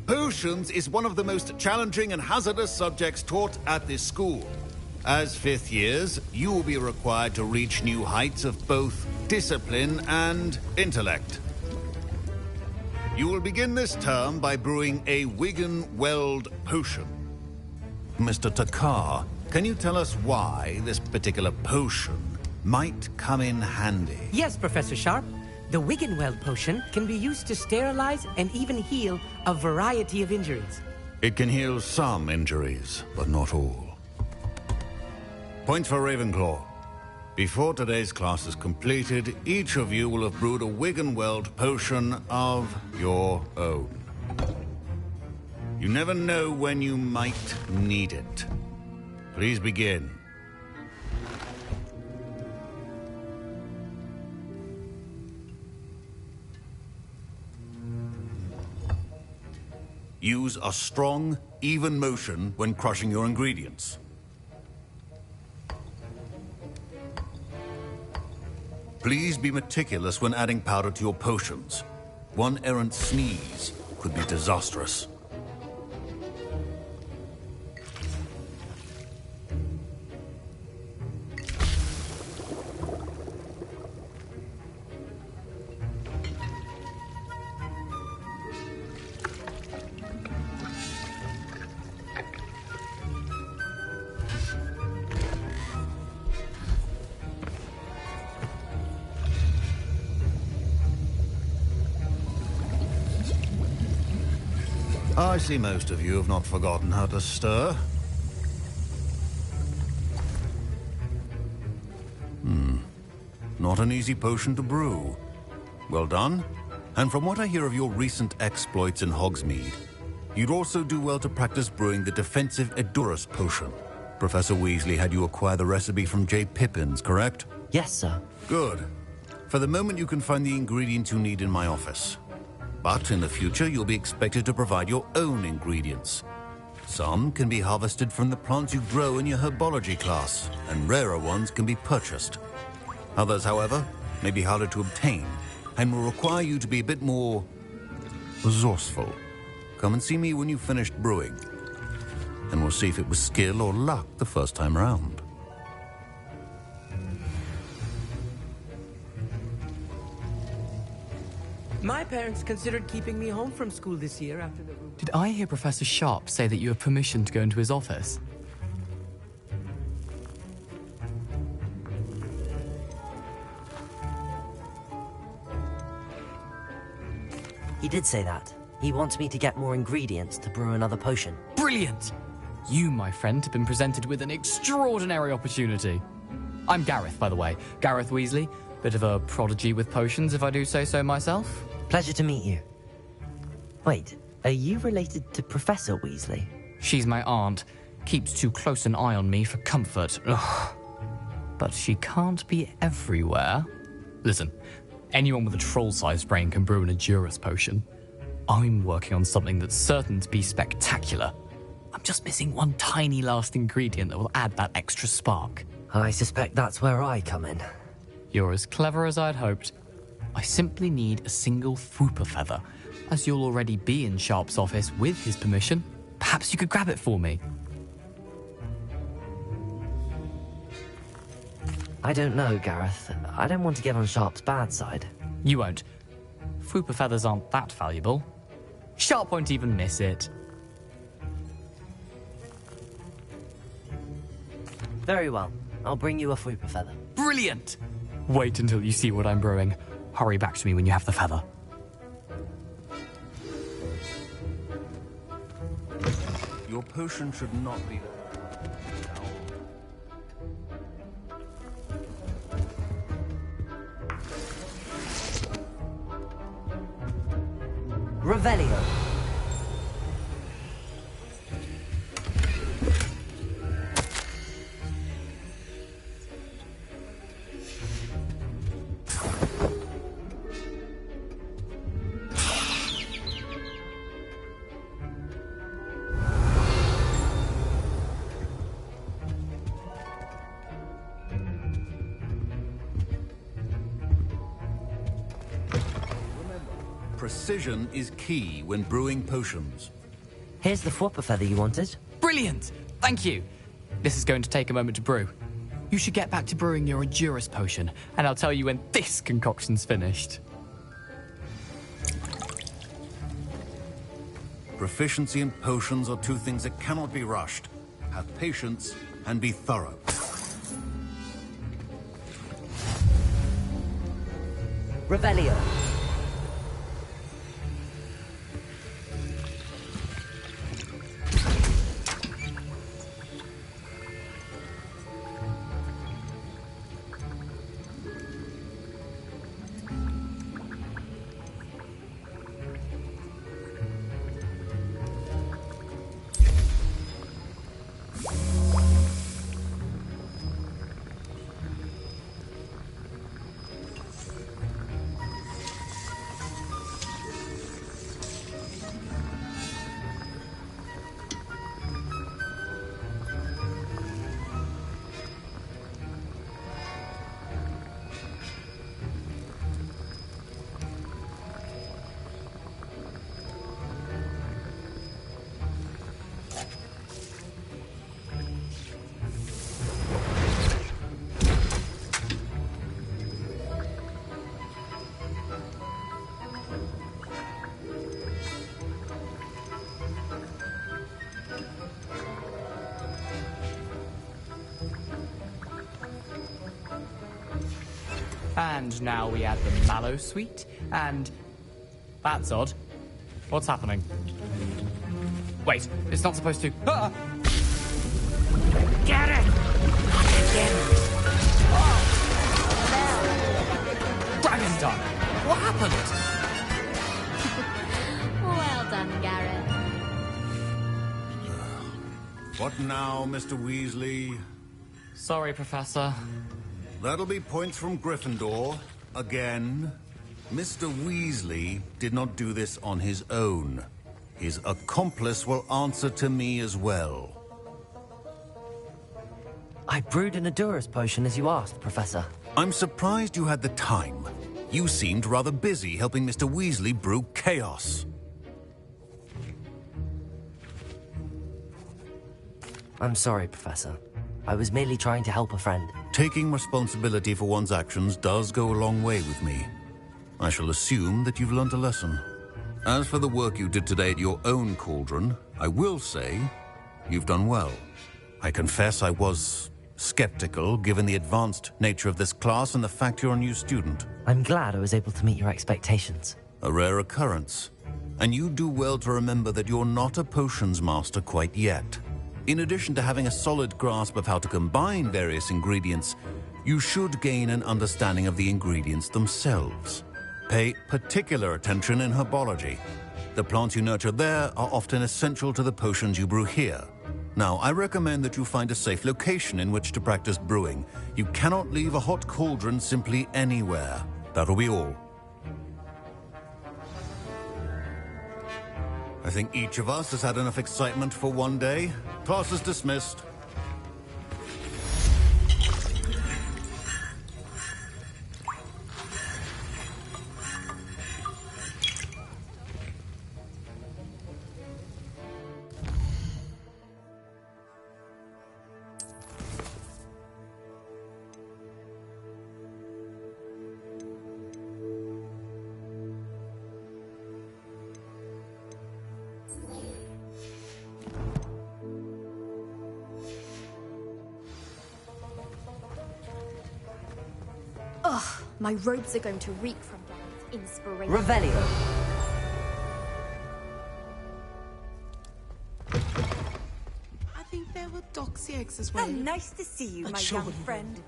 [SPEAKER 11] Potions is one of the most challenging and hazardous subjects taught at this school. As fifth years, you will be required to reach new heights of both discipline and intellect. You will begin this term by brewing a Wigan-Weld potion. Mr. Takar, can you tell us why this particular potion might come in handy?
[SPEAKER 18] Yes, Professor Sharp. The Wigan-Weld potion can be used to sterilize and even heal a variety of injuries.
[SPEAKER 11] It can heal some injuries, but not all. Point for Ravenclaw. Before today's class is completed, each of you will have brewed a Wigan-Weld potion of your own. You never know when you might need it. Please begin. Use a strong, even motion when crushing your ingredients. Please be meticulous when adding powder to your potions. One errant sneeze could be disastrous. I see most of you have not forgotten how to stir. Not an easy potion to brew. Well done. And from what I hear of your recent exploits in Hogsmeade, you'd also do well to practice brewing the defensive Edurus potion. Professor Weasley had you acquire the recipe from J. Pippins, correct?
[SPEAKER 1] Yes, sir.
[SPEAKER 11] Good. For the moment, you can find the ingredients you need in my office. But in the future, you'll be expected to provide your own ingredients. Some can be harvested from the plants you grow in your herbology class, and rarer ones can be purchased. Others, however, may be harder to obtain, and will require you to be a bit more resourceful. Come and see me when you've finished brewing, and we'll see if it was skill or luck the first time around.
[SPEAKER 18] My parents considered keeping me home from school this year after the...
[SPEAKER 8] Did I hear Professor Sharp say that you have permission to go into his office?
[SPEAKER 1] He did say that. He wants me to get more ingredients to brew another potion.
[SPEAKER 8] Brilliant! You, my friend, have been presented with an extraordinary opportunity. I'm Gareth, by the way. Gareth Weasley. Bit of a prodigy with potions, if I do say so myself.
[SPEAKER 1] Pleasure to meet you. Wait, are you related to Professor Weasley?
[SPEAKER 8] She's my aunt. Keeps too close an eye on me for comfort. Ugh. But she can't be everywhere. Listen, anyone with a troll-sized brain can brew an Edurus potion.
[SPEAKER 19] I'm working on something that's certain to be spectacular. I'm just missing one tiny last ingredient that will add that extra spark.
[SPEAKER 1] I suspect that's where I come in.
[SPEAKER 19] You're as clever as I'd hoped. I simply need a single Fwooper feather. As you'll already be in Sharp's office with his permission, perhaps you could grab it for me.
[SPEAKER 1] I don't know, Gareth. I don't want to get on Sharp's bad side.
[SPEAKER 19] You won't. Fwooper feathers aren't that valuable. Sharp won't even miss it.
[SPEAKER 1] Very well. I'll bring you a Fwooper feather.
[SPEAKER 19] Brilliant! Wait until you see what I'm brewing. Hurry back to me when you have the feather.
[SPEAKER 11] Your potion should not be...
[SPEAKER 1] Revelio.
[SPEAKER 11] Precision is key when brewing potions.
[SPEAKER 1] Here's the Fwooper feather you wanted.
[SPEAKER 19] Brilliant! Thank you! This is going to take a moment to brew. You should get back to brewing your Endurus potion, and I'll tell you when this concoction's finished.
[SPEAKER 11] Proficiency in potions are two things that cannot be rushed. Have patience and be thorough.
[SPEAKER 1] Revelio.
[SPEAKER 19] And now we add the mallow sweet, and... That's odd. What's happening? Wait, it's not supposed to... Ah!
[SPEAKER 15] Get it!
[SPEAKER 19] Dragon done! What happened?
[SPEAKER 20] Well done, Gareth.
[SPEAKER 11] What now, Mr. Weasley?
[SPEAKER 19] Sorry, Professor.
[SPEAKER 11] That'll be points from Gryffindor. Again. Mr. Weasley did not do this on his own. His accomplice will answer to me as well.
[SPEAKER 1] I brewed an Endurus potion as you asked, Professor.
[SPEAKER 11] I'm surprised you had the time. You seemed rather busy helping Mr. Weasley brew chaos.
[SPEAKER 1] I'm sorry, Professor. I was merely trying to help a friend.
[SPEAKER 11] Taking responsibility for one's actions does go a long way with me. I shall assume that you've learnt a lesson. As for the work you did today at your own cauldron, I will say you've done well. I confess I was skeptical, given the advanced nature of this class and the fact you're a new student.
[SPEAKER 1] I'm glad I was able to meet your expectations.
[SPEAKER 11] A rare occurrence. And you do well to remember that you're not a potions master quite yet. In addition to having a solid grasp of how to combine various ingredients, you should gain an understanding of the ingredients themselves. Pay particular attention in herbology. The plants you nurture there are often essential to the potions you brew here. Now, I recommend that you find a safe location in which to practice brewing. You cannot leave a hot cauldron simply anywhere. That'll be all. I think each of us has had enough excitement for one day. Class is dismissed.
[SPEAKER 14] Ugh, my robes are going to reek from Garen's inspiration.
[SPEAKER 1] Revelio.
[SPEAKER 4] I think there were doxy eggs as well.
[SPEAKER 3] How nice to see you, my young friend.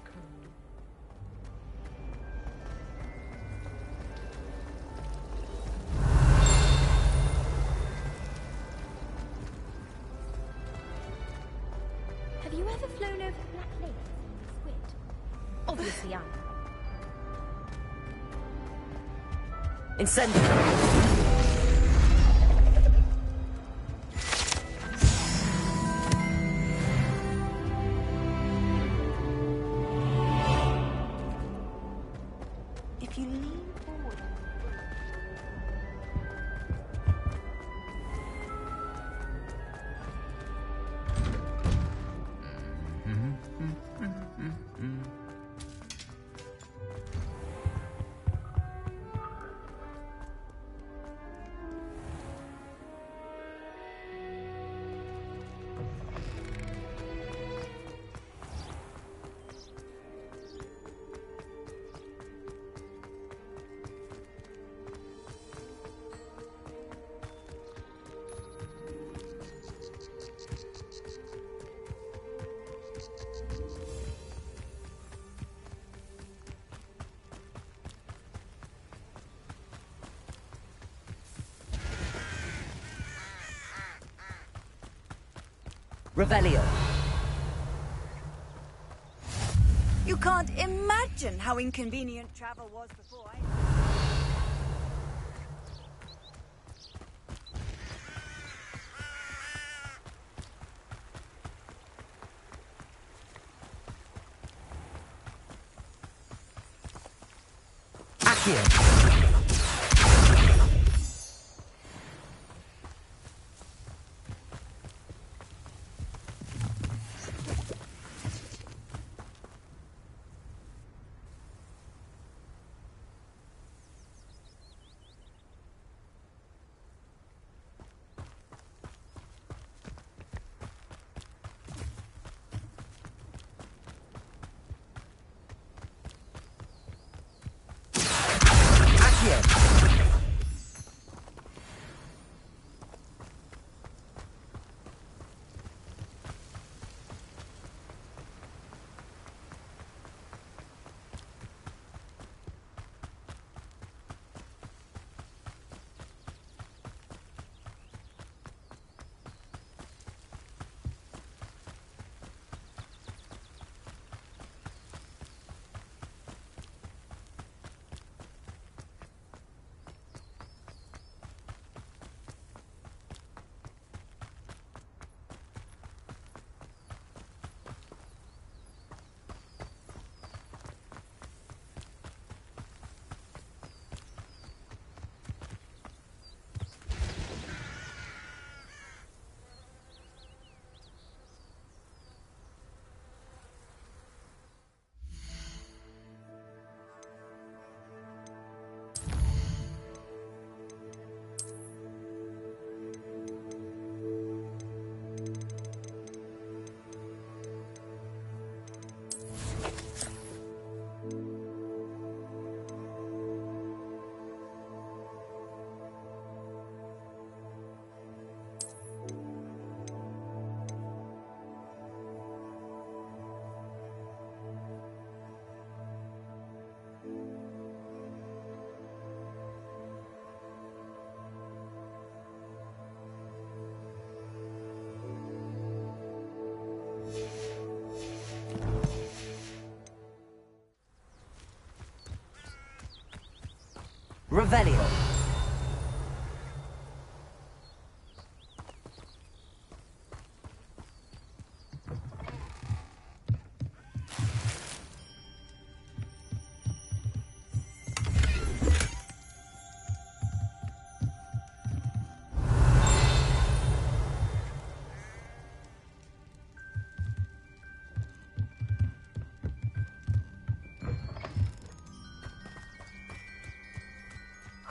[SPEAKER 14] Have you ever flown over Black Lake in a squid? Obviously, I'm.
[SPEAKER 1] Incendio.
[SPEAKER 3] If you lean forward.
[SPEAKER 1] Revelio.
[SPEAKER 3] You can't imagine how inconvenient travel was before I...
[SPEAKER 1] Accio. Revelio.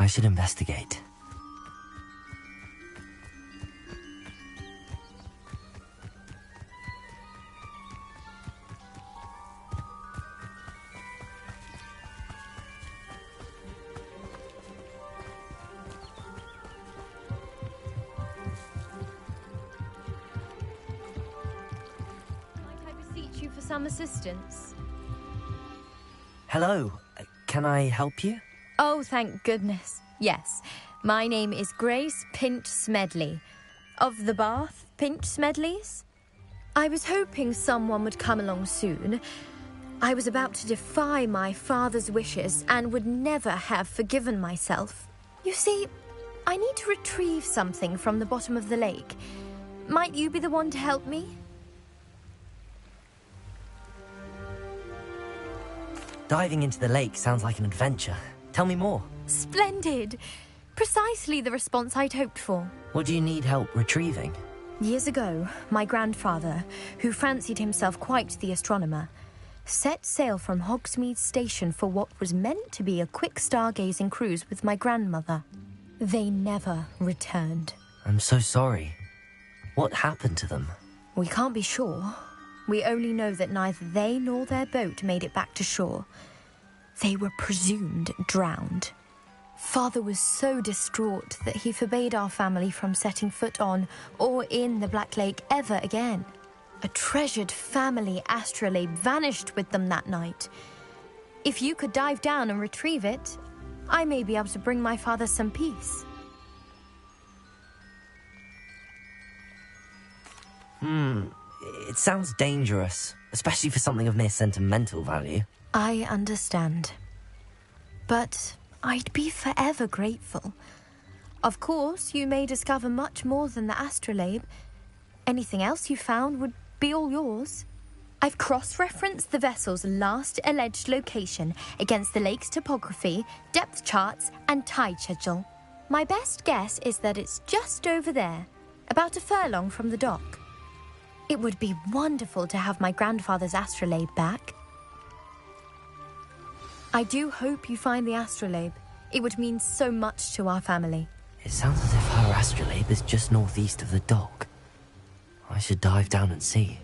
[SPEAKER 1] I should investigate.
[SPEAKER 14] Might I beseech you for some assistance?
[SPEAKER 1] Hello, can I help you?
[SPEAKER 14] Oh, thank goodness. Yes. My name is Grace Pinch Smedley, of the Bath Pinch Smedleys. I was hoping someone would come along soon. I was about to defy my father's wishes and would never have forgiven myself. You see, I need to retrieve something from the bottom of the lake. Might you be the one to help me?
[SPEAKER 1] Diving into the lake sounds like an adventure. Tell me more.
[SPEAKER 14] Splendid! Precisely the response I'd hoped for.
[SPEAKER 1] What do you need help retrieving?
[SPEAKER 14] Years ago, my grandfather, who fancied himself quite the astronomer, set sail from Hogsmeade Station for what was meant to be a quick stargazing cruise with my grandmother. They never returned.
[SPEAKER 1] I'm so sorry. What happened to them?
[SPEAKER 14] We can't be sure. We only know that neither they nor their boat made it back to shore. They were presumed drowned. Father was so distraught that he forbade our family from setting foot on or in the Black Lake ever again. A treasured family astrolabe vanished with them that night. If you could dive down and retrieve it, I may be able to bring my father some peace.
[SPEAKER 1] It sounds dangerous, especially for something of mere sentimental value.
[SPEAKER 14] I understand. But I'd be forever grateful. Of course, you may discover much more than the astrolabe. Anything else you found would be all yours. I've cross-referenced the vessel's last alleged location against the lake's topography, depth charts, and tide schedule. My best guess is that it's just over there, about a furlong from the dock. It would be wonderful to have my grandfather's astrolabe back. I do hope you find the astrolabe. It would mean so much to our family.
[SPEAKER 1] It sounds as if her astrolabe is just northeast of the dock. I should dive down and see.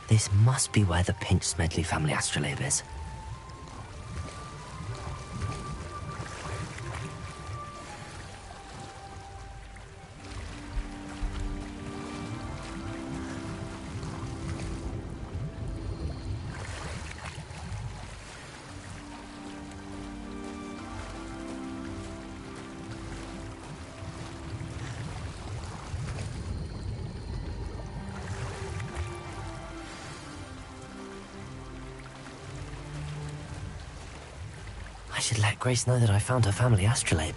[SPEAKER 1] This must be where the Pinch Smedley family astrolabe is. I should let Grace know that I found her family astrolabe.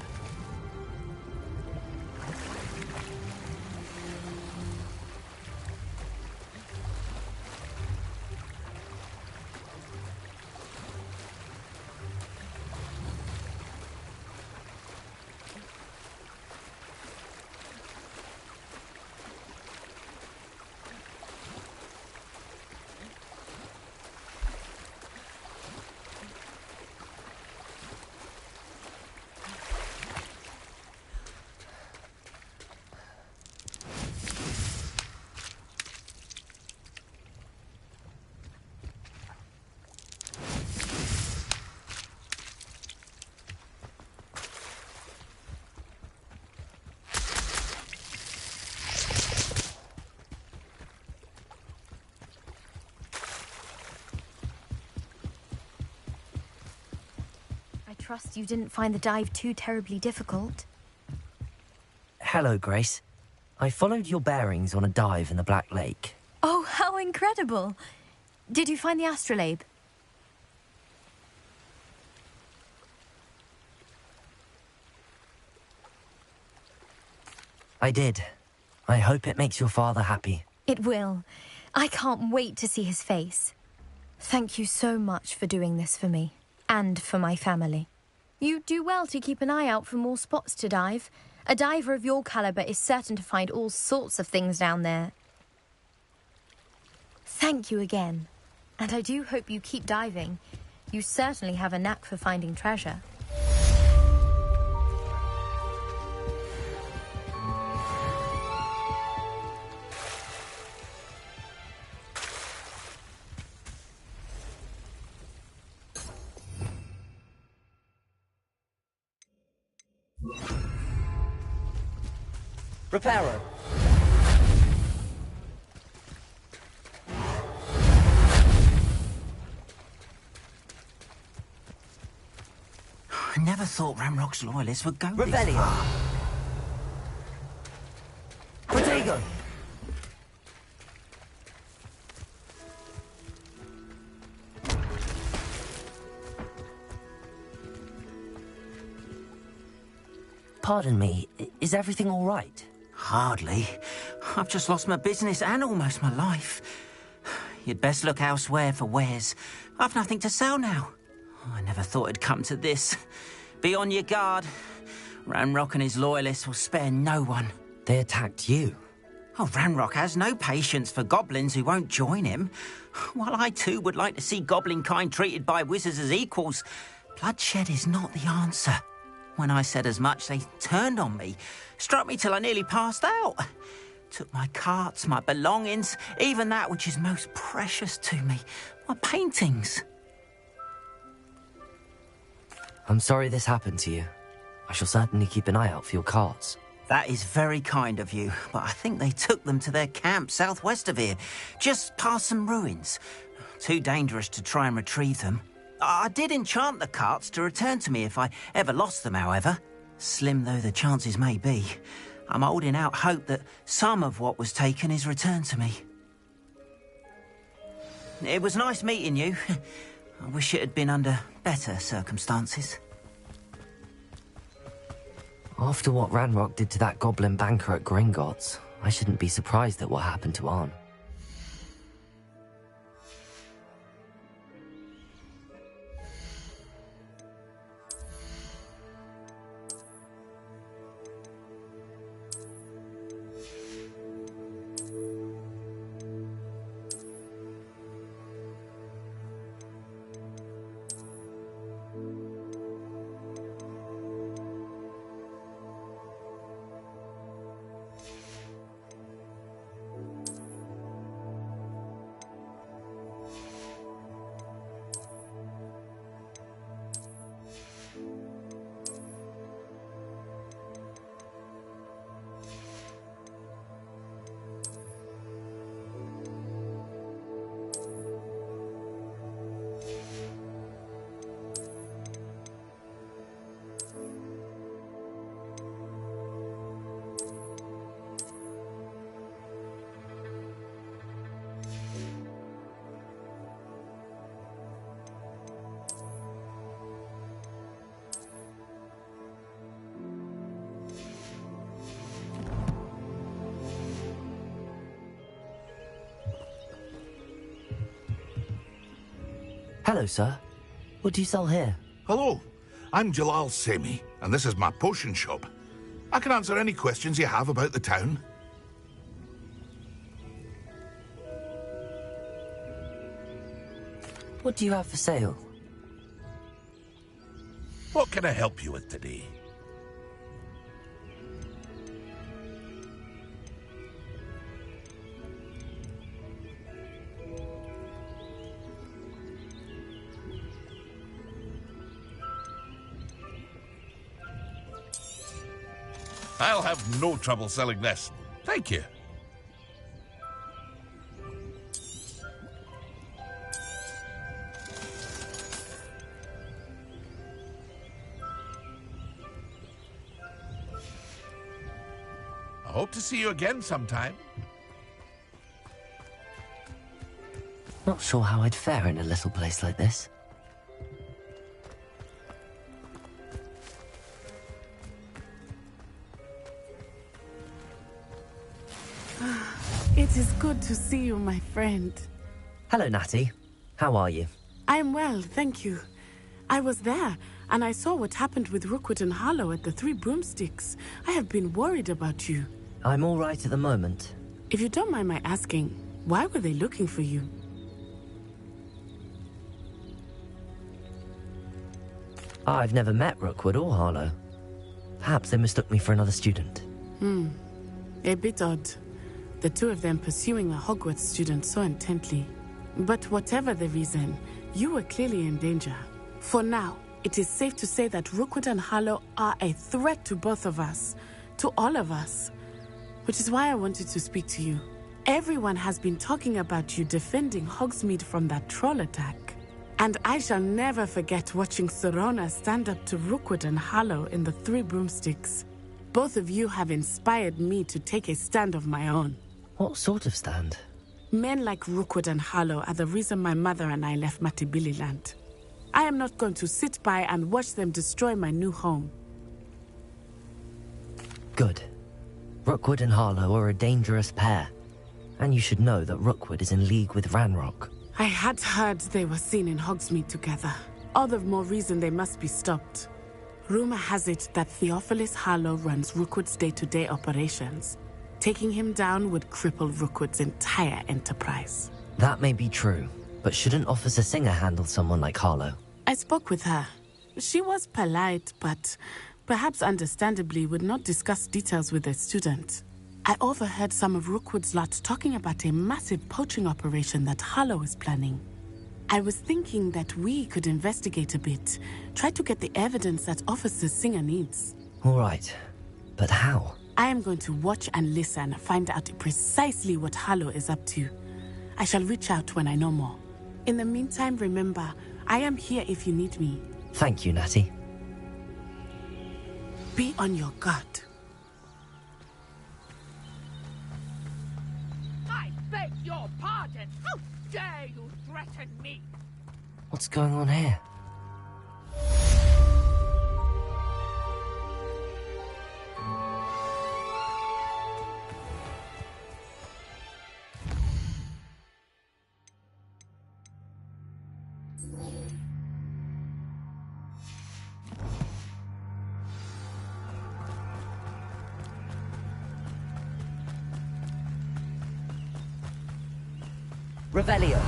[SPEAKER 14] I trust you didn't find the dive too terribly difficult.
[SPEAKER 1] Hello, Grace. I followed your bearings on a dive in the Black Lake.
[SPEAKER 14] Oh, how incredible! Did you find the astrolabe?
[SPEAKER 1] I did. I hope it makes your father happy.
[SPEAKER 14] It will. I can't wait to see his face. Thank you so much for doing this for me, and for my family. You do well to keep an eye out for more spots to dive. A diver of your caliber is certain to find all sorts of things down there. Thank you again. And I do hope you keep diving. You certainly have a knack for finding treasure.
[SPEAKER 1] Reparo.
[SPEAKER 6] I never thought Ramrock's loyalists would go
[SPEAKER 1] Rebellion.
[SPEAKER 6] this far.
[SPEAKER 1] Protego. Pardon me, is everything all right?
[SPEAKER 6] Hardly. I've just lost my business and almost my life. You'd best look elsewhere for wares. I've nothing to sell now. I never thought it'd come to this. Be on your guard. Ranrock and his loyalists will spare no one.
[SPEAKER 1] They attacked you?
[SPEAKER 6] Oh, Ranrock has no patience for goblins who won't join him. While I too would like to see goblin kind treated by wizards as equals, bloodshed is not the answer. When I said as much, they turned on me, struck me till I nearly passed out. Took my carts, my belongings, even that which is most precious to me, my paintings.
[SPEAKER 1] I'm sorry this happened to you. I shall certainly keep an eye out for your carts.
[SPEAKER 6] That is very kind of you, but I think they took them to their camp southwest of here, just past some ruins. Too dangerous to try and retrieve them. I did enchant the carts to return to me if I ever lost them, however. Slim though the chances may be, I'm holding out hope that some of what was taken is returned to me. It was nice meeting you. I wish it had been under better circumstances.
[SPEAKER 1] After what Ranrock did to that goblin banker at Gringotts, I shouldn't be surprised at what happened to Arn. Hello, sir. What do you sell here?
[SPEAKER 2] Hello, I'm Jalal Semi, and this is my potion shop. I can answer any questions you have about the town.
[SPEAKER 1] What do you have for sale?
[SPEAKER 2] What can I help you with today? I'll have no trouble selling this. Thank you. Hope to see you again sometime.
[SPEAKER 1] Not sure how I'd fare in a little place like this.
[SPEAKER 4] It is good to see you, my friend.
[SPEAKER 1] Hello, Natty. How are you?
[SPEAKER 4] I am well, thank you. I was there, and I saw what happened with Rookwood and Harlow at the Three Broomsticks. I have been worried about you.
[SPEAKER 1] I'm all right at the moment.
[SPEAKER 4] If you don't mind my asking, why were they looking for you?
[SPEAKER 1] I've never met Rookwood or Harlow. Perhaps they mistook me for another student.
[SPEAKER 4] A bit odd. The two of them pursuing a Hogwarts student so intently. But whatever the reason, you were clearly in danger. For now, it is safe to say that Rookwood and Harlow are a threat to both of us. To all of us. Which is why I wanted to speak to you. Everyone has been talking about you defending Hogsmeade from that troll attack. And I shall never forget watching Sorona stand up to Rookwood and Harlow in the Three Broomsticks. Both of you have inspired me to take a stand of my own.
[SPEAKER 1] What sort of stand?
[SPEAKER 4] Men like Rookwood and Harlow are the reason my mother and I left Matabeleland. I am not going to sit by and watch them destroy my new home.
[SPEAKER 1] Good. Rookwood and Harlow are a dangerous pair. And you should know that Rookwood is in league with Ranrock.
[SPEAKER 4] I had heard they were seen in Hogsmeade together. All the more reason they must be stopped. Rumor has it that Theophilus Harlow runs Rookwood's day-to-day operations. Taking him down would cripple Rookwood's entire enterprise.
[SPEAKER 1] That may be true, but shouldn't Officer Singer handle someone like Harlow?
[SPEAKER 4] I spoke with her. She was polite, but perhaps understandably would not discuss details with a student. I overheard some of Rookwood's lot talking about a massive poaching operation that Harlow is planning. I was thinking that we could investigate a bit, try to get the evidence that Officer Singer needs.
[SPEAKER 1] All right, but how?
[SPEAKER 4] I am going to watch and listen, find out precisely what Harlow is up to. I shall reach out when I know more. In the meantime, remember, I am here if you need me.
[SPEAKER 1] Thank you, Natty.
[SPEAKER 4] Be on your guard.
[SPEAKER 9] I beg your pardon! How dare you threaten me?
[SPEAKER 1] What's going on here? Revelio.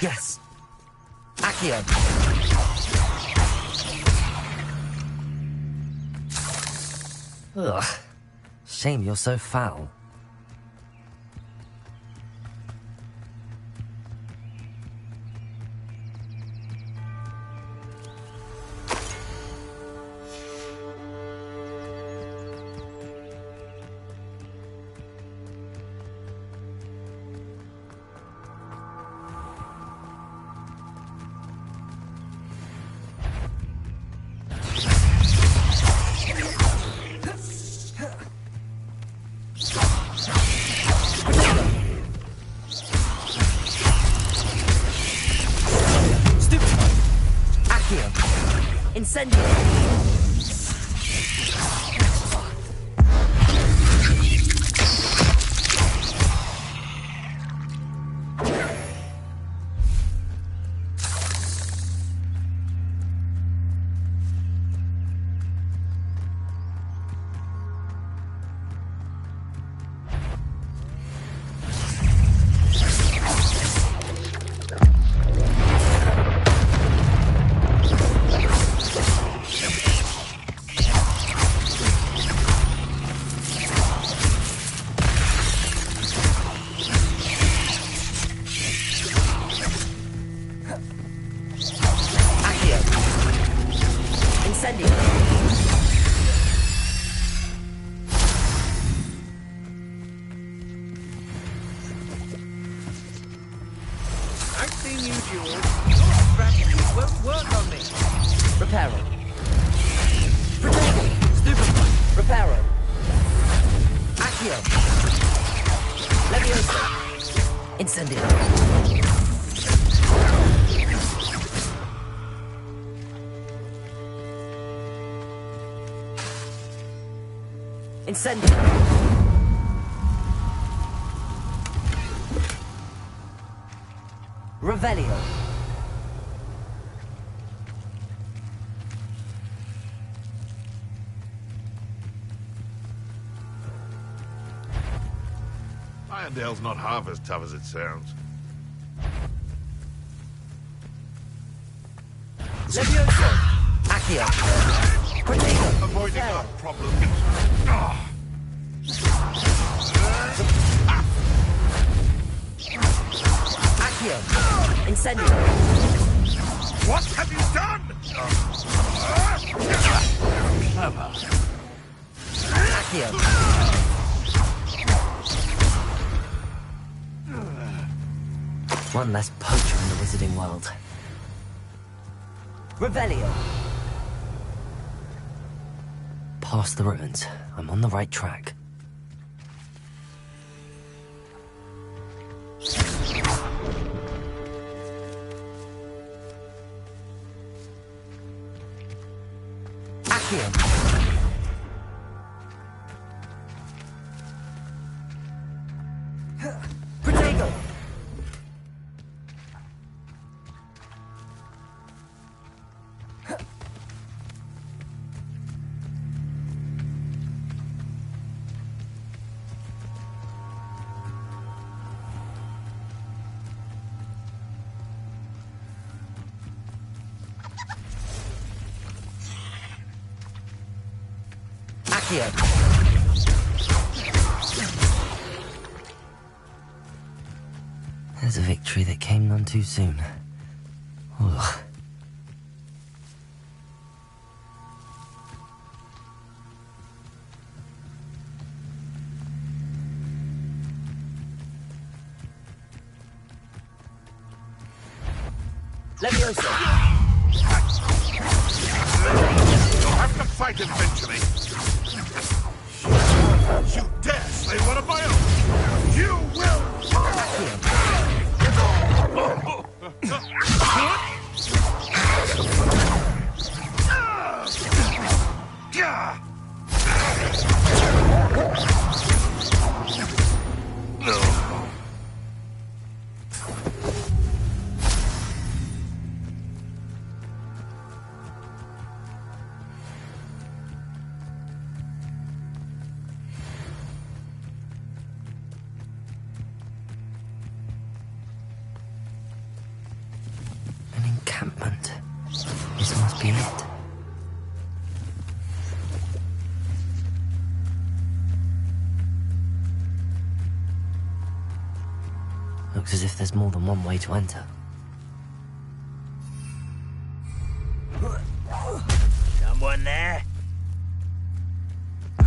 [SPEAKER 1] Yes. Accio. Ugh. Shame you're so foul. Incendio! Incendio!
[SPEAKER 10] I've seen you, Jules. Your strategies won't work on me.
[SPEAKER 1] Reparo. Protego! Stupefy! Reparo! Accio! Levioso! Incendio! Incendio! Revelio!
[SPEAKER 2] Irondale's not half as tough as it sounds.
[SPEAKER 1] Levioso! Accio! Protego!
[SPEAKER 2] Avoiding our problem.
[SPEAKER 1] Accio! Incendio!
[SPEAKER 2] What have you done?
[SPEAKER 1] Clever. Accio! One less poacher in the wizarding world. Revelio! Past the ruins. I'm on the right track. Accio! Protego! Accio! There's a victory that came none too soon. Ugh. Levioso!
[SPEAKER 2] You'll have to fight eventually. You dare slay one of my own! You will!
[SPEAKER 1] Encampment. This must be it. Looks as if there's more than one way to enter.
[SPEAKER 10] Someone there?
[SPEAKER 2] He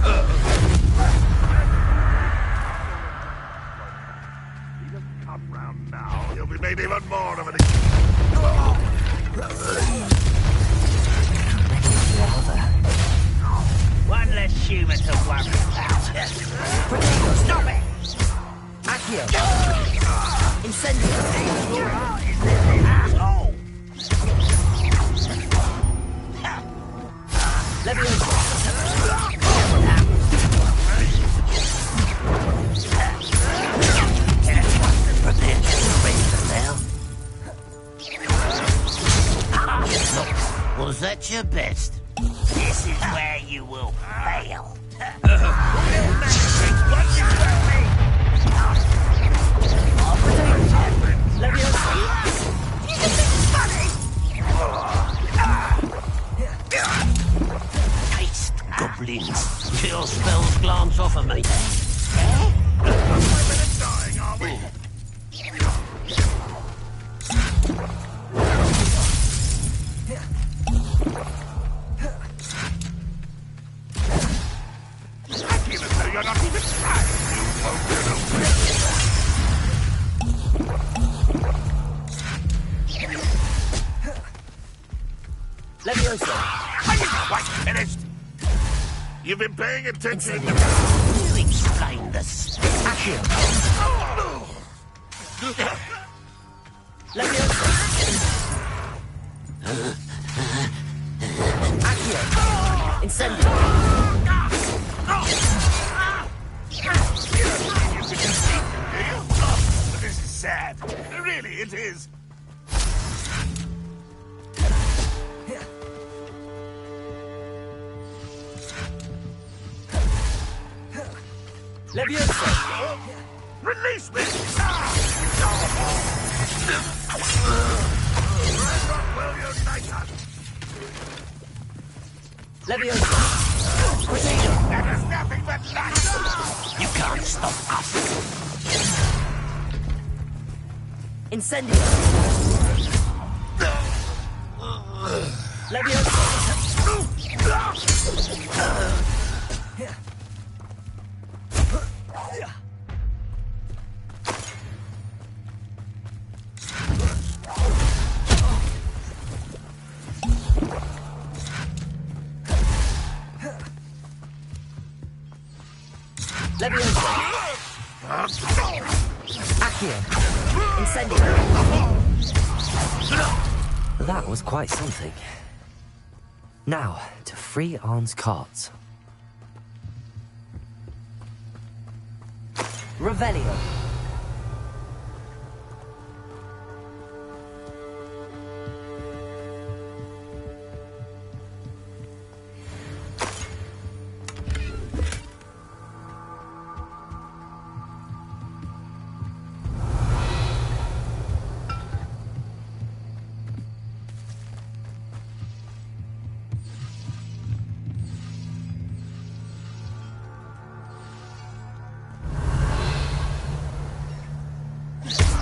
[SPEAKER 2] doesn't come round now. He'll be made even more of an
[SPEAKER 10] One less human to worry about. Stop it!
[SPEAKER 1] Accio! Incendio! Levioso! Prepare to raise the now.
[SPEAKER 10] Was that your best? This is where you will fail. Taste, goblins. Your spells glance off of me.
[SPEAKER 2] dying, are we? You're not even trying, you won't get over it.
[SPEAKER 1] Leviosa!
[SPEAKER 2] Are you quite finished? You've been paying attention.
[SPEAKER 6] You explain this.
[SPEAKER 1] Accio! Leviosa! Accio! Incendio!
[SPEAKER 2] This is sad. Really, it is.
[SPEAKER 1] Leviosa!
[SPEAKER 2] Release me!
[SPEAKER 1] Leviosa!
[SPEAKER 2] That is nothing but luck!
[SPEAKER 6] You can't stop us.
[SPEAKER 1] Incendio! Leviosa! Leviosa! Accio! Incendio! That was quite something. Now, to free Arn's carts. Revelio!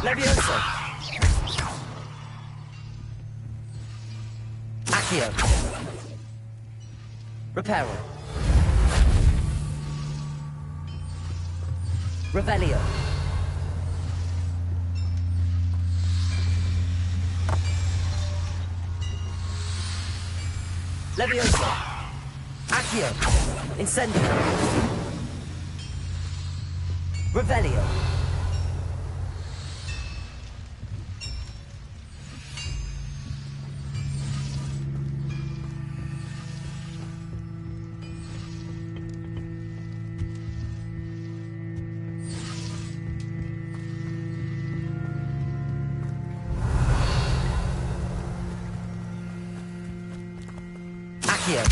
[SPEAKER 1] Leviosa! Accio! Reparo! Revelio! Leviosa! Accio! Incendio! Revelio! Accio!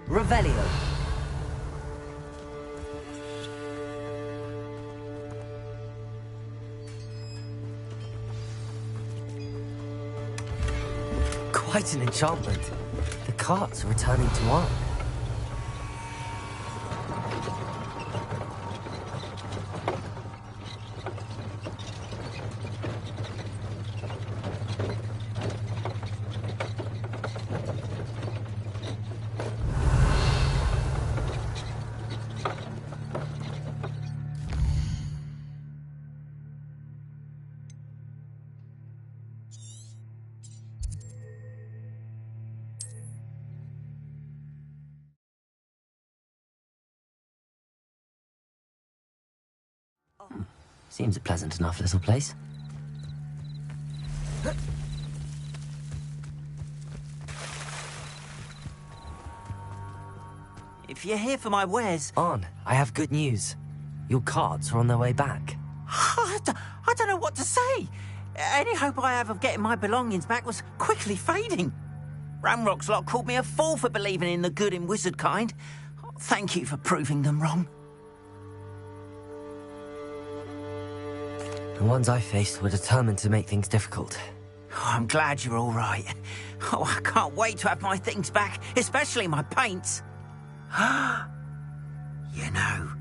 [SPEAKER 1] Revelio! Quite an enchantment. The carts are returning to Arn. Seems a pleasant enough little place.
[SPEAKER 6] If you're here for my wares...
[SPEAKER 1] Arn, I have good news. Your carts are on their way back.
[SPEAKER 6] I don't know what to say. Any hope I have of getting my belongings back was quickly fading. Ramrock's lot called me a fool for believing in the good in wizard kind. Thank you for proving them wrong.
[SPEAKER 1] The ones I faced were determined to make things difficult.
[SPEAKER 6] Oh, I'm glad you're all right. Oh, I can't wait to have my things back, especially my paints. You know,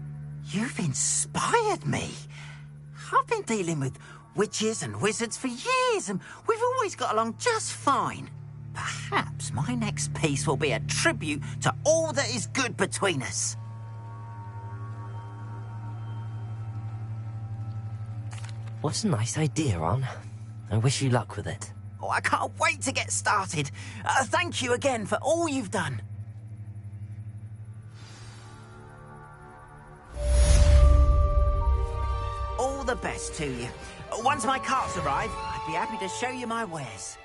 [SPEAKER 6] you've inspired me. I've been dealing with witches and wizards for years, and we've always got along just fine. Perhaps my next piece will be a tribute to all that is good between us.
[SPEAKER 1] What a nice idea, Ron. I wish you luck with it.
[SPEAKER 6] Oh, I can't wait to get started. Thank you again for all you've done. All the best to you. Once my carts arrive, I'd be happy to show you my wares.